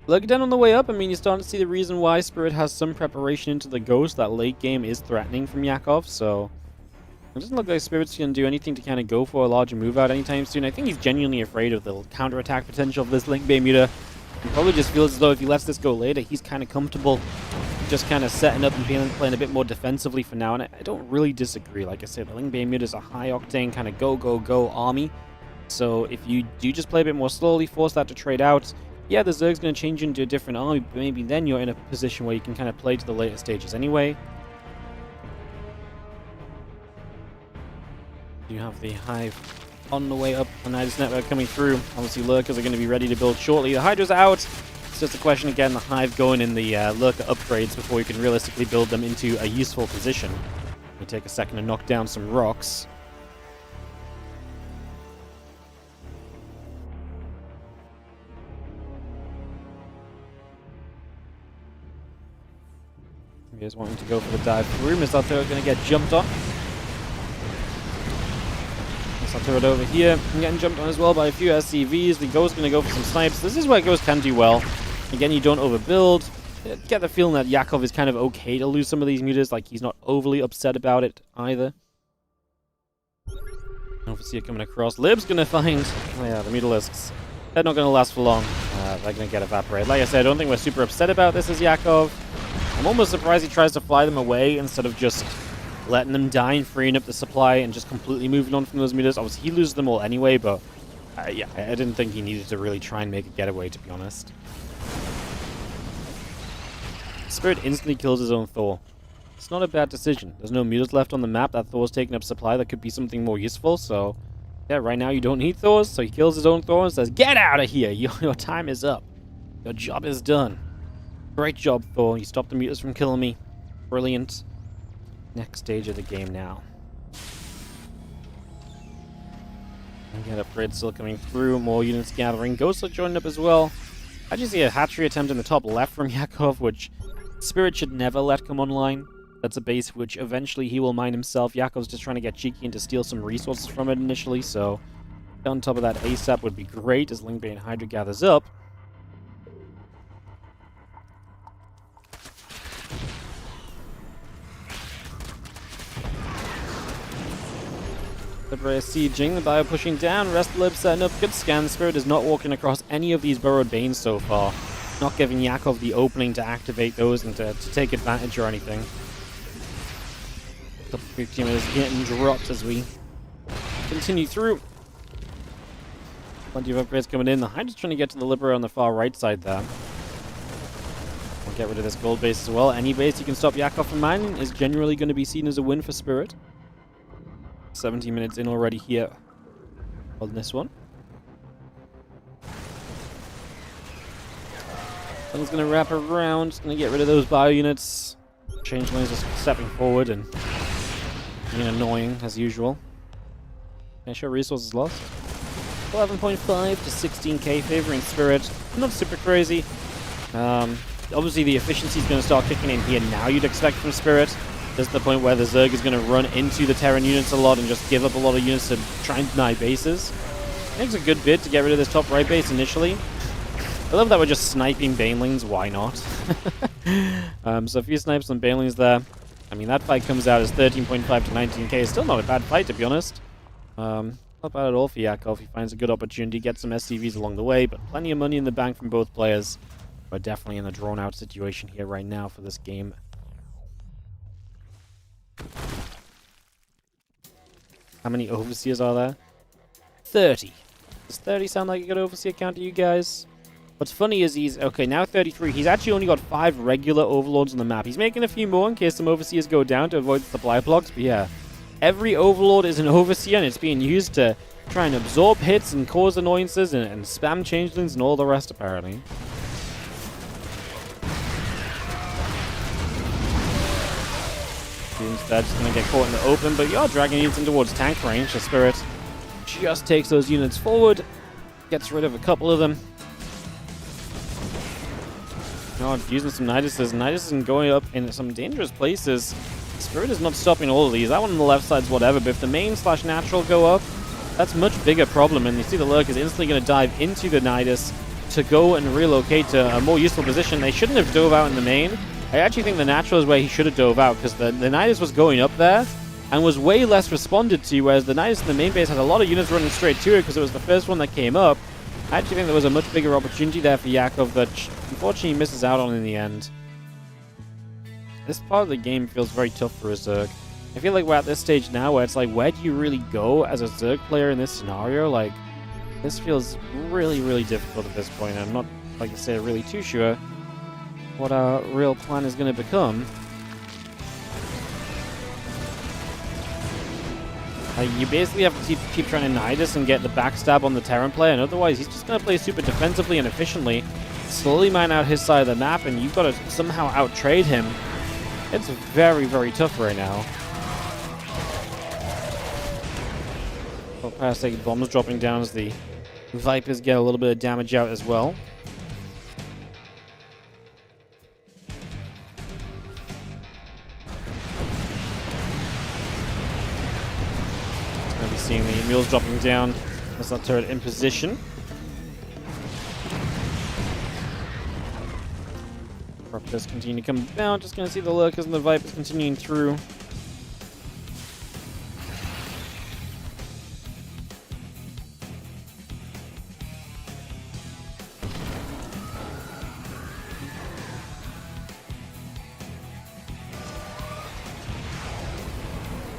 Looking down on the way up, I mean, you're starting to see the reason why Spirit has some preparation into the Ghost. That late game is threatening from Yakov, so it doesn't look like Spirit's going to do anything to kind of go for a larger move out anytime soon. I think he's genuinely afraid of the counterattack potential of this Link Bay muta. He probably just feels as though if he lets this go later, he's kind of comfortable just kind of setting up and playing a bit more defensively for now, and I don't really disagree. Like I said, the Ling Bay muta is a high-octane kind of go army, so if you do just play a bit more slowly, force that to trade out, yeah, the Zerg's going to change into a different army, but maybe then you're in a position where you can kind of play to the later stages anyway. You have the Hive on the way up, the Nidus network coming through. Obviously, Lurkers are going to be ready to build shortly. The Hydra's out. It's just a question, again, the Hive going in the Lurker upgrades before you can realistically build them into a useful position. We take a second to knock down some rocks. You guys wanting to go for the dive through. Missile turret going to get jumped on. Missile turret over here. I'm getting jumped on as well by a few SCVs. The Ghost going to go for some snipes. This is where Ghost can do well. Again, you don't overbuild. Get the feeling that Yakov is kind of okay to lose some of these mutas. Like, he's not overly upset about it either. Obviously, coming across. Lib's going to find... Oh yeah, the Mutalisks. They're not going to last for long. They're going to get evaporated. Like I said, I don't think we're super upset about this as Yakov. I'm almost surprised he tries to fly them away instead of just letting them die and freeing up the supply and just completely moving on from those mutas. Obviously, he loses them all anyway, but yeah, I didn't think he needed to really try and make a getaway, to be honest. Spirit instantly kills his own Thor. It's not a bad decision. There's no mutas left on the map. That Thor's taking up supply that could be something more useful, so yeah, right now you don't need Thors, so he kills his own Thor and says, "Get out of here! Your time is up. Your job is done. Great job, Thor. You stopped the mutas from killing me. Brilliant." Next stage of the game now. We get upgrades still coming through. More units gathering. Ghosts are joining up as well. I just see a hatchery attempt in the top left from Yakov, which Spirit should never let come online. That's a base which eventually he will mine himself. Yakov's just trying to get cheeky and to steal some resources from it initially, so on top of that ASAP would be great as Link Bay and Hydra gathers up. Liberator sieging, the bio pushing down, rest of the Lib setting up, good scan. Spirit is not walking across any of these burrowed Banes so far. Not giving Yakov the opening to activate those and to take advantage or anything. The 15 is getting dropped as we continue through. Plenty of upgrades coming in. The Hydra's trying to get to the Liberator on the far right side there. We'll get rid of this gold base as well. Any base you can stop Yakov from mining is generally going to be seen as a win for Spirit. 17 minutes in already here on this one. He's going to wrap around, going to get rid of those bio units. Changelings just stepping forward and being annoying as usual. Can I show resources lost? 11.5 to 16k favoring Spirit. Not super crazy. Obviously the efficiency is going to start kicking in here now, you'd expect from Spirit. There's the point where the Zerg is going to run into the Terran units a lot and just give up a lot of units to try and deny bases. I think it's a good bit to get rid of this top right base initially. I love that we're just sniping Banelings, why not? So a few snipes on Banelings there. I mean, that fight comes out as 13.5 to 19k. It's still not a bad fight, to be honest. Not bad at all for Yakov. He finds a good opportunity, gets some SCVs along the way, but plenty of money in the bank from both players. We're definitely in a drawn-out situation here right now for this game How many overseers are there? 30. Does 30 sound like a good overseer count to you guys? What's funny is he's... Okay, now 33. He's actually only got 5 regular overlords on the map. He's making a few more in case some overseers go down to avoid the supply blocks. But yeah, every overlord is an overseer, and it's being used to try and absorb hits and cause annoyances and spam changelings and all the rest, apparently. Instead, just going to get caught in the open, but you're dragging units in towards tank range. The Spirit just takes those units forward, gets rid of a couple of them. Oh, using some Niduses. Nidus is going up in some dangerous places. Spirit is not stopping all of these. That one on the left side's whatever, but if the main / natural go up, that's a much bigger problem, and you see the Lurk is instantly going to dive into the Nidus to go and relocate to a more useful position. They shouldn't have dove out in the main. I actually think the natural is where he should have dove out, because the Nidus was going up there and was way less responded to, whereas the Nidus in the main base had a lot of units running straight to it because it was the first one that came up. I actually think there was a much bigger opportunity there for Yakov that unfortunately he misses out on in the end. This part of the game feels very tough for a Zerg. I feel like we're at this stage now where it's like, where do you really go as a Zerg player in this scenario? Like, this feels really, really difficult at this point. I'm not, like I say, really too sure what our real plan is going to become. You basically have to keep trying to Nidus and get the backstab on the Terran player, and otherwise he's just going to play super defensively and efficiently, slowly mine out his side of the map, and you've got to somehow out-trade him. It's very, very tough right now. Parasitic bombs dropping down as the Vipers get a little bit of damage out as well. Seeing the mules dropping down. That's that turret in position. Raptors continue to come down. Just going to see the Lurkers and the Vipers continuing through.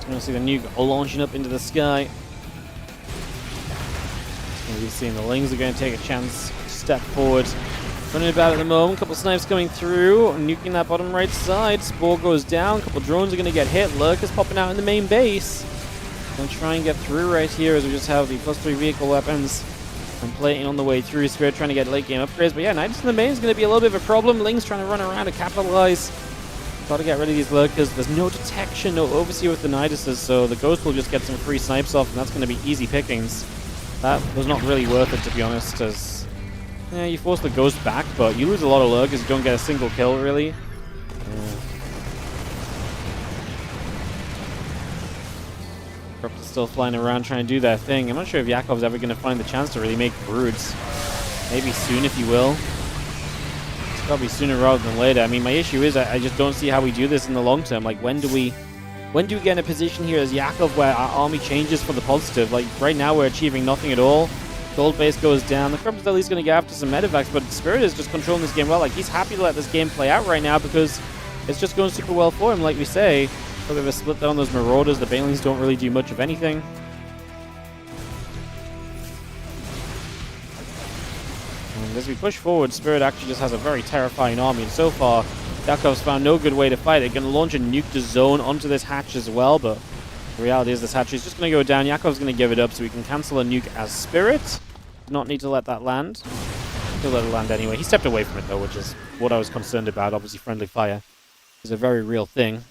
Going to see the nuke launching up into the sky. We've seen the Lings are going to take a chance to step forward. Running about at the moment, a couple snipes coming through, nuking that bottom right side. Spore goes down, a couple drones are going to get hit. Lurkers popping out in the main base. Going to try and get through right here as we just have the +3 vehicle weapons and plating on the way through. Spirit trying to get late game upgrades, but yeah, Nidus in the main is going to be a little bit of a problem. Lings trying to run around to capitalize. Got to get rid of these Lurkers. There's no detection, no overseer with the Niduses, so the Ghost will just get some free snipes off, and that's going to be easy pickings. That was not really worth it, to be honest, as yeah, you force the Ghost back, but you lose a lot of Lurkers, you don't get a single kill, really. Raptors still flying around trying to do their thing. I'm not sure if Yakov's ever going to find the chance to really make broods. Maybe soon, if you will. Probably sooner rather than later. I mean, my issue is I just don't see how we do this in the long term. Like, when do we get in a position here as Yakov where our army changes for the positive? Like, right now we're achieving nothing at all. Gold base goes down. The Corruptor's at least going to get after some medevacs, but Spirit is just controlling this game well. Like, he's happy to let this game play out right now because it's just going super well for him, like we say. A bit of a split down those Marauders. The Banelings don't really do much of anything. As we push forward, Spirit actually just has a very terrifying army, and so far, Yakov's found no good way to fight. They're going to launch a nuke to zone onto this hatch as well, but the reality is this hatch is just going to go down. Yakov's going to give it up so we can cancel a nuke as Spirit. Not need to let that land. He'll let it land anyway. He stepped away from it, though, which is what I was concerned about. Obviously, friendly fire is a very real thing.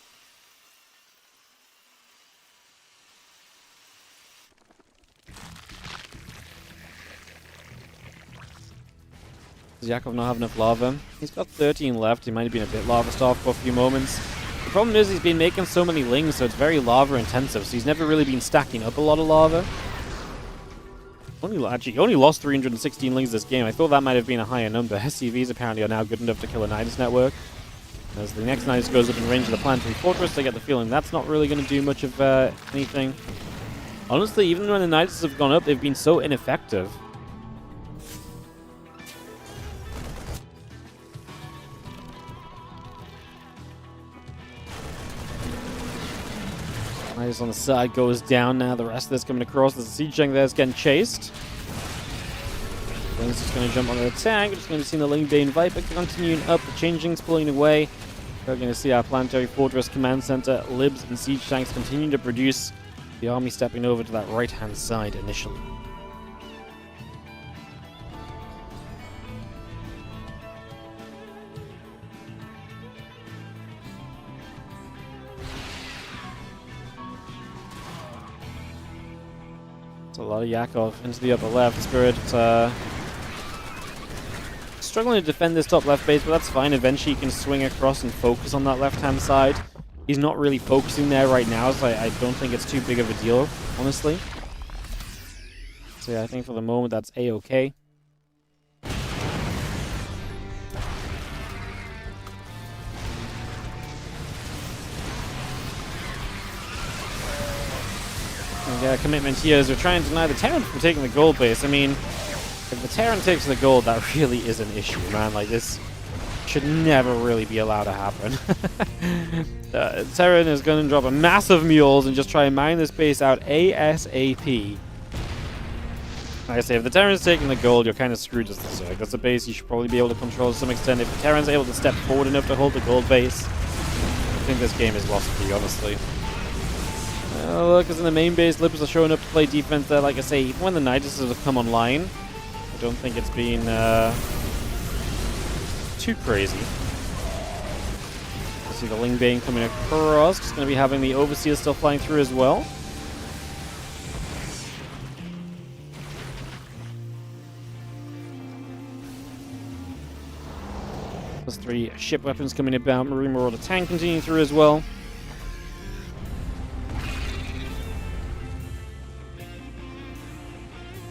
Does Yakov not have enough lava? He's got 13 left. He might have been a bit lava-starved for a few moments. The problem is he's been making so many Lings, so it's very lava-intensive, so he's never really been stacking up a lot of lava. He only lost 316 Lings this game. I thought that might have been a higher number. SCVs apparently are now good enough to kill a Nidus network. As the next Nidus goes up in range of the Planetary Fortress, I get the feeling that's not really going to do much of anything. Honestly, even when the Nidus have gone up, they've been so ineffective. Nidus on the side goes down now. The rest of this coming across. There's a siege tank there that's getting chased. Ling's just going to jump onto the tank. We're just going to be seeing the Ling Bane Viper continuing up. The Changelings pulling away. We're going to see our Planetary Fortress Command Center, Libs, and Siege Tanks continuing to produce. The army stepping over to that right-hand side initially. It's a lot of Yakov into the upper left. Spirit struggling to defend this top left base, but that's fine. Eventually he can swing across and focus on that left-hand side. He's not really focusing there right now, so I don't think it's too big of a deal, honestly. So yeah, I think for the moment that's A-okay. And commitment here is we're trying to deny the Terran from taking the gold base. I mean, if the Terran takes the gold, that really is an issue, man. Like, this should never really be allowed to happen. Terran is going to drop a massive mules and just try and mine this base out ASAP. Like I say, if the Terran's taking the gold, you're kind of screwed as the Zerg. That's a base you should probably be able to control to some extent. If the Terran's able to step forward enough to hold the gold base, I think this game is lost for you, honestly. Look, as in the main base, Libs are showing up to play defense there. Like I say, even when the Nidus have come online, I don't think it's been too crazy. You see the Ling Bane coming across. Just going to be having the Overseer still flying through as well. Plus 3 ship weapons coming about. Marine Marauder tank continuing through as well.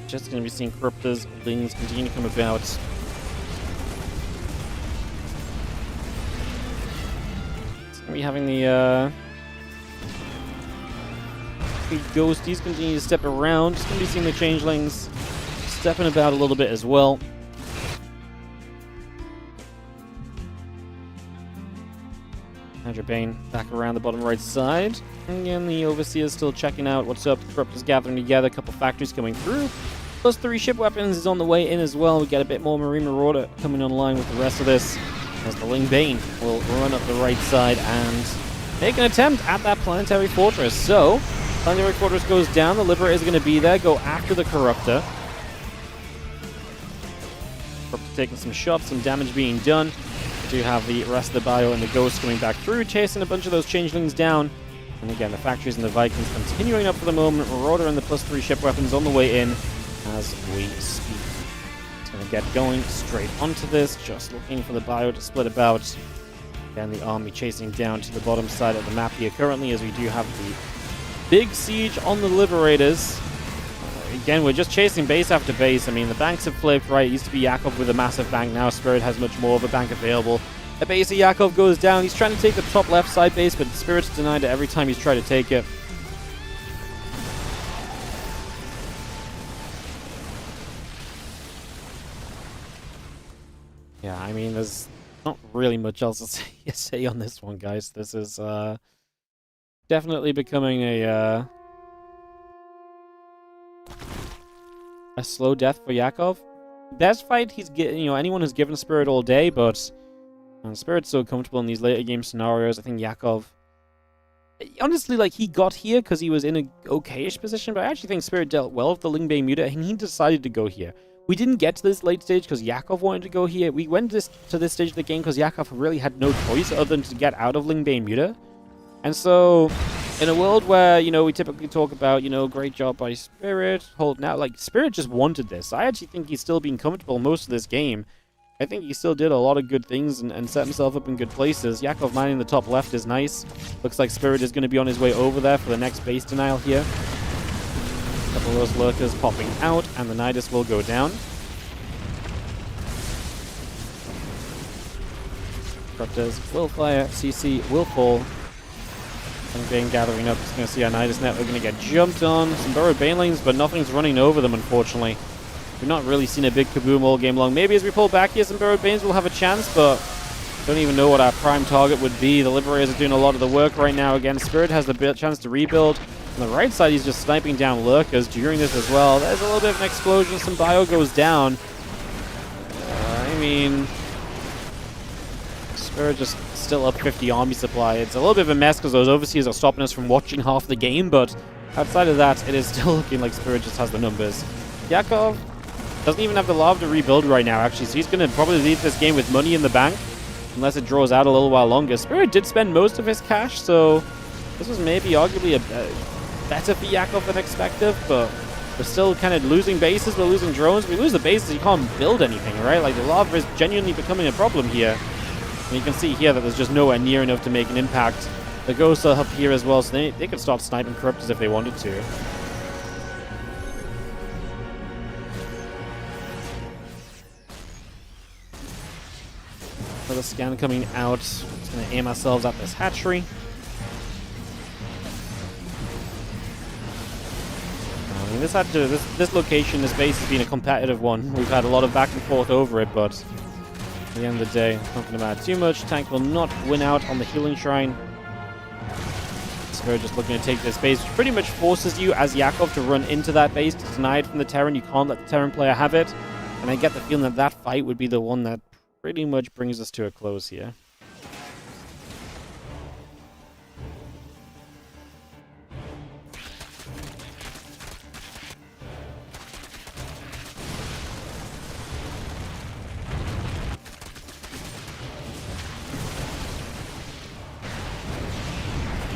Just going to be seeing Corruptors, Lings continue to come about. It's going to be having the Ghosties continue to step around. Just going to be seeing the Changelings stepping about a little bit as well. Hydra Bane back around the bottom right side. And again, the Overseer is still checking out what's up. The Corruptors gathering together. A couple factories coming through. Plus 3 ship weapons is on the way in as well. We get a bit more Marine Marauder coming online with the rest of this. As the Ling Bane will run up the right side and make an attempt at that Planetary Fortress. So, Planetary Fortress goes down. The Liberator is going to be there. Go after the Corruptor. Corruptor taking some shots, some damage being done. We do have the rest of the Bio and the Ghost coming back through, chasing a bunch of those Changelings down. And again, the factories and the Vikings continuing up for the moment. Marauder and the plus 3 ship weapons on the way in as we speak. It's going to get going straight onto this, just looking for the Bio to split about. And the army chasing down to the bottom side of the map here currently, as we do have the big siege on the Liberators. Again, we're just chasing base after base. I mean, the banks have flipped, right? It used to be Yakov with a massive bank. Now Spirit has much more of a bank available. The base of Yakov goes down. He's trying to take the top left side base, but Spirit's denied it every time he's tried to take it. Yeah, I mean, there's not really much else to say on this one, guys. This is definitely becoming a slow death for Yakov. Best fight he's getting, anyone who's given Spirit all day, but Spirit's so comfortable in these later game scenarios. I think Yakov, honestly, like, he got here because he was in a okay-ish position, but I actually think Spirit dealt well with the Ling Bane Muta, and he decided to go here. We didn't get to this late stage because Yakov wanted to go here. We went to this stage of the game because Yakov really had no choice other than to get out of Ling Bane Muta. And so, in a world where, we typically talk about, great job by Spirit, holding out, like, Spirit just wanted this. I actually think he's still been comfortable most of this game. I think he still did a lot of good things and set himself up in good places. Yakov mining the top left is nice. Looks like Spirit is going to be on his way over there for the next base denial here. A couple of those lurkers popping out, and the Nidus will go down. Corruptors will fire, CC will fall. And Bane gathering up. Just going to see our Nidus net. We're going to get jumped on. Some burrowed Banelings, but nothing's running over them, unfortunately. We've not really seen a big kaboom all game long. Maybe as we pull back here, some burrowed Banes will have a chance, but Don't even know what our prime target would be. The Liberators are doing a lot of the work right now. Again, Spirit has the chance to rebuild. On the right side, he's just sniping down Lurkers during this as well. There's a little bit of an explosion. Some bio goes down. I mean, Spirit just still up 50 army supply. It's a little bit of a mess because those overseers are stopping us from watching half the game, but outside of that, it is still looking like Spirit just has the numbers. Yakov doesn't even have the lava to rebuild right now, actually, so he's going to probably leave this game with money in the bank, unless it draws out a little while longer. Spirit did spend most of his cash, so this was maybe arguably a better for Yakov than expected, but we're still kind of losing bases, we're losing drones. We lose the bases, you can't build anything, right? Like, the lava is genuinely becoming a problem here. And you can see here that there's just nowhere near enough to make an impact. The ghosts are up here as well, so they could start sniping Corruptors if they wanted to. Another scan coming out. Just going to aim ourselves at this hatchery. I mean, this location, this base has been a competitive one. We've had a lot of back and forth over it, but at the end of the day, it's not going to matter too much. Tank will not win out on the healing shrine. Spirit just looking to take this base, which pretty much forces you as Yakov to run into that base to deny it from the Terran. You can't let the Terran player have it. And I get the feeling that that fight would be the one that pretty much brings us to a close here.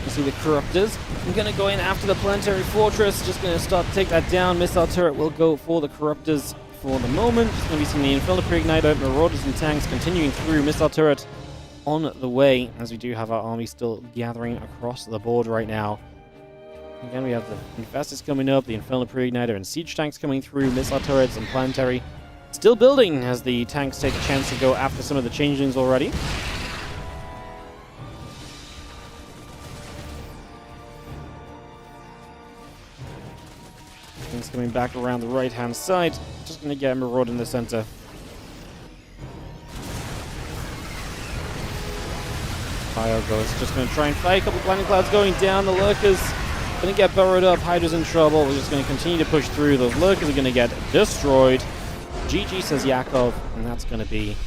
See the Corruptors. I'm going to go in after the Planetary Fortress. Just going to start to take that down. Missile Turret will go for the Corruptors for the moment. Just going to be seeing the Infernal Pre-Igniter, Marauders and Tanks continuing through. Missile Turret on the way, as we do have our army still gathering across the board right now. Again, we have the Infestus coming up, the Infernal Pre-Igniter and Siege Tanks coming through. Missile Turrets and Planetary still building as the tanks take a chance to go after some of the changelings already. Things coming back around the right-hand side. Just going to get Marauder in the center. Fire goes. Just going to try and fight. A couple of Blinding Clouds going down. The Lurkers going to get burrowed up. Hydra's in trouble. We're just going to continue to push through. Those Lurkers are going to get destroyed. GG, says Yakov. And that's going to be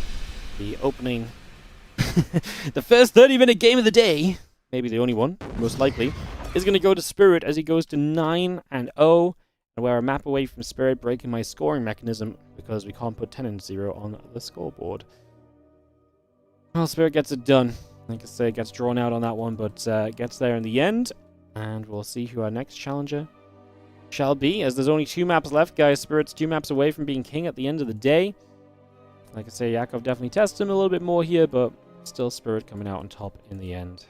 the opening. The first 30-minute game of the day, maybe the only one, most likely, is going to go to Spirit as he goes to 9-0. And we're a map away from Spirit breaking my scoring mechanism because we can't put 10-0 on the scoreboard. Well, Spirit gets it done. Like I say, it gets drawn out on that one, but gets there in the end. And we'll see who our next challenger shall be, as there's only 2 maps left, guys. Spirit's 2 maps away from being king at the end of the day. Like I say, Yakov definitely tests him a little bit more here, but still Spirit coming out on top in the end.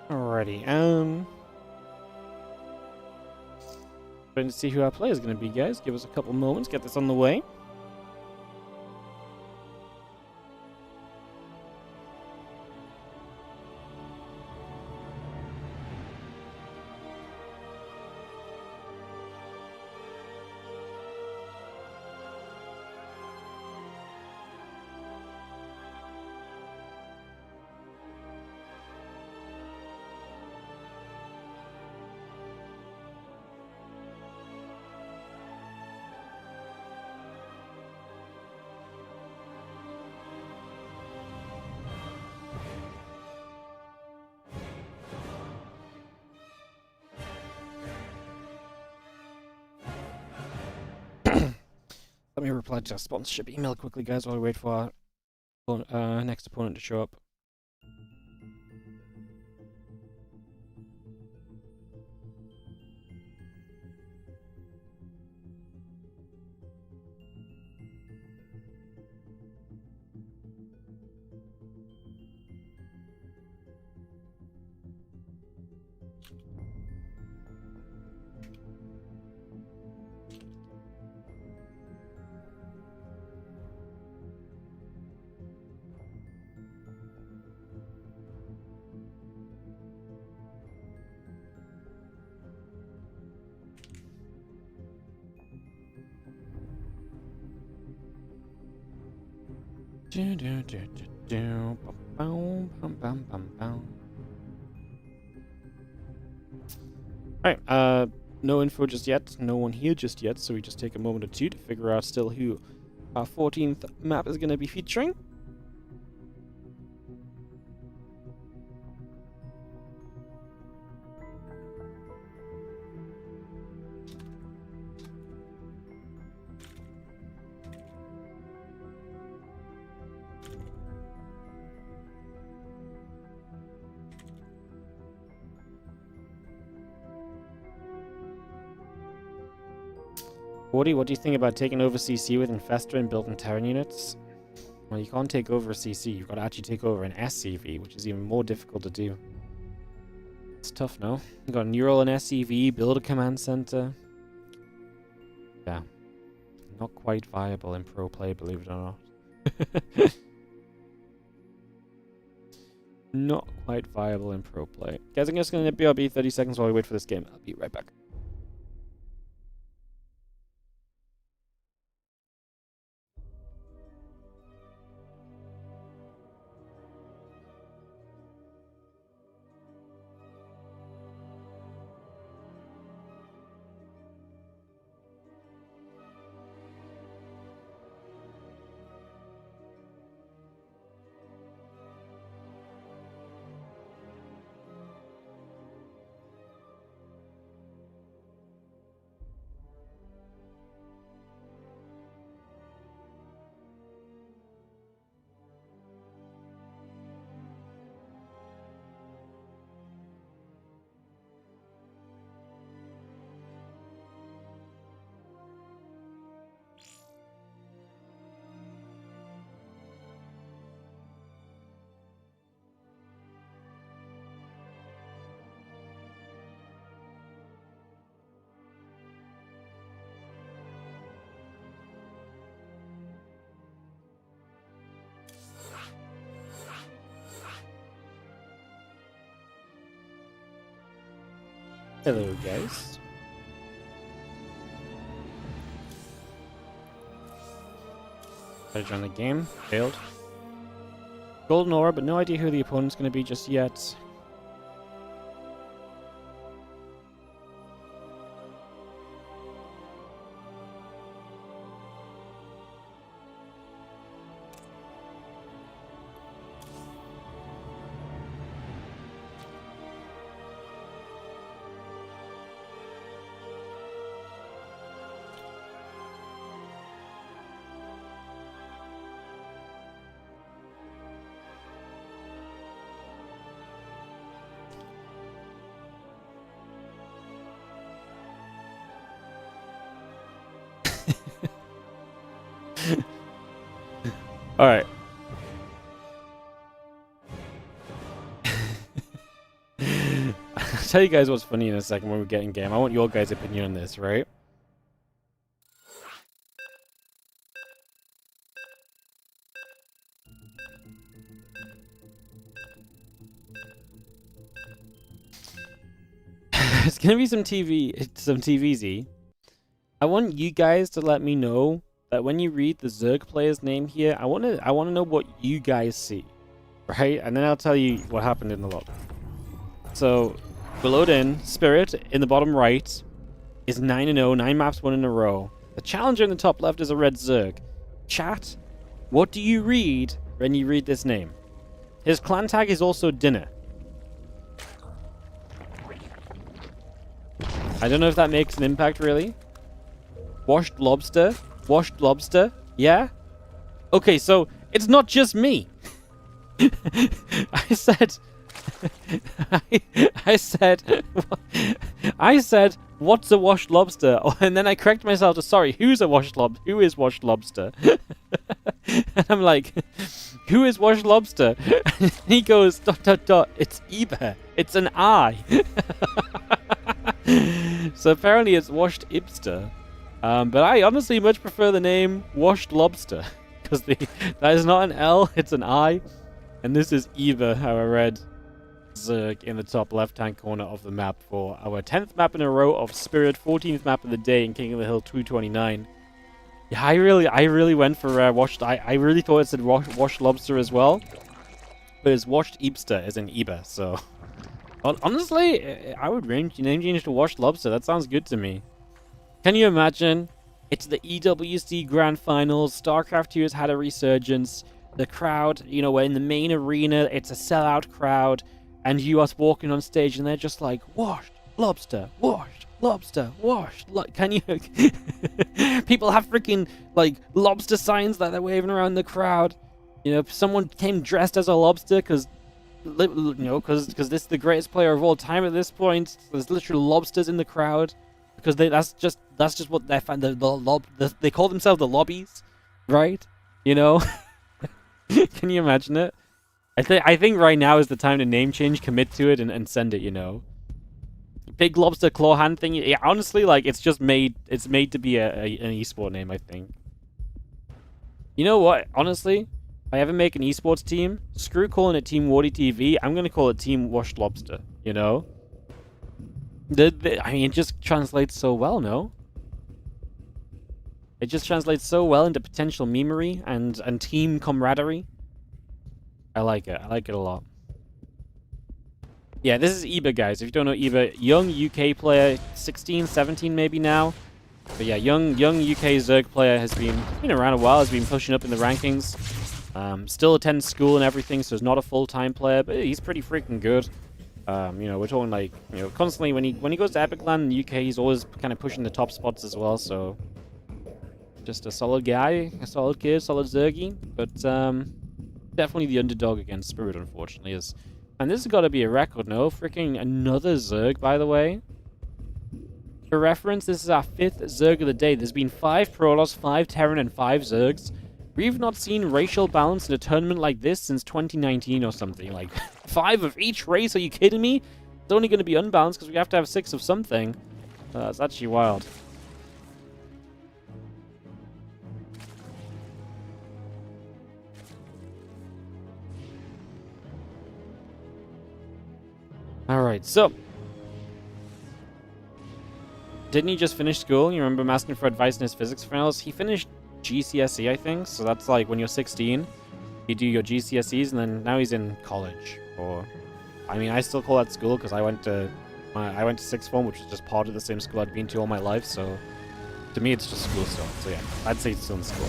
Alrighty, trying to see who our player is going to be, guys. Give us a couple moments, get this on the way. Let me reply to our sponsorship email quickly, guys, while we wait for our next opponent to show up. Alright, no info just yet, no one here just yet, so we just take a moment or two to figure out still who our 14th map is going to be featuring. Wardy, what do you think about taking over CC with Infestor and building Terran units? Well, you can't take over a CC, you've got to actually take over an SCV, which is even more difficult to do. It's tough, no? You got Neural and SCV, build a command center. Yeah. Not quite viable in pro play, believe it or not. Not quite viable in pro play. Guys, I'm just going to BRB 30 seconds while we wait for this game. I'll be right back. Hello, guys. Tried to join the game. Failed. Golden Aura, but no idea who the opponent's going to be just yet. All right. I'll tell you guys what's funny in a second when we get in game. I want your guys' opinion on this, right? It's gonna be some TVZ. I want you guys to let me know that when you read the Zerg player's name here, I wanna know what you guys see, right? And then I'll tell you what happened in the log. So, below in Spirit in the bottom right is 9-0, 9 maps won in a row. The challenger in the top left is a red Zerg. Chat, what do you read when you read this name? His clan tag is also Dinner. I don't know if that makes an impact, really. Washed Lobster Washed lobster? Yeah? Okay, so it's not just me. I said... I said... I said, what's a washed lobster? And then I correct myself to, sorry, who is washed lobster? And I'm like, who is washed lobster? And he goes, ... it's Iber. It's an I. So apparently it's washed Ibster. But I honestly much prefer the name washed lobster. Because that is not an L, it's an I. And this is Iber, how I read Zerg in the top left-hand corner of the map for our 10th map in a row of Spirit, 14th map of the day in King of the Hill 229. Yeah, I really went for washed. I really thought it said washed lobster as well, but it's washed Eepster as in Eber. So honestly, I would name change to washed lobster. That sounds good to me. Can you imagine? It's the EWC Grand Finals. StarCraft 2 has had a resurgence. The crowd, you know, we're in the main arena. It's a sellout crowd, and you are walking on stage, and they're just like washed lobster, washed. Lobster, washed. Can you... People have freaking, like, lobster signs that they're waving around the crowd. You know, someone came dressed as a lobster because, you know, because this is the greatest player of all time at this point. There's literally lobsters in the crowd. Because that's just what they find. They call themselves the lobbies, right? You know? Can you imagine it? I think right now is the time to name change, commit to it, and send it, you know? Big lobster claw hand thing. Yeah, honestly, like it's made to be an esport name, I think. You know what? Honestly, if I ever make an esports team, screw calling it Team WardiTV. I'm gonna call it Team Washed Lobster. You know? I mean, it just translates so well, no? It just translates so well into potential memery and team camaraderie. I like it. I like it a lot. Yeah, this is Iba, guys. If you don't know Iba, young UK player, 16, 17 maybe now. But yeah, young UK Zerg player has been around a while, has been pushing up in the rankings. Still attends school and everything, so he's not a full-time player, but he's pretty freaking good. You know, we're talking like, you know, constantly when he goes to Epic Land in the UK, he's always kind of pushing the top spots as well, so just a solid guy, a solid kid, solid Zergy, but definitely the underdog against Spirit, unfortunately, and this has got to be a record, no? Freaking another Zerg, by the way. For reference, this is our 5th Zerg of the day. There's been 5 Protoss, 5 Terran, and 5 Zergs. We've not seen racial balance in a tournament like this since 2019 or something. Like, 5 of each race? Are you kidding me? It's only going to be unbalanced because we have to have 6 of something. It's actually wild. Alright, so... Didn't he just finish school? You remember him asking for advice in his physics finals? He finished GCSE, I think. So that's like when you're 16, you do your GCSEs, and then now he's in college. Or, I mean, I still call that school because I went to sixth form, which is just part of the same school I'd been to all my life. So to me, it's just school still. So yeah, I'd say it's still in school.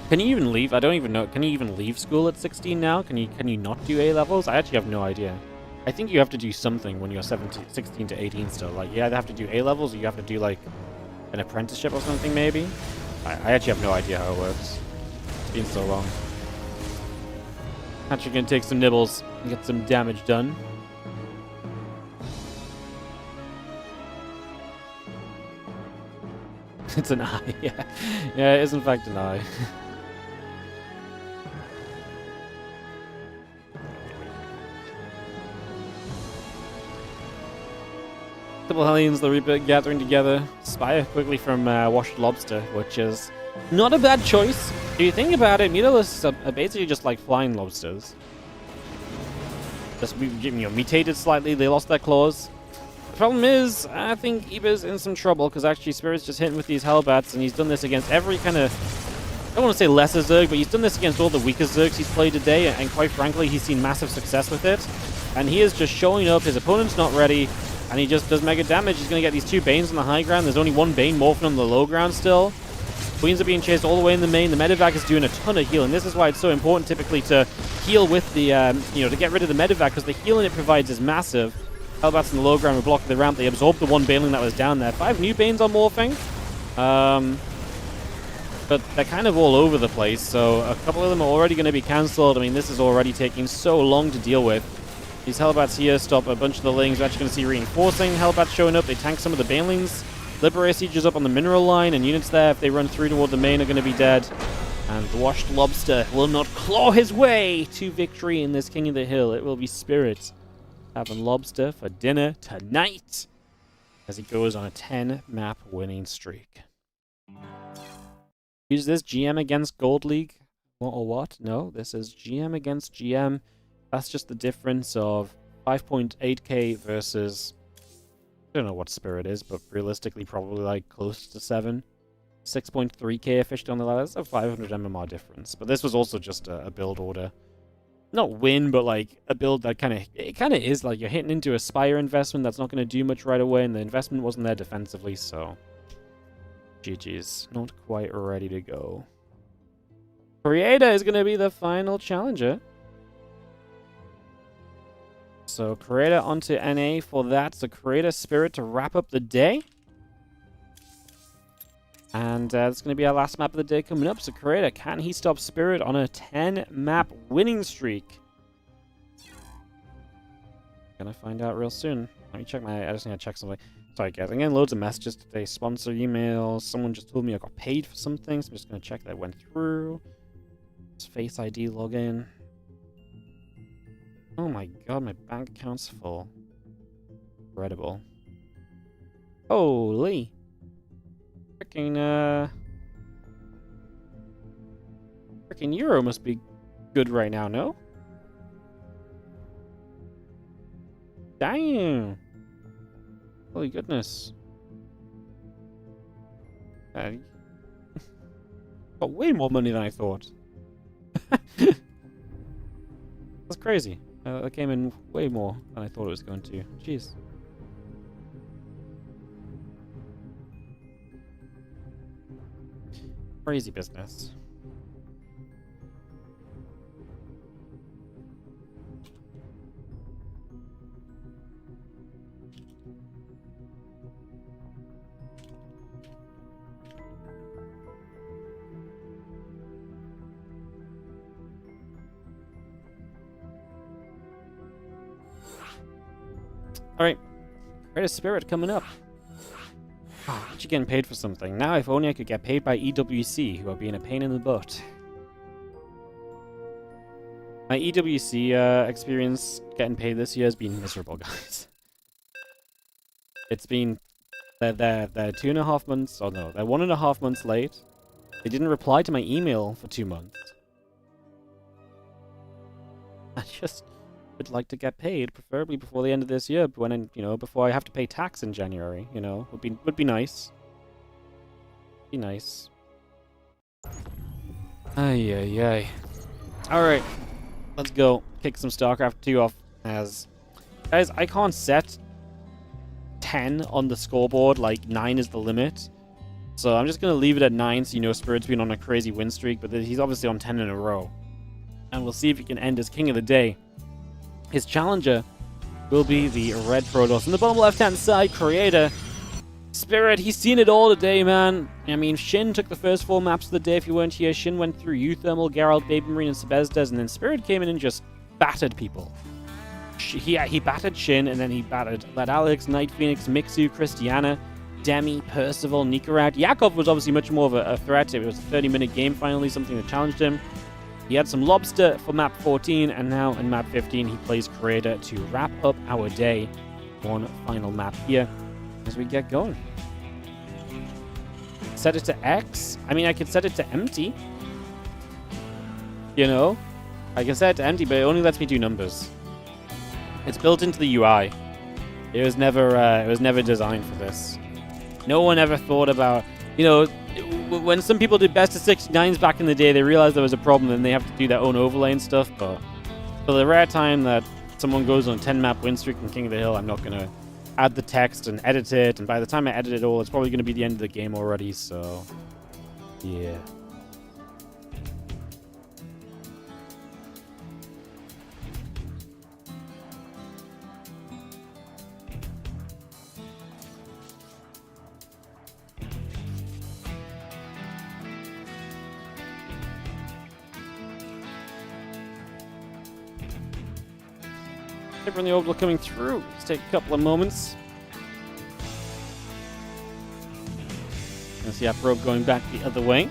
Can you even leave? I don't even know. Can you even leave school at 16 now? Can you not do A levels? I actually have no idea. I think you have to do something when you're 16 to 18 still. Like, you either have to do A levels or you have to do, like, an apprenticeship or something, maybe? I actually have no idea how it works. It's been so long. Actually gonna take some nibbles and get some damage done. It's an eye, yeah. Yeah, it is in fact an eye. Couple Hellions, the Reaper gathering together. Spire quickly from Washed Lobster, which is not a bad choice. If you think about it, Mutalisks are basically just like flying lobsters. Just, you know, mutated slightly, they lost their claws. The problem is, I think Iba's in some trouble, because actually Spirit's just hitting with these Hellbats, and he's done this against every kind of... I don't want to say lesser Zerg, but he's done this against all the weaker Zergs he's played today, and quite frankly, he's seen massive success with it. And he is just showing up, his opponent's not ready, and he just does mega damage. He's going to get these 2 Banes on the high ground. There's only 1 Bane morphing on the low ground still. Queens are being chased all the way in the main. The Medivac is doing a ton of healing. This is why it's so important typically to heal with the, you know, to get rid of the Medivac, because the healing it provides is massive. Hellbats in the low ground were blocking the ramp. They absorbed the one Baneling that was down there. 5 new Banes are morphing. But they're kind of all over the place, so a couple of them are already going to be cancelled. I mean, this is already taking so long to deal with. These Hellbats here stop a bunch of the Lings. We're actually going to see reinforcing Hellbats showing up. They tank some of the Banelings. Liberator Sieges up on the mineral line, and units there, if they run through toward the main, are going to be dead. And the Washed Lobster will not claw his way to victory in this King of the Hill. It will be Spirit having Lobster for dinner tonight as he goes on a 10-map winning streak. Is this GM against Gold League or what? No, this is GM against GM. That's just the difference of 5.8k versus... I don't know what Spirit is, but realistically probably like close to 7. 6.3k officially on the ladder. That's a 500 MMR difference. But this was also just a build order. Not win, but like a build that kind of is like you're hitting into a Spire investment that's not going to do much right away, and the investment wasn't there defensively, so GG's. Not quite ready to go. Creator is going to be the final challenger. So Creator onto NA for that. So Creator Spirit to wrap up the day. And that's going to be our last map of the day coming up. So Creator, can he stop Spirit on a 10-map winning streak? Gonna find out real soon. Let me check I just need to check something. Sorry guys, I'm getting loads of messages today. Sponsor emails. Someone just told me I got paid for something, so I'm just gonna check that went through. Face ID login. Oh my god, my bank account's full. Incredible. Holy. Freaking Euro must be good right now, no? Damn. Holy goodness. Got way more money than I thought. That's crazy. That came in way more than I thought it was going to. Jeez. Crazy business. Alright, Creator Spirit coming up. Oh, aren't you getting paid for something? Now if only I could get paid by EWC, who are being a pain in the butt. My EWC experience getting paid this year has been miserable, guys. It's been... They're 2.5 months... Oh no, they're 1.5 months late. They didn't reply to my email for 2 months. I just... would like to get paid, preferably before the end of this year, when before I have to pay tax in January. Would be nice. Be nice. Ay ay ay. All right, let's go kick some StarCraft 2 off. As guys, I can't set 10 on the scoreboard. Like 9 is the limit, so I'm just gonna leave it at 9. So Spirit's been on a crazy win streak, but he's obviously on 10 in a row, and we'll see if he can end as king of the day. His challenger will be the Red Protoss. In the bottom left-hand side, Creator. Spirit, he's seen it all today, man. I mean, Shin took the first 4 maps of the day if you weren't here. Shin went through Uthermal, Geralt, Baby Marine, and Sebesdes, and then Spirit came in and just battered people. He battered Shin, and then he battered Led Alex, Night Phoenix, Mixu, Christiana, Demi, Percival, Nikarat. Yakov was obviously much more of a threat. It was a 30-minute game, finally, something that challenged him. He had some Lobster for map 14, and now in map 15 he plays Creator to wrap up our day. One final map here as we get going. Set it to X. I mean, I could set it to empty. I can set it to empty, but it only lets me do numbers. It's built into the UI. It was never designed for this. No one ever thought about, when some people did best of 69s back in the day, they realized there was a problem and they have to do their own overlay and stuff. But for the rare time that someone goes on a 10-map win streak in King of the Hill, I'm not going to add the text and edit it. And by the time I edit it all, it's probably going to be the end of the game already. So, yeah. From the orbital coming through. Let's take a couple of moments. And see our probe going back the other way.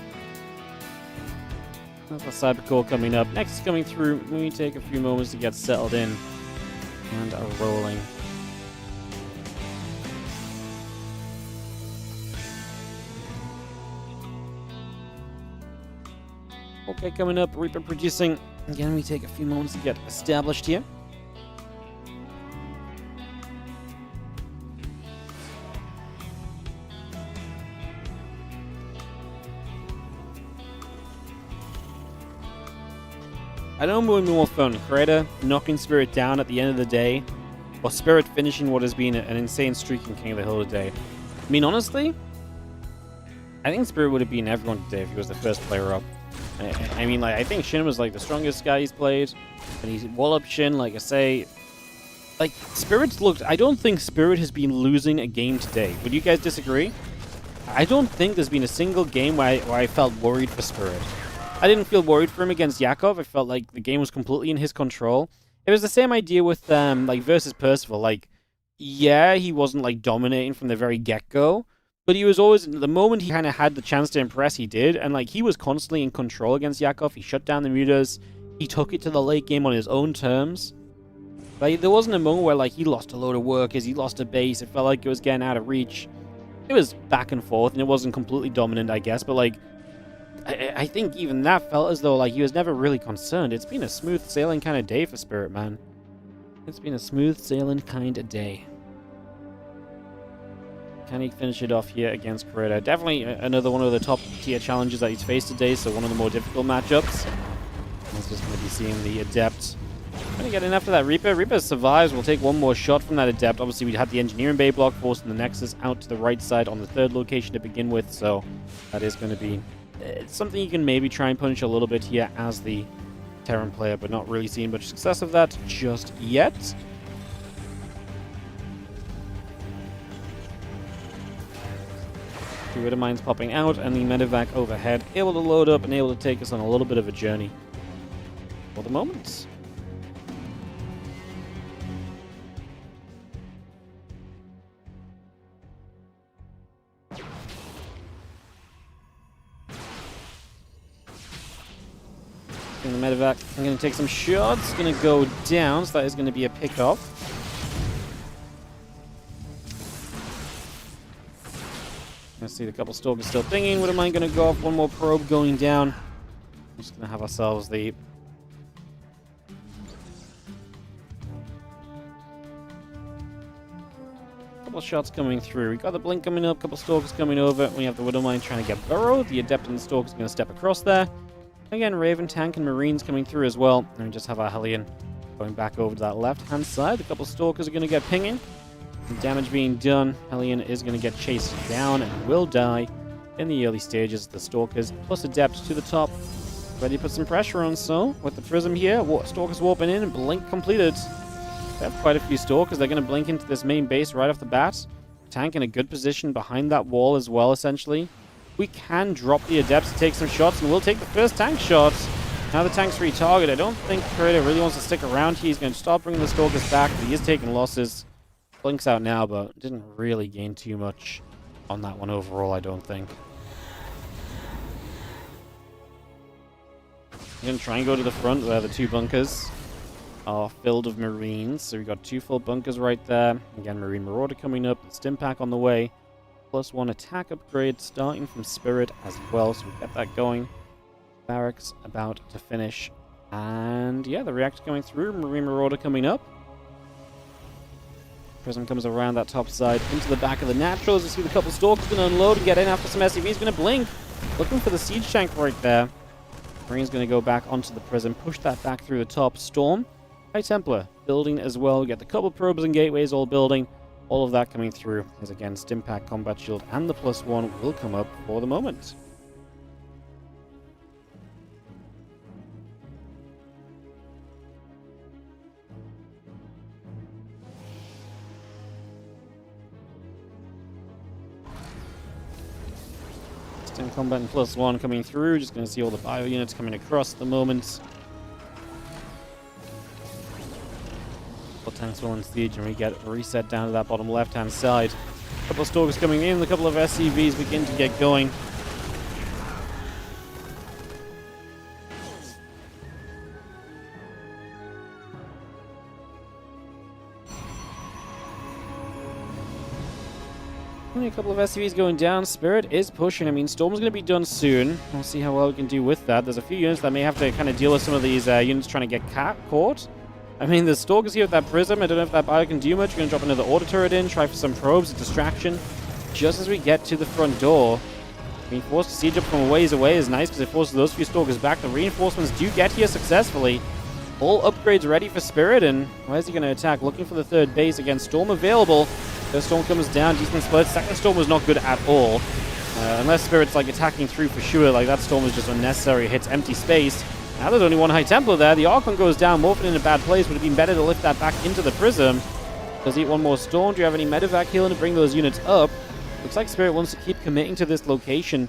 That's the cybercore coming up. Next is coming through. We take a few moments to get settled in and are rolling. Okay, coming up, Reaper producing. Again, we take a few moments to get established here. I don't know more fun, Creator knocking Spirit down at the end of the day, or Spirit finishing what has been an insane streak in King of the Hill today. I mean, honestly, I think Spirit would have beaten everyone today if he was the first player up. I mean, like, I think Shin was, like, the strongest guy he's played, and he's walloped Shin, like I say. Like, Spirit's looked... I don't think Spirit has been losing a game today. Would you guys disagree? I don't think there's been a single game where I felt worried for Spirit. I didn't feel worried for him against Yakov. I felt like the game was completely in his control. It was the same idea with, like, versus Percival. Like, yeah, he wasn't, like, dominating from the very get-go, but he was always, the moment he kind of had the chance to impress, he did. And, like, he was constantly in control against Yakov. He shut down the mutas. He took it to the late game on his own terms. Like, there wasn't a moment where, like, he lost a load of workers. He lost a base. It felt like it was getting out of reach. It was back and forth, and it wasn't completely dominant, I guess. But, like, I think even that felt as though, like, he was never really concerned. It's been a smooth sailing kind of day for Spirit, man. It's been a smooth sailing kind of day. Can he finish it off here against Coretta? Definitely another one of the top tier challenges that he's faced today, so one of the more difficult matchups. He's just going to be seeing the Adept. Going to get in after that Reaper. Reaper survives. We'll take one more shot from that Adept. Obviously, we had the Engineering Bay block forcing the Nexus out to the right side on the third location to begin with, so that is going to be something you can maybe try and punish a little bit here as the Terran player, but not really seeing much success of that just yet. Two Ritter Mines popping out, and the medevac overhead, able to load up and able to take us on a little bit of a journey for the moment. The medevac, I'm going to take some shots, going to go down, so that is going to be a pickoff. I see the couple Stalkers still pinging. What am I going to go off? One more probe going down. I'm just going to have ourselves the... couple shots coming through. We got the blink coming up, couple Stalkers coming over. We have the Widow Mine trying to get Burrow. The Adept and the Stalker's going to step across there. Again, Raven, Tank, and Marines coming through as well. And we just have our Hellion going back over to that left-hand side. A couple Stalkers are going to get pinging. Damage being done. Hellion is going to get chased down and will die in the early stages. The Stalkers plus Adept to the top. Ready to put some pressure on, so with the Prism here, Stalkers warping in and blink completed. They have quite a few Stalkers. They're going to blink into this main base right off the bat. Tank in a good position behind that wall as well, essentially. We can drop the Adepts to take some shots, and we'll take the first tank shot. Now the tank's retargeted. I don't think Creator really wants to stick around here. He's going to start bringing the Stalkers back, but he is taking losses. Blinks out now, but didn't really gain too much on that one overall, I don't think. I'm going to try and go to the front where the two bunkers are filled with Marines. So we've got two full bunkers right there. Again, Marine Marauder coming up, and Stim Pack on the way. +1 attack upgrade starting from Spirit as well, so we get that going. Barracks about to finish. And yeah, the reactor coming through, Marine Marauder coming up. Prism comes around that top side into the back of the Naturals. You see the couple Stalkers going to unload and get in after some SCVs. Going to blink. Looking for the Siege Tank right there. Marine's going to go back onto the Prism, push that back through the top. Storm, High Templar building as well. We get the couple probes and gateways all building. All of that coming through as, again, Stimpack, Combat Shield, and the +1 will come up for the moment. Stim Combat and +1 coming through. Just going to see all the bio units coming across at the moment. tanks will in siege, and we get reset down to that bottom left-hand side. A couple of Stalkers coming in, a couple of SCVs begin to get going. Only a couple of SCVs going down. Spirit is pushing. I mean, Storm's going to be done soon. We'll see how well we can do with that. There's a few units that may have to kind of deal with some of these units trying to get caught. I mean, the Stalkers here with that Prism. I don't know if that Bio can do much. We're going to drop another Auto Turret in, try for some probes, a distraction. Just as we get to the front door, being forced to siege up from a ways away is nice because it forces those few Stalkers back. The reinforcements do get here successfully. All upgrades ready for Spirit, and where's he going to attack? Looking for the third base. Again, Storm available. First Storm comes down, decent split. Second Storm was not good at all. Unless Spirit's like attacking through for sure, like that Storm was just unnecessary. It hits empty space. Now there's only one High Templar there. The Archon goes down, Morphin in a bad place. Would have been better to lift that back into the Prism. Does he eat one more Storm? Do you have any medevac healing to bring those units up? Looks like Spirit wants to keep committing to this location.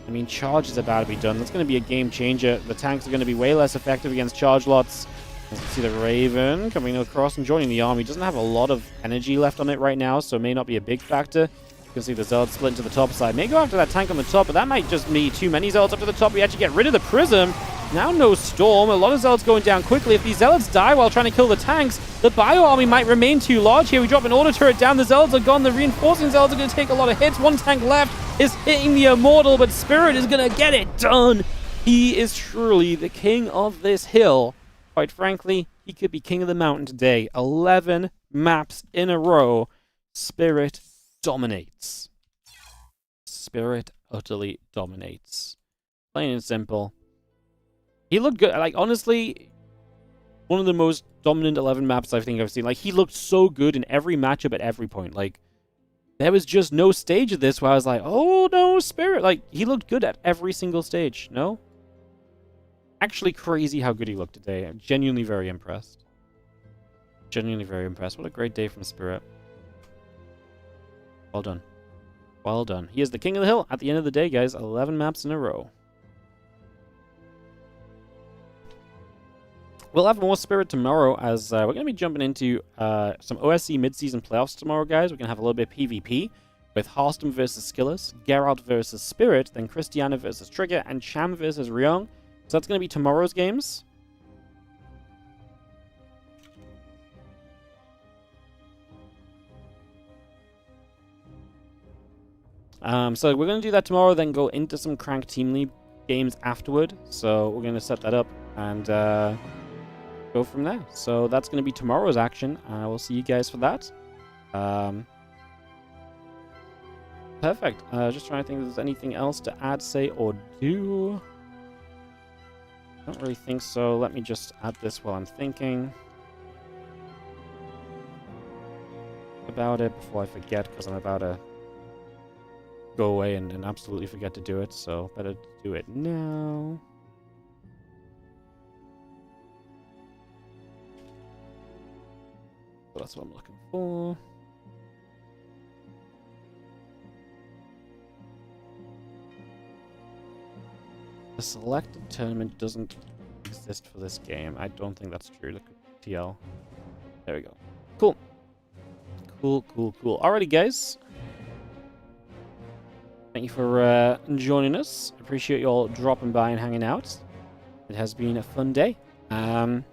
I mean, charge is about to be done. That's going to be a game changer. The tanks are going to be way less effective against charge lots. As you see the Raven coming across and joining the army. Doesn't have a lot of energy left on it right now, so it may not be a big factor. You can see the Zealots split into the top side. May go after that tank on the top, but that might just be too many Zealots up to the top. We actually get rid of the Prism. Now no Storm. A lot of Zealots going down quickly. If these Zealots die while trying to kill the tanks, the Bio army might remain too large here. We drop an Auto Turret down. The Zealots are gone. The reinforcing Zealots are going to take a lot of hits. One tank left is hitting the Immortal, but Spirit is going to get it done. He is truly the king of this hill. Quite frankly, he could be king of the mountain today. 11 maps in a row. Spirit dominates. Spirit utterly dominates. Plain and simple. He looked good. Like, honestly, one of the most dominant 11 maps I think I've seen. Like, he looked so good in every matchup at every point. Like, there was just no stage of this where I was like, oh no, Spirit. Like, he looked good at every single stage. No? Actually crazy how good he looked today. I'm genuinely very impressed. Genuinely very impressed. What a great day from Spirit. Well done. Well done. He is the king of the hill at the end of the day, guys. 11 maps in a row. We'll have more Spirit tomorrow as we're going to be jumping into some OSC mid-season playoffs tomorrow, guys. We're going to have a little bit of PvP with Harstem versus Skillus, Geralt versus Spirit, then Christiana versus Trigger, and Cham versus Ryong. So that's going to be tomorrow's games. So we're going to do that tomorrow, then go into some Crank Team League games afterward. So we're going to set that up and go from there. So that's going to be tomorrow's action. We'll see you guys for that. Perfect. Just trying to think if there's anything else to add, say, or do. I don't really think so. Let me just add this while I'm thinking about it before I forget, because I'm about to go away and absolutely forget to do it, so better do it now. So that's what I'm looking for. The selected tournament doesn't exist for this game. I don't think that's true. Look at TL. There we go. Cool. Cool. Alrighty, guys. Thank you for joining us. Appreciate you all dropping by and hanging out. It has been a fun day. I'm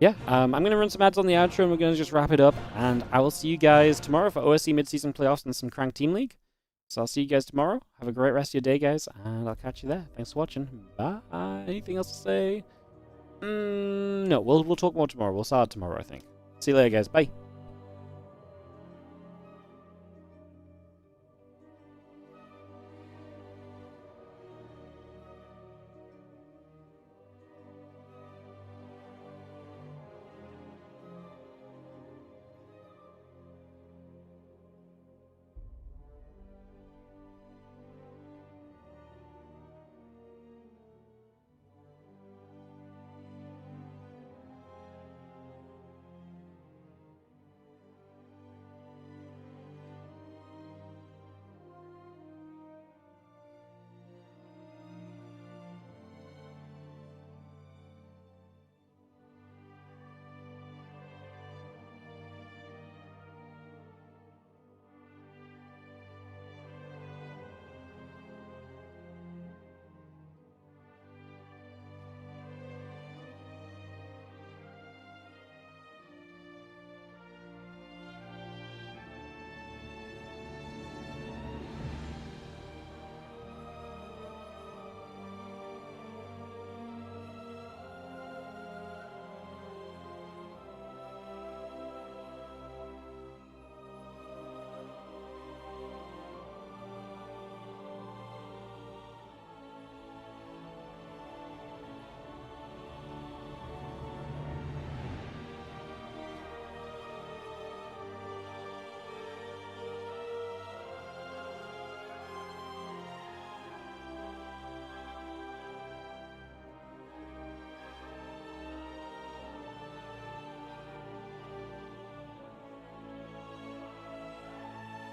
going to run some ads on the outro and we're going to just wrap it up. And I will see you guys tomorrow for OSC mid-season playoffs and some Crank Team League. So I'll see you guys tomorrow. Have a great rest of your day, guys, and I'll catch you there. Thanks for watching. Bye. Anything else to say? No, we'll talk more tomorrow. We'll start tomorrow, I think. See you later, guys. Bye.